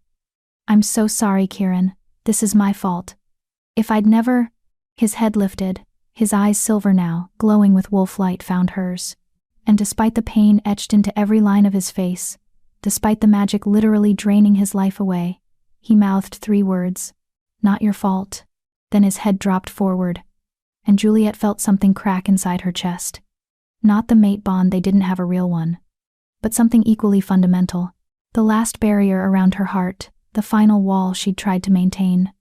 "I'm so sorry, Kieran. This is my fault. If I'd never—" His head lifted, his eyes silver now, glowing with wolf light, found hers. And despite the pain etched into every line of his face, despite the magic literally draining his life away, he mouthed 3 words. "Not your fault." Then his head dropped forward, and Juliet felt something crack inside her chest. Not the mate bond, they didn't have a real one. But something equally fundamental. The last barrier around her heart, the final wall she'd tried to maintain.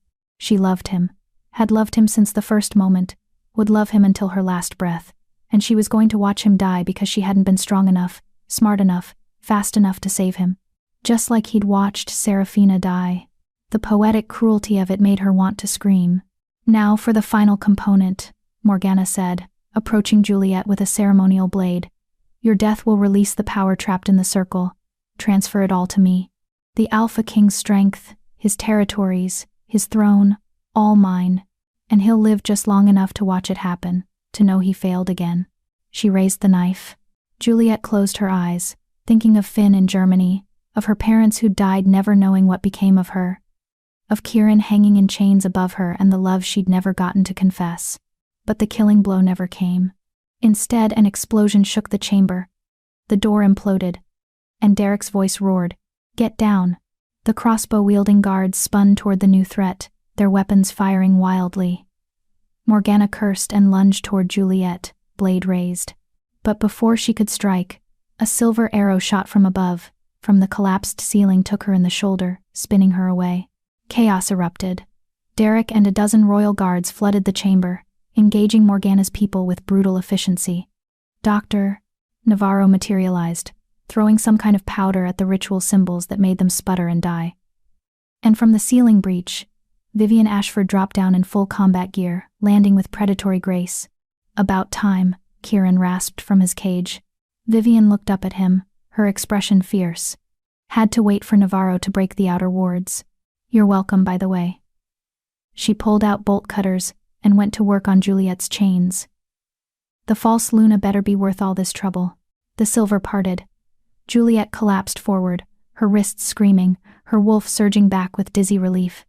She loved him, had loved him since the first moment, would love him until her last breath, and she was going to watch him die because she hadn't been strong enough, smart enough, fast enough to save him. Just like he'd watched Serafina die. The poetic cruelty of it made her want to scream. "Now for the final component," Morgana said, approaching Juliet with a ceremonial blade. "Your death will release the power trapped in the circle. Transfer it all to me. The Alpha King's strength, his territories, his throne, all mine. And he'll live just long enough to watch it happen, to know he failed again." She raised the knife. Juliet closed her eyes, thinking of Finn in Germany, of her parents who died never knowing what became of her, of Kieran hanging in chains above her and the love she'd never gotten to confess. But the killing blow never came. Instead, an explosion shook the chamber. The door imploded, and Derek's voice roared, "Get down!" The crossbow-wielding guards spun toward the new threat, their weapons firing wildly. Morgana cursed and lunged toward Juliet, blade raised. But before she could strike, a silver arrow shot from above, from the collapsed ceiling, took her in the shoulder, spinning her away. Chaos erupted. Derek and a dozen royal guards flooded the chamber, engaging Morgana's people with brutal efficiency. Dr. Navarro materialized, throwing some kind of powder at the ritual symbols that made them sputter and die. And from the ceiling breach, Vivian Ashford dropped down in full combat gear, landing with predatory grace. "About time," Kieran rasped from his cage. Vivian looked up at him, her expression fierce. "Had to wait for Navarro to break the outer wards. You're welcome, by the way." She pulled out bolt cutters and went to work on Juliet's chains. The false Luna better be worth all this trouble. The silver parted. Juliet collapsed forward, her wrists screaming, her wolf surging back with dizzy relief.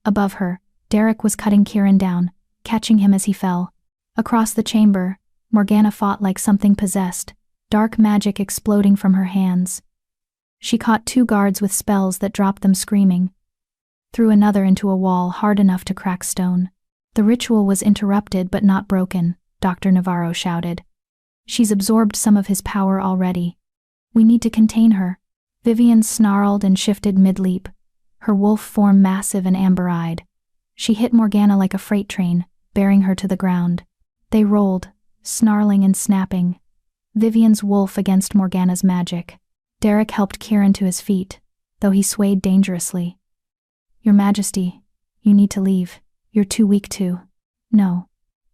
Above her, Derek was cutting Kieran down, catching him as he fell. Across the chamber, Morgana fought like something possessed, dark magic exploding from her hands. She caught 2 guards with spells that dropped them screaming, threw another into a wall hard enough to crack stone. The ritual was interrupted but not broken, Dr. Navarro shouted. "She's absorbed some of his power already. We need to contain her." Vivian snarled and shifted mid-leap, her wolf form massive and amber-eyed. She hit Morgana like a freight train, bearing her to the ground. They rolled, snarling and snapping. Vivian's wolf against Morgana's magic. Derek helped Kieran to his feet, though he swayed dangerously. "Your Majesty, you need to leave. You're too weak to." "No."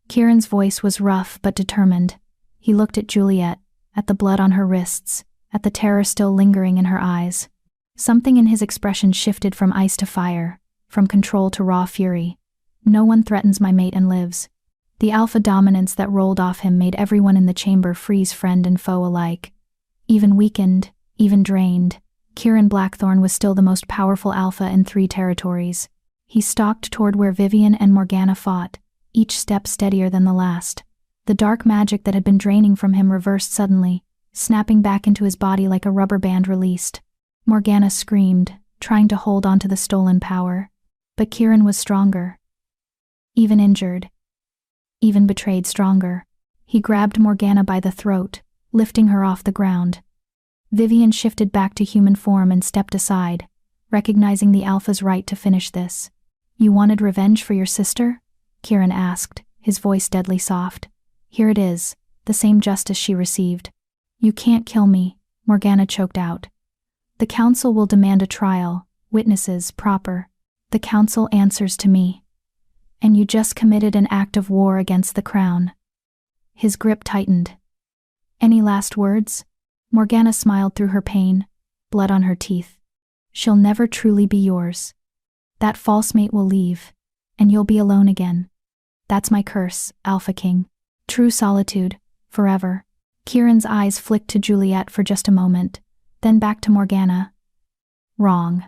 Kieran's voice was rough but determined. He looked at Juliet, at the blood on her wrists, at the terror still lingering in her eyes. Something in his expression shifted from ice to fire, from control to raw fury. "No one threatens my mate and lives." The alpha dominance that rolled off him made everyone in the chamber freeze, friend and foe alike. Even weakened, even drained, Kieran Blackthorn was still the most powerful alpha in 3 territories. He stalked toward where Vivian and Morgana fought, each step steadier than the last. The dark magic that had been draining from him reversed suddenly, snapping back into his body like a rubber band released. Morgana screamed, trying to hold on to the stolen power. But Kieran was stronger. Even injured. Even betrayed, stronger. He grabbed Morgana by the throat, lifting her off the ground. Vivian shifted back to human form and stepped aside, recognizing the alpha's right to finish this. "You wanted revenge for your sister?" Kieran asked, his voice deadly soft. "Here it is, the same justice she received." "You can't kill me," Morgana choked out. "The council will demand a trial, witnesses, proper. The council answers to me. And you just committed an act of war against the crown." His grip tightened. "Any last words?" Morgana smiled through her pain, blood on her teeth. "She'll never truly be yours. That false mate will leave, and you'll be alone again. That's my curse, Alpha King. True solitude, forever." Kieran's eyes flicked to Juliet for just a moment, then back to Morgana. "Wrong.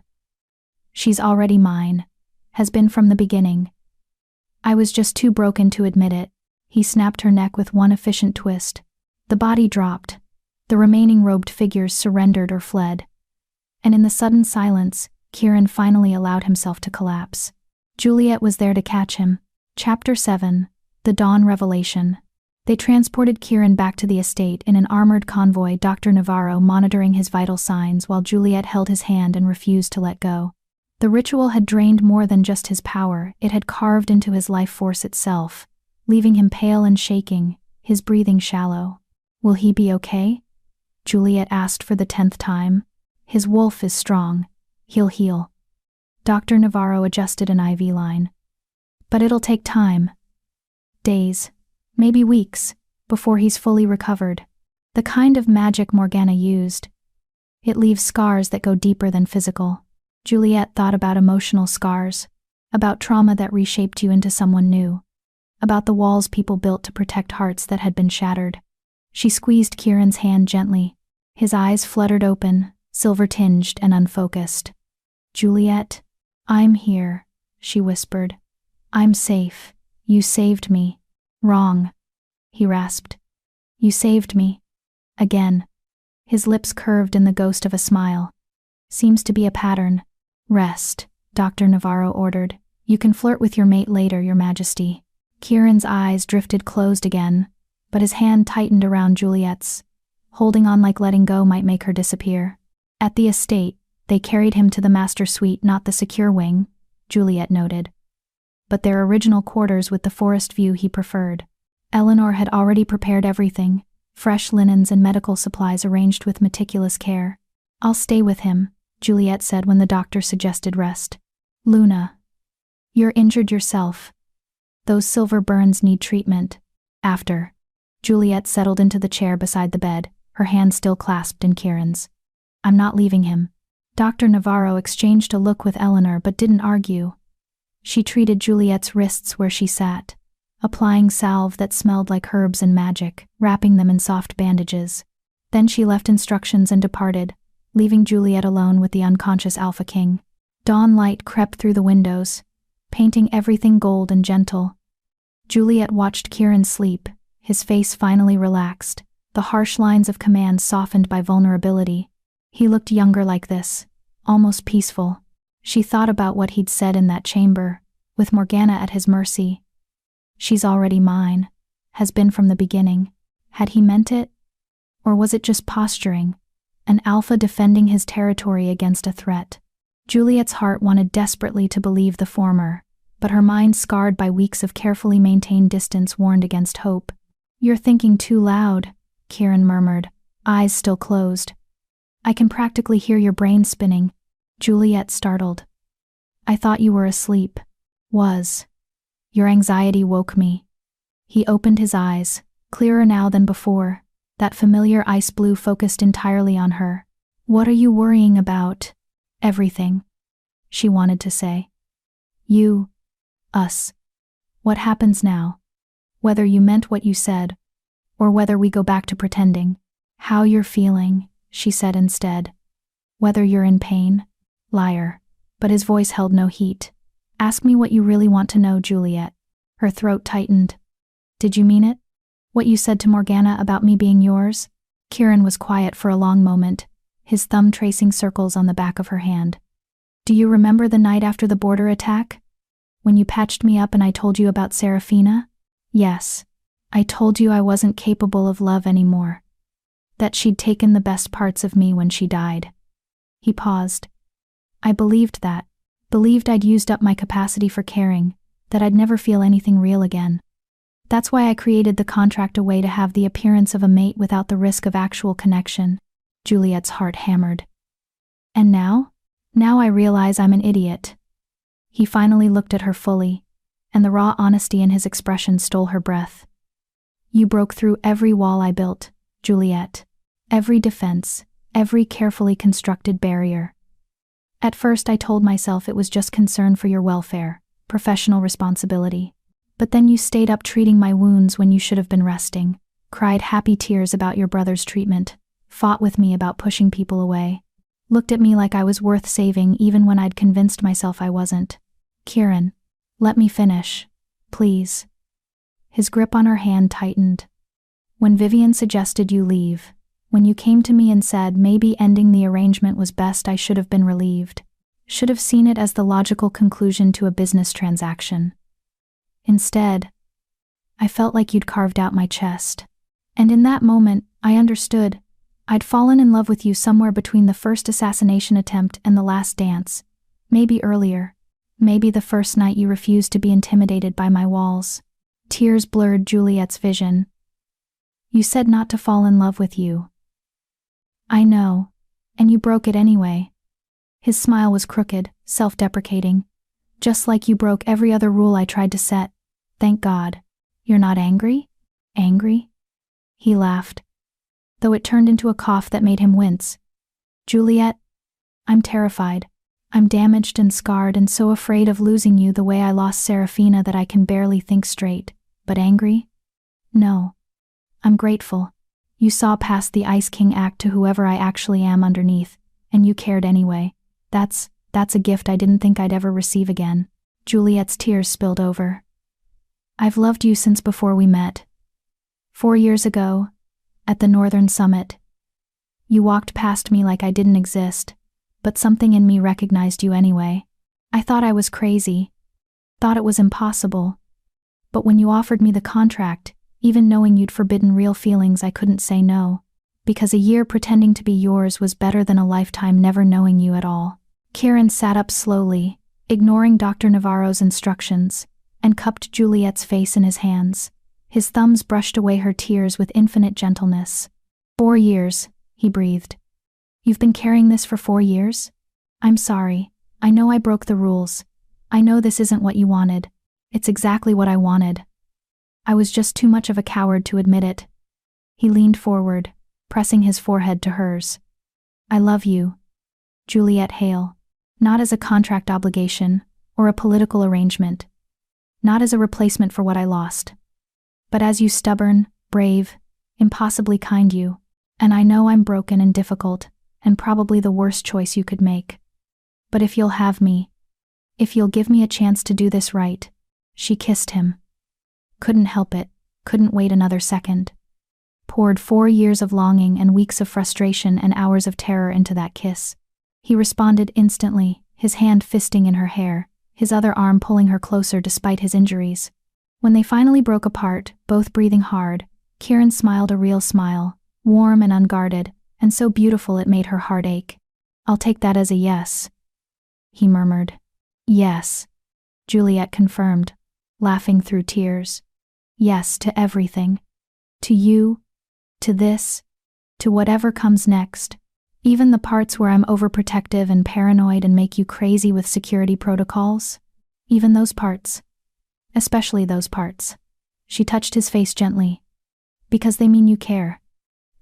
She's already mine. Has been from the beginning. I was just too broken to admit it." He snapped her neck with one efficient twist. The body dropped. The remaining robed figures surrendered or fled. And in the sudden silence, Kieran finally allowed himself to collapse. Juliet was there to catch him. Chapter 7. The Dawn Revelation. They transported Kieran back to the estate in an armored convoy, Dr. Navarro monitoring his vital signs while Juliet held his hand and refused to let go. The ritual had drained more than just his power, it had carved into his life force itself, leaving him pale and shaking, his breathing shallow. "Will he be okay?" Juliet asked for the 10th time. "His wolf is strong. He'll heal." Dr. Navarro adjusted an IV line. "But it'll take time. Days, maybe weeks, before he's fully recovered. The kind of magic Morgana used. It leaves scars that go deeper than physical." Juliet thought about emotional scars, about trauma that reshaped you into someone new, about the walls people built to protect hearts that had been shattered. She squeezed Kieran's hand gently. His eyes fluttered open, silver-tinged and unfocused. "Juliet, I'm here," she whispered. "I'm safe. You saved me." "Wrong," he rasped. "You saved me. Again." His lips curved in the ghost of a smile. "Seems to be a pattern." "Rest," Dr. Navarro ordered. "You can flirt with your mate later, Your Majesty." Kieran's eyes drifted closed again, but his hand tightened around Juliet's. Holding on like letting go might make her disappear. At the estate, they carried him to the master suite, not the secure wing, Juliet noted, but their original quarters with the forest view he preferred. Eleanor had already prepared everything, fresh linens and medical supplies arranged with meticulous care. "I'll stay with him," Juliet said when the doctor suggested rest. "Luna, you're injured yourself. Those silver burns need treatment." After. Juliet settled into the chair beside the bed, her hand still clasped in Kieran's. "I'm not leaving him." Dr. Navarro exchanged a look with Eleanor but didn't argue. She treated Juliet's wrists where she sat, applying salve that smelled like herbs and magic, wrapping them in soft bandages. Then she left instructions and departed, leaving Juliet alone with the unconscious Alpha King. Dawn light crept through the windows, painting everything gold and gentle. Juliet watched Kieran sleep, his face finally relaxed, the harsh lines of command softened by vulnerability. He looked younger like this, almost peaceful. She thought about what he'd said in that chamber, with Morgana at his mercy. "She's already mine," has been from the beginning. Had he meant it? Or was it just posturing? An alpha defending his territory against a threat. Juliet's heart wanted desperately to believe the former, but her mind, scarred by weeks of carefully maintained distance, warned against hope. "You're thinking too loud," Kieran murmured, eyes still closed. "I can practically hear your brain spinning." Juliet startled. "I thought you were asleep." "Was. Your anxiety woke me." He opened his eyes, clearer now than before, that familiar ice blue focused entirely on her. "What are you worrying about?" "Everything," she wanted to say. "You, us. What happens now? Whether you meant what you said, or whether we go back to pretending." "How you're feeling," she said instead. "Whether you're in pain." Liar. But his voice held no heat. "Ask me what you really want to know, Juliet." Her throat tightened. "Did you mean it? What you said to Morgana about me being yours?" Kieran was quiet for a long moment, his thumb tracing circles on the back of her hand. "Do you remember the night after the border attack? When you patched me up and I told you about Serafina?" "Yes. I told you I wasn't capable of love anymore. That she'd taken the best parts of me when she died." He paused. "I believed that. Believed I'd used up my capacity for caring, that I'd never feel anything real again. That's why I created the contract, a way to have the appearance of a mate without the risk of actual connection." Juliet's heart hammered. "And now? Now I realize I'm an idiot." He finally looked at her fully, and the raw honesty in his expression stole her breath. "You broke through every wall I built, Juliet. Every defense, every carefully constructed barrier. At first I told myself it was just concern for your welfare, professional responsibility. But then you stayed up treating my wounds when you should have been resting, cried happy tears about your brother's treatment, fought with me about pushing people away, looked at me like I was worth saving even when I'd convinced myself I wasn't. Kieran, let me finish, please." His grip on her hand tightened. "When Vivian suggested you leave, when you came to me and said maybe ending the arrangement was best, I should have been relieved. Should have seen it as the logical conclusion to a business transaction. Instead, I felt like you'd carved out my chest. And in that moment, I understood. I'd fallen in love with you somewhere between the first assassination attempt and the last dance, Maybe earlier. Maybe the first night you refused to be intimidated by my walls. Tears blurred Juliet's vision. You said not to fall in love with you. I know. And you broke it anyway. His smile was crooked, self-deprecating. Just like you broke every other rule I tried to set. Thank God. You're not angry? Angry? He laughed, though it turned into a cough that made him wince. Juliet, I'm terrified. I'm damaged and scarred and so afraid of losing you the way I lost Serafina that I can barely think straight. But angry? No. I'm grateful. You saw past the Ice King act to whoever I actually am underneath, and you cared anyway. That's a gift I didn't think I'd ever receive again. Juliet's tears spilled over. I've loved you since before we met. 4 years ago, at the Northern Summit. You walked past me like I didn't exist, but something in me recognized you anyway. I thought I was crazy. Thought it was impossible. But when you offered me the contract, even knowing you'd forbidden real feelings, I couldn't say no. Because a year pretending to be yours was better than a lifetime never knowing you at all. Kieran sat up slowly, ignoring Dr. Navarro's instructions, and cupped Juliet's face in his hands. His thumbs brushed away her tears with infinite gentleness. 4 years, he breathed. You've been carrying this for 4 years? I'm sorry. I know I broke the rules. I know this isn't what you wanted. It's exactly what I wanted. I was just too much of a coward to admit it. He leaned forward, pressing his forehead to hers. I love you, Juliet Hale. Not as a contract obligation, or a political arrangement. Not as a replacement for what I lost. But as you stubborn, brave, impossibly kind you. And I know I'm broken and difficult, and probably the worst choice you could make. But if you'll have me, if you'll give me a chance to do this right. She kissed him. Couldn't help it, couldn't wait another second. Poured 4 years of longing and weeks of frustration and hours of terror into that kiss. He responded instantly, his hand fisting in her hair, his other arm pulling her closer despite his injuries. When they finally broke apart, both breathing hard, Kieran smiled a real smile, warm and unguarded, and so beautiful it made her heart ache. I'll take that as a yes, he murmured. Yes, Juliet confirmed, laughing through tears. Yes to everything. To you, to this, to whatever comes next. Even the parts where I'm overprotective and paranoid and make you crazy with security protocols. Even those parts. Especially those parts. She touched his face gently. Because they mean you care.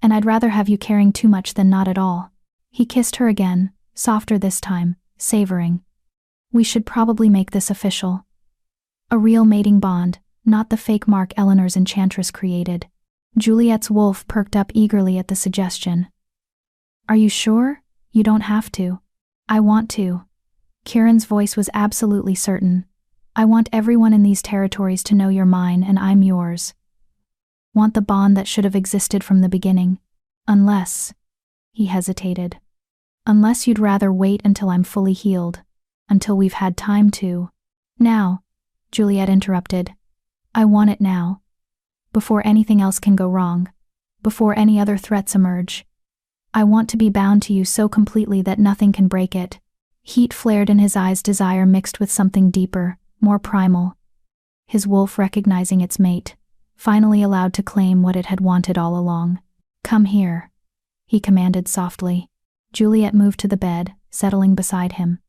And I'd rather have you caring too much than not at all. He kissed her again, softer this time, savoring. We should probably make this official. A real mating bond, not the fake mark Eleanor's enchantress created. Juliet's wolf perked up eagerly at the suggestion. Are you sure? You don't have to. I want to. Kieran's voice was absolutely certain. I want everyone in these territories to know you're mine and I'm yours. Want the bond that should have existed from the beginning. Unless, he hesitated. Unless you'd rather wait until I'm fully healed. Until we've had time to. Now, Juliet interrupted. I want it now. Before anything else can go wrong. Before any other threats emerge. I want to be bound to you so completely that nothing can break it. Heat flared in his eyes, desire mixed with something deeper, more primal. His wolf recognizing its mate, finally allowed to claim what it had wanted all along. Come here, he commanded softly. Juliet moved to the bed, settling beside him.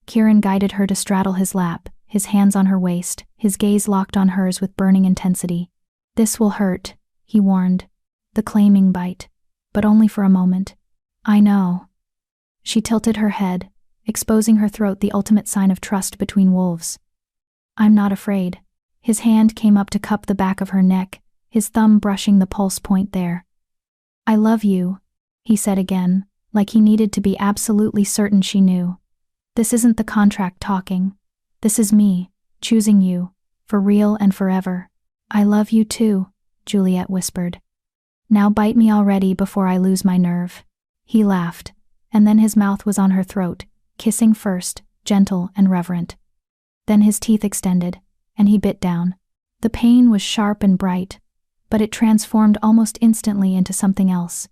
Kieran guided her to straddle his lap, his hands on her waist, his gaze locked on hers with burning intensity. This will hurt, he warned. The claiming bite. But only for a moment. I know. She tilted her head, exposing her throat, the ultimate sign of trust between wolves. I'm not afraid. His hand came up to cup the back of her neck, his thumb brushing the pulse point there. I love you, he said again, like he needed to be absolutely certain she knew. This isn't the contract talking. This is me, choosing you, for real and forever. I love you too, Juliet whispered. Now bite me already before I lose my nerve. He laughed, and then his mouth was on her throat, kissing first, gentle and reverent. Then his teeth extended, and he bit down. The pain was sharp and bright, but it transformed almost instantly into something else.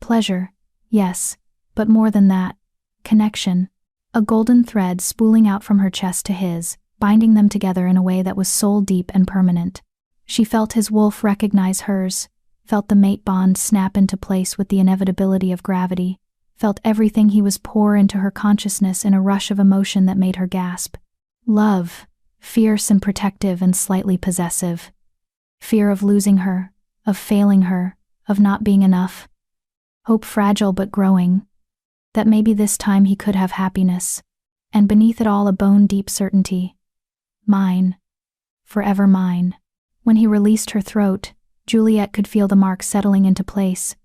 Pleasure, yes, but more than that. Connection. a golden thread spooling out from her chest to his, binding them together in a way that was soul-deep and permanent. She felt his wolf recognize hers, felt the mate bond snap into place with the inevitability of gravity, felt everything he was pour into her consciousness in a rush of emotion that made her gasp. Love, fierce and protective and slightly possessive. Fear of losing her, of failing her, of not being enough. Hope fragile but growing. That maybe this time he could have happiness, and beneath it all a bone-deep certainty. Mine. Forever mine. When he released her throat, Juliet could feel the mark settling into place.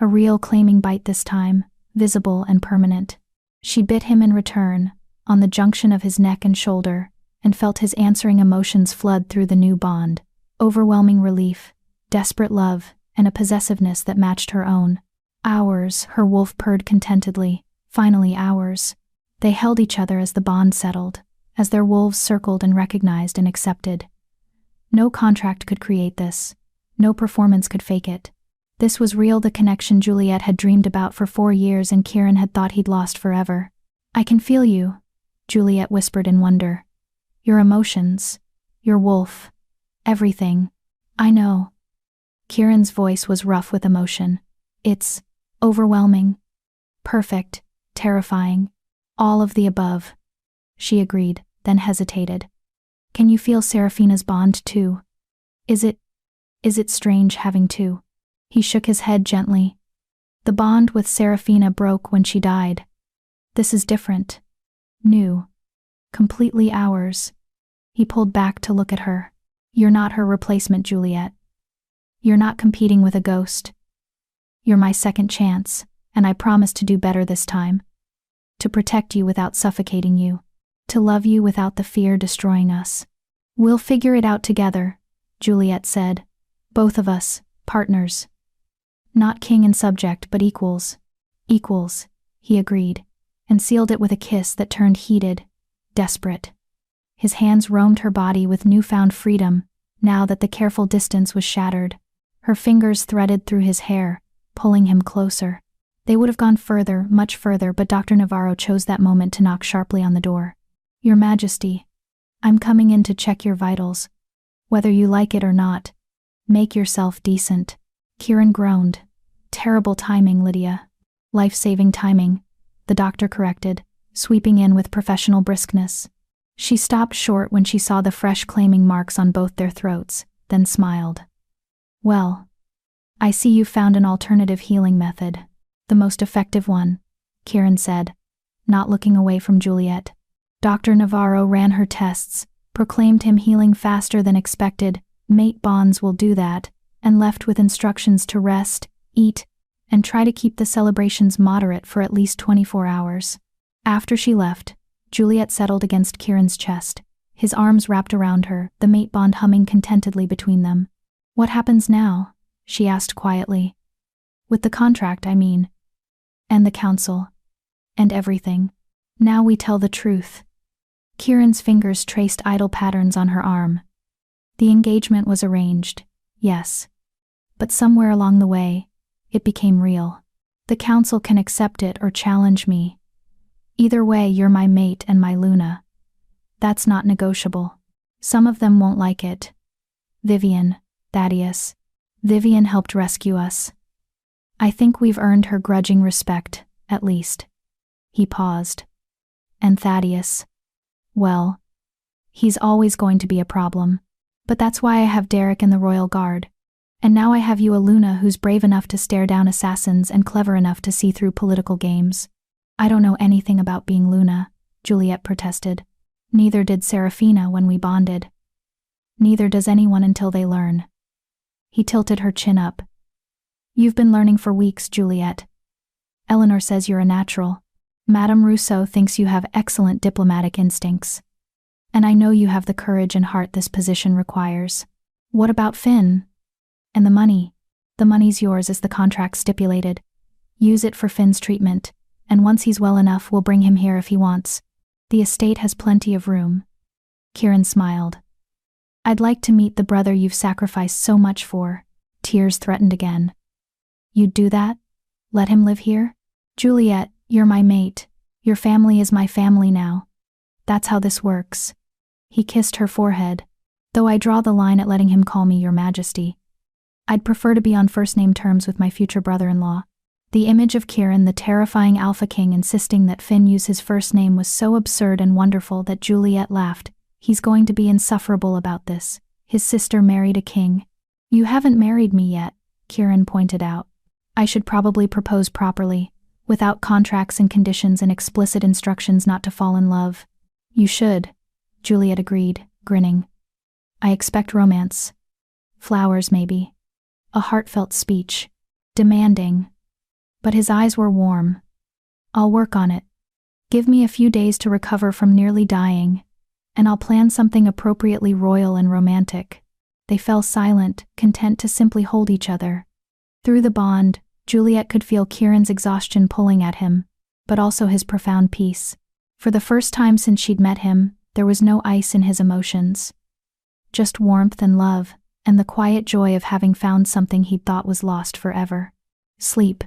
A real claiming bite this time, visible and permanent. She bit him in return, on the junction of his neck and shoulder, and felt his answering emotions flood through the new bond. Overwhelming relief, desperate love, and a possessiveness that matched her own. Ours, her wolf purred contentedly. Finally ours. They held each other as the bond settled, as their wolves circled and recognized and accepted. No contract could create this. No performance could fake it. This was real, the connection Juliet had dreamed about for 4 years and Kieran had thought he'd lost forever. I can feel you, Juliet whispered in wonder. Your emotions. Your wolf. Everything. I know. Kieran's voice was rough with emotion. It's overwhelming. Perfect. Terrifying. All of the above. She agreed, then hesitated. Can you feel Serafina's bond too? Is it strange having two? He shook his head gently. The bond with Serafina broke when she died. This is different. New. Completely ours. He pulled back to look at her. You're not her replacement, Juliet. You're not competing with a ghost. You're my second chance, and I promise to do better this time. To protect you without suffocating you. To love you without the fear destroying us. We'll figure it out together, Juliet said. Both of us, partners. Not king and subject, but equals. Equals, he agreed, and sealed it with a kiss that turned heated, desperate. His hands roamed her body with newfound freedom, now that the careful distance was shattered. Her fingers threaded through his hair, pulling him closer. They would have gone further, much further, but Dr. Navarro chose that moment to knock sharply on the door. Your Majesty, I'm coming in to check your vitals. Whether you like it or not, make yourself decent. Kieran groaned. Terrible timing, Lydia. Life-saving timing, the doctor corrected, sweeping in with professional briskness. She stopped short when she saw the fresh claiming marks on both their throats, then smiled. Well, I see you found an alternative healing method. The most effective one, Kieran said, not looking away from Juliet. Dr. Navarro ran her tests, proclaimed him healing faster than expected. Mate bonds will do that, and left with instructions to rest, eat, and try to keep the celebrations moderate for at least 24 hours. After she left, Juliet settled against Kieran's chest, his arms wrapped around her, the mate bond humming contentedly between them. What happens now? She asked quietly. With the contract, I mean. And the council. And everything. Now we tell the truth. Kieran's fingers traced idle patterns on her arm. The engagement was arranged, yes. But somewhere along the way, it became real. The council can accept it or challenge me. Either way, you're my mate and my Luna. That's not negotiable. Some of them won't like it. Vivian, Thaddeus. Vivian helped rescue us. I think we've earned her grudging respect, at least. He paused. And Thaddeus. Well, he's always going to be a problem. But that's why I have Derek in the Royal Guard. And now I have you, a Luna who's brave enough to stare down assassins and clever enough to see through political games. I don't know anything about being Luna, Juliet protested. Neither did Serafina when we bonded. Neither does anyone until they learn. He tilted her chin up. You've been learning for weeks, Juliet. Eleanor says you're a natural. Madame Rousseau thinks you have excellent diplomatic instincts. And I know you have the courage and heart this position requires. What about Finn? And the money? The money's yours as the contract stipulated. Use it for Finn's treatment, and once he's well enough, we'll bring him here if he wants. The estate has plenty of room. Kieran smiled. I'd like to meet the brother you've sacrificed so much for. Tears threatened again. You'd do that? Let him live here? Juliet, you're my mate. Your family is my family now. That's how this works. He kissed her forehead. Though I draw the line at letting him call me Your Majesty. I'd prefer to be on first-name terms with my future brother-in-law. The image of Kieran, the terrifying Alpha King, insisting that Finn use his first name was so absurd and wonderful that Juliet laughed. He's going to be insufferable about this. His sister married a king. You haven't married me yet, Kieran pointed out. I should probably propose properly, without contracts and conditions and explicit instructions not to fall in love. You should, Juliet agreed, grinning. I expect romance. Flowers, maybe. A heartfelt speech. Demanding. But his eyes were warm. I'll work on it. Give me a few days to recover from nearly dying, and I'll plan something appropriately royal and romantic. They fell silent, content to simply hold each other. Through the bond, Juliet could feel Kieran's exhaustion pulling at him, but also his profound peace. For the first time since she'd met him, there was no ice in his emotions. Just warmth and love, and the quiet joy of having found something he'd thought was lost forever. Sleep,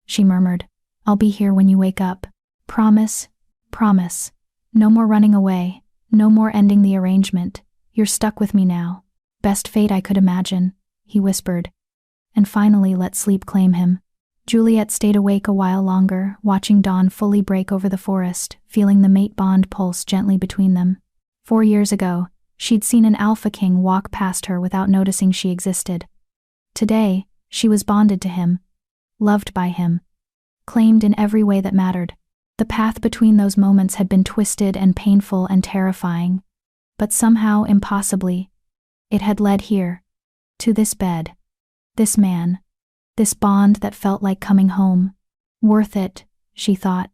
she murmured. I'll be here when you wake up. Promise, promise. No more running away, no more ending the arrangement. You're stuck with me now. Best fate I could imagine, he whispered. And finally let sleep claim him. Juliet stayed awake a while longer, watching dawn fully break over the forest, feeling the mate bond pulse gently between them. 4 years ago, she'd seen an Alpha King walk past her without noticing she existed. Today, she was bonded to him, loved by him, claimed in every way that mattered. The path between those moments had been twisted and painful and terrifying, but somehow, impossibly, it had led here, to this bed, this man, this bond that felt like coming home. Worth it, she thought.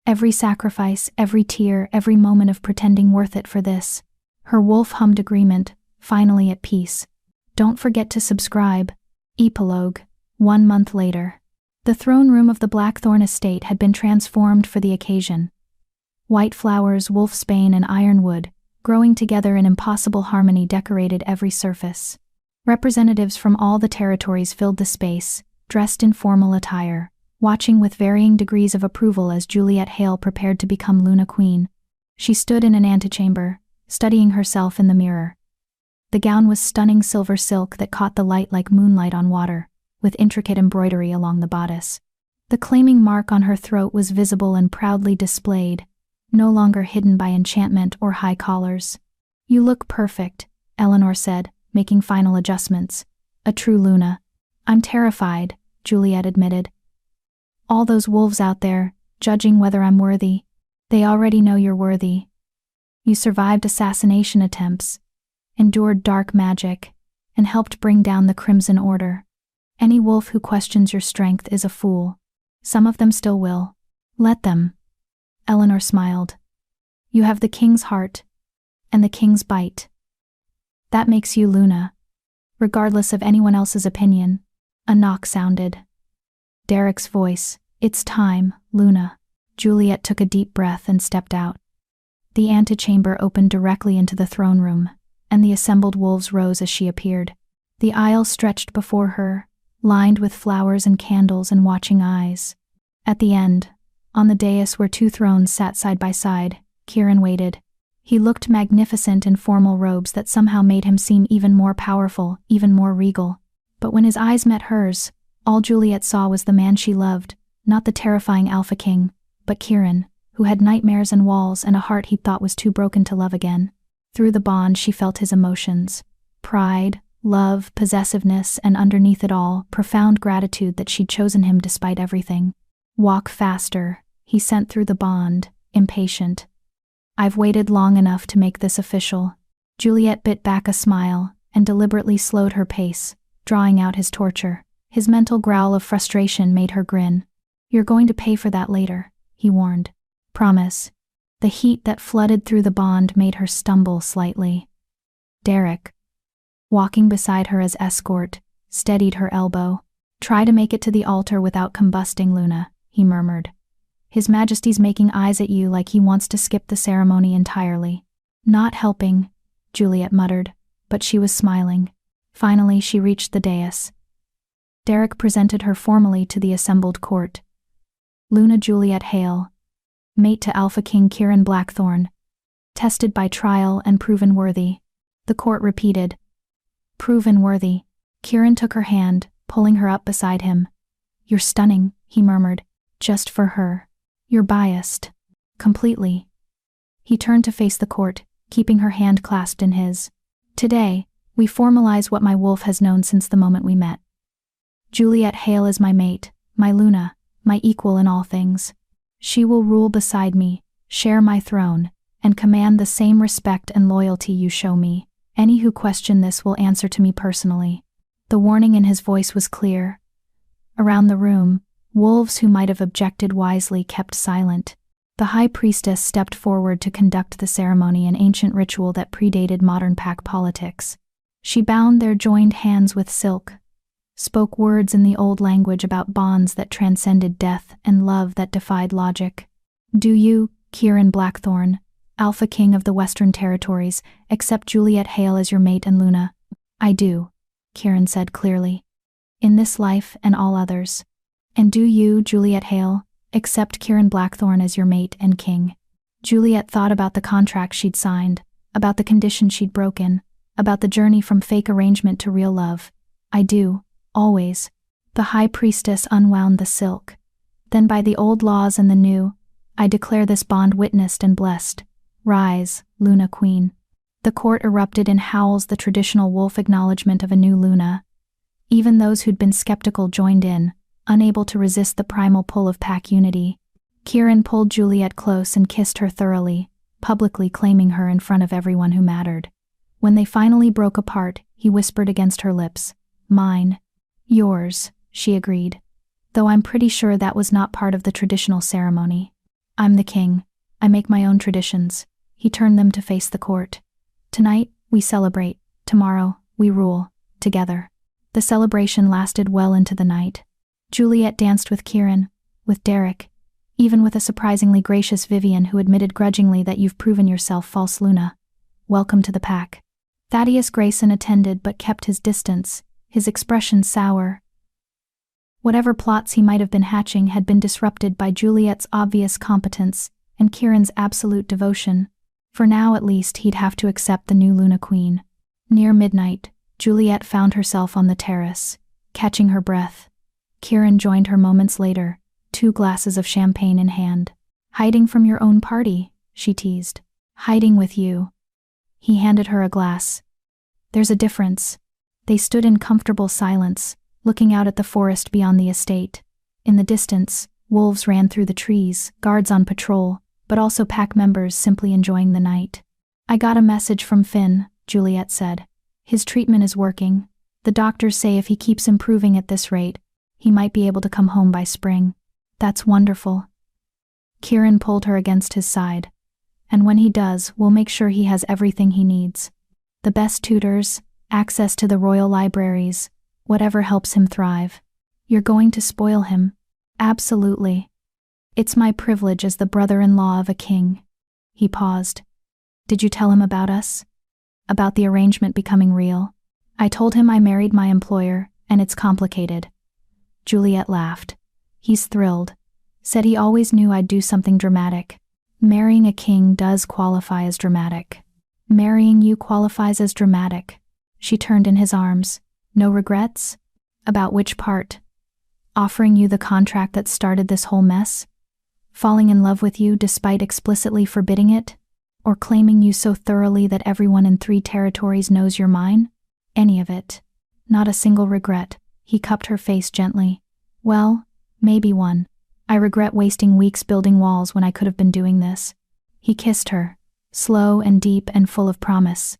Every sacrifice, every tear, every moment of pretending worth it for this. Her wolf hummed agreement, finally at peace. Don't forget to subscribe. Epilogue. 1 month later. The throne room of the Blackthorn estate had been transformed for the occasion. White flowers, wolfsbane, and ironwood, growing together in impossible harmony, decorated every surface. Representatives from all the territories filled the space, dressed in formal attire, watching with varying degrees of approval as Juliet Hale prepared to become Luna Queen. She stood in an antechamber, studying herself in the mirror. The gown was stunning silver silk that caught the light like moonlight on water, with intricate embroidery along the bodice. The claiming mark on her throat was visible and proudly displayed, no longer hidden by enchantment or high collars. You look perfect, Eleanor said, making final adjustments. A true Luna. I'm terrified, Juliet admitted. All those wolves out there, judging whether I'm worthy. They already know you're worthy. You survived assassination attempts, endured dark magic, and helped bring down the Crimson Order. Any wolf who questions your strength is a fool. Some of them still will. Let them. Eleanor smiled. You have the king's heart, and the king's bite. That makes you Luna, regardless of anyone else's opinion. A knock sounded. Derek's voice. It's time, Luna. Juliet took a deep breath and stepped out. The antechamber opened directly into the throne room, and the assembled wolves rose as she appeared. The aisle stretched before her, lined with flowers and candles and watching eyes. At the end, on the dais where 2 thrones sat side by side, Kieran waited. He looked magnificent in formal robes that somehow made him seem even more powerful, even more regal. But when his eyes met hers, all Juliet saw was the man she loved, not the terrifying Alpha King, but Kieran, who had nightmares and walls and a heart he thought was too broken to love again. Through the bond she felt his emotions. Pride, love, possessiveness, and underneath it all, profound gratitude that she'd chosen him despite everything. Walk faster, he sent through the bond, impatient. I've waited long enough to make this official. Juliet bit back a smile and deliberately slowed her pace, drawing out his torture. His mental growl of frustration made her grin. You're going to pay for that later, he warned. Promise. The heat that flooded through the bond made her stumble slightly. Derek, walking beside her as escort, steadied her elbow. Try to make it to the altar without combusting, Luna, he murmured. His Majesty's making eyes at you like he wants to skip the ceremony entirely. Not helping, Juliet muttered, but she was smiling. Finally, she reached the dais. Derek presented her formally to the assembled court. Luna Juliet Hale, mate to Alpha King Kieran Blackthorne. Tested by trial and proven worthy. The court repeated. Proven worthy. Kieran took her hand, pulling her up beside him. You're stunning, he murmured. Just for her. You're biased. Completely. He turned to face the court, keeping her hand clasped in his. Today, we formalize what my wolf has known since the moment we met. Juliet Hale is my mate, my Luna, my equal in all things. She will rule beside me, share my throne, and command the same respect and loyalty you show me. Any who question this will answer to me personally. The warning in his voice was clear. Around the room, wolves who might have objected wisely kept silent. The high priestess stepped forward to conduct the ceremony, an ancient ritual that predated modern pack politics. She bound their joined hands with silk, spoke words in the old language about bonds that transcended death and love that defied logic. Do you, Kieran Blackthorne, Alpha King of the Western Territories, accept Juliet Hale as your mate and Luna? I do, Kieran said clearly. In this life and all others. And do you, Juliet Hale, accept Kieran Blackthorne as your mate and king? Juliet thought about the contract she'd signed, about the conditions she'd broken, about the journey from fake arrangement to real love. I do, always. The high priestess unwound the silk. Then by the old laws and the new, I declare this bond witnessed and blessed. Rise, Luna Queen. The court erupted in howls, the traditional wolf acknowledgement of a new Luna. Even those who'd been skeptical joined in, unable to resist the primal pull of pack unity. Kieran pulled Juliet close and kissed her thoroughly, publicly claiming her in front of everyone who mattered. When they finally broke apart, he whispered against her lips, Mine. Yours, she agreed. Though I'm pretty sure that was not part of the traditional ceremony. I'm the king. I make my own traditions. He turned them to face the court. Tonight, we celebrate. Tomorrow, we rule. Together. The celebration lasted well into the night. Juliet danced with Kieran, with Derek, even with a surprisingly gracious Vivian who admitted grudgingly that you've proven yourself false, Luna. Welcome to the pack. Thaddeus Grayson attended but kept his distance, his expression sour. Whatever plots he might have been hatching had been disrupted by Juliet's obvious competence and Kieran's absolute devotion. For now at least he'd have to accept the new Luna Queen. Near midnight, Juliet found herself on the terrace, catching her breath. Kieran joined her moments later, 2 glasses of champagne in hand. Hiding from your own party, she teased. Hiding with you. He handed her a glass. There's a difference. They stood in comfortable silence, looking out at the forest beyond the estate. In the distance, wolves ran through the trees, guards on patrol, but also pack members simply enjoying the night. I got a message from Finn, Juliet said. His treatment is working. The doctors say if he keeps improving at this rate, he might be able to come home by spring. That's wonderful. Kieran pulled her against his side. And when he does, we'll make sure he has everything he needs. The best tutors, access to the royal libraries, whatever helps him thrive. You're going to spoil him. Absolutely. It's my privilege as the brother-in-law of a king. He paused. Did you tell him about us? About the arrangement becoming real? I told him I married my employer, and it's complicated. Juliet laughed. He's thrilled. Said he always knew I'd do something dramatic. Marrying a king does qualify as dramatic. Marrying you qualifies as dramatic. She turned in his arms. No regrets? About which part? Offering you the contract that started this whole mess? Falling in love with you despite explicitly forbidding it? Or claiming you so thoroughly that everyone in 3 territories knows you're mine? Any of it. Not a single regret. He cupped her face gently. Well, maybe one. I regret wasting weeks building walls when I could have been doing this. He kissed her, slow and deep and full of promise.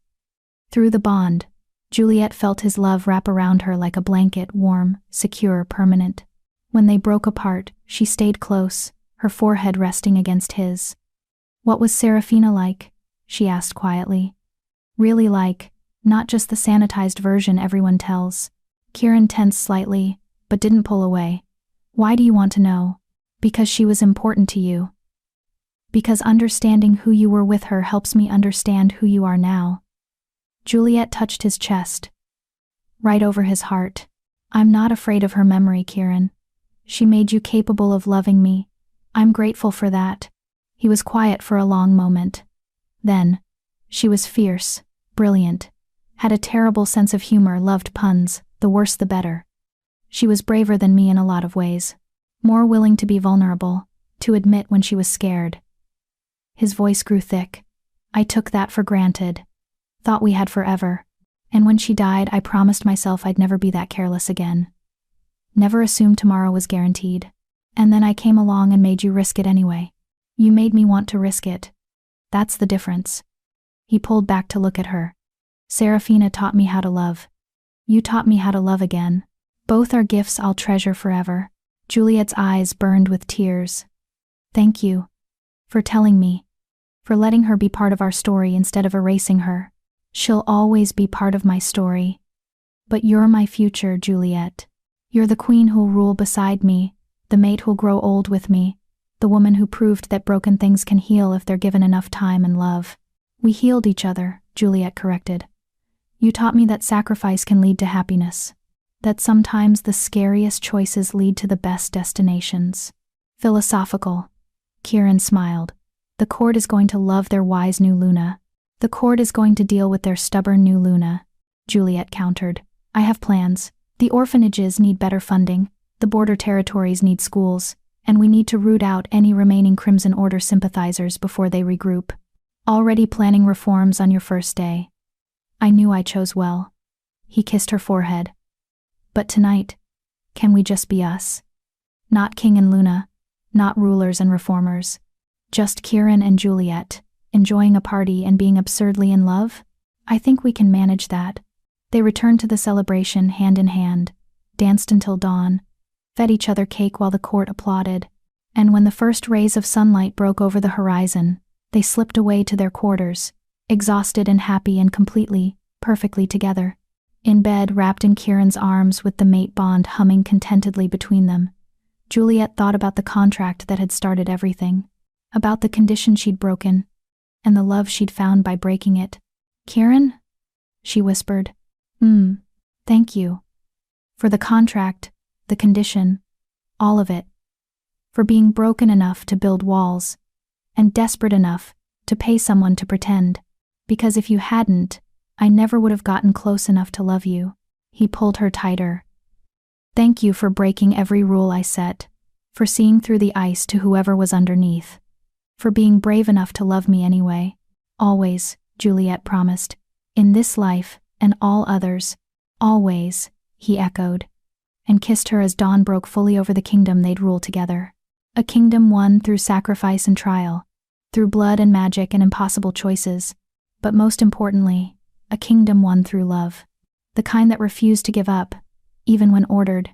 Through the bond, Juliet felt his love wrap around her like a blanket, warm, secure, permanent. When they broke apart, she stayed close, her forehead resting against his. What was Serafina like? She asked quietly. Really like, not just the sanitized version everyone tells. Kieran tensed slightly, but didn't pull away. Why do you want to know? Because she was important to you. Because understanding who you were with her helps me understand who you are now. Juliet touched his chest, right over his heart. I'm not afraid of her memory, Kieran. She made you capable of loving me. I'm grateful for that. He was quiet for a long moment. Then, she was fierce, brilliant, had a terrible sense of humor, loved puns, the worse the better. She was braver than me in a lot of ways, more willing to be vulnerable, to admit when she was scared. His voice grew thick. I took that for granted, thought we had forever, and when she died I promised myself I'd never be that careless again. Never assumed tomorrow was guaranteed. And then I came along and made you risk it anyway. You made me want to risk it. That's the difference. He pulled back to look at her. Serafina taught me how to love. You taught me how to love again. Both are gifts I'll treasure forever. Juliet's eyes burned with tears. Thank you. For telling me. For letting her be part of our story instead of erasing her. She'll always be part of my story. But you're my future, Juliet. You're the queen who'll rule beside me, the mate who'll grow old with me, the woman who proved that broken things can heal if they're given enough time and love. We healed each other, Juliet corrected. You taught me that sacrifice can lead to happiness, that sometimes the scariest choices lead to the best destinations. Philosophical. Kieran smiled. The court is going to love their wise new Luna. The court is going to deal with their stubborn new Luna, Juliet countered. I have plans. The orphanages need better funding, the border territories need schools, and we need to root out any remaining Crimson Order sympathizers before they regroup. Already planning reforms on your first day. I knew I chose well. He kissed her forehead. But tonight, can we just be us? Not King and Luna, not rulers and reformers. Just Kieran and Juliet, enjoying a party and being absurdly in love? I think we can manage that. They returned to the celebration hand in hand, danced until dawn, fed each other cake while the court applauded, and when the first rays of sunlight broke over the horizon, they slipped away to their quarters, exhausted and happy and completely, perfectly together. In bed, wrapped in Kieran's arms with the mate bond humming contentedly between them, Juliet thought about the contract that had started everything, about the condition she'd broken, and the love she'd found by breaking it. Kieran? She whispered. Thank you. For the contract, the condition, all of it. For being broken enough to build walls, and desperate enough to pay someone to pretend. Because if you hadn't, I never would have gotten close enough to love you. He pulled her tighter. Thank you for breaking every rule I set, for seeing through the ice to whoever was underneath, for being brave enough to love me anyway. Always, Juliet promised. In this life, and all others. Always, he echoed, and kissed her as dawn broke fully over the kingdom they'd rule together. A kingdom won through sacrifice and trial, through blood and magic and impossible choices, but most importantly, a kingdom won through love. The kind that refused to give up, even when ordered.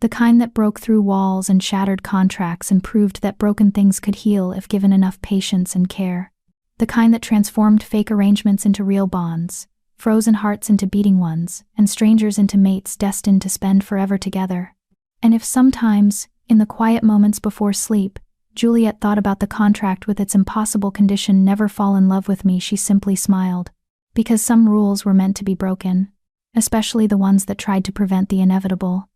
The kind that broke through walls and shattered contracts and proved that broken things could heal if given enough patience and care. The kind that transformed fake arrangements into real bonds, frozen hearts into beating ones, and strangers into mates destined to spend forever together. And if sometimes, in the quiet moments before sleep, Juliet thought about the contract with its impossible condition, never fall in love with me, she simply smiled. Because some rules were meant to be broken, especially the ones that tried to prevent the inevitable.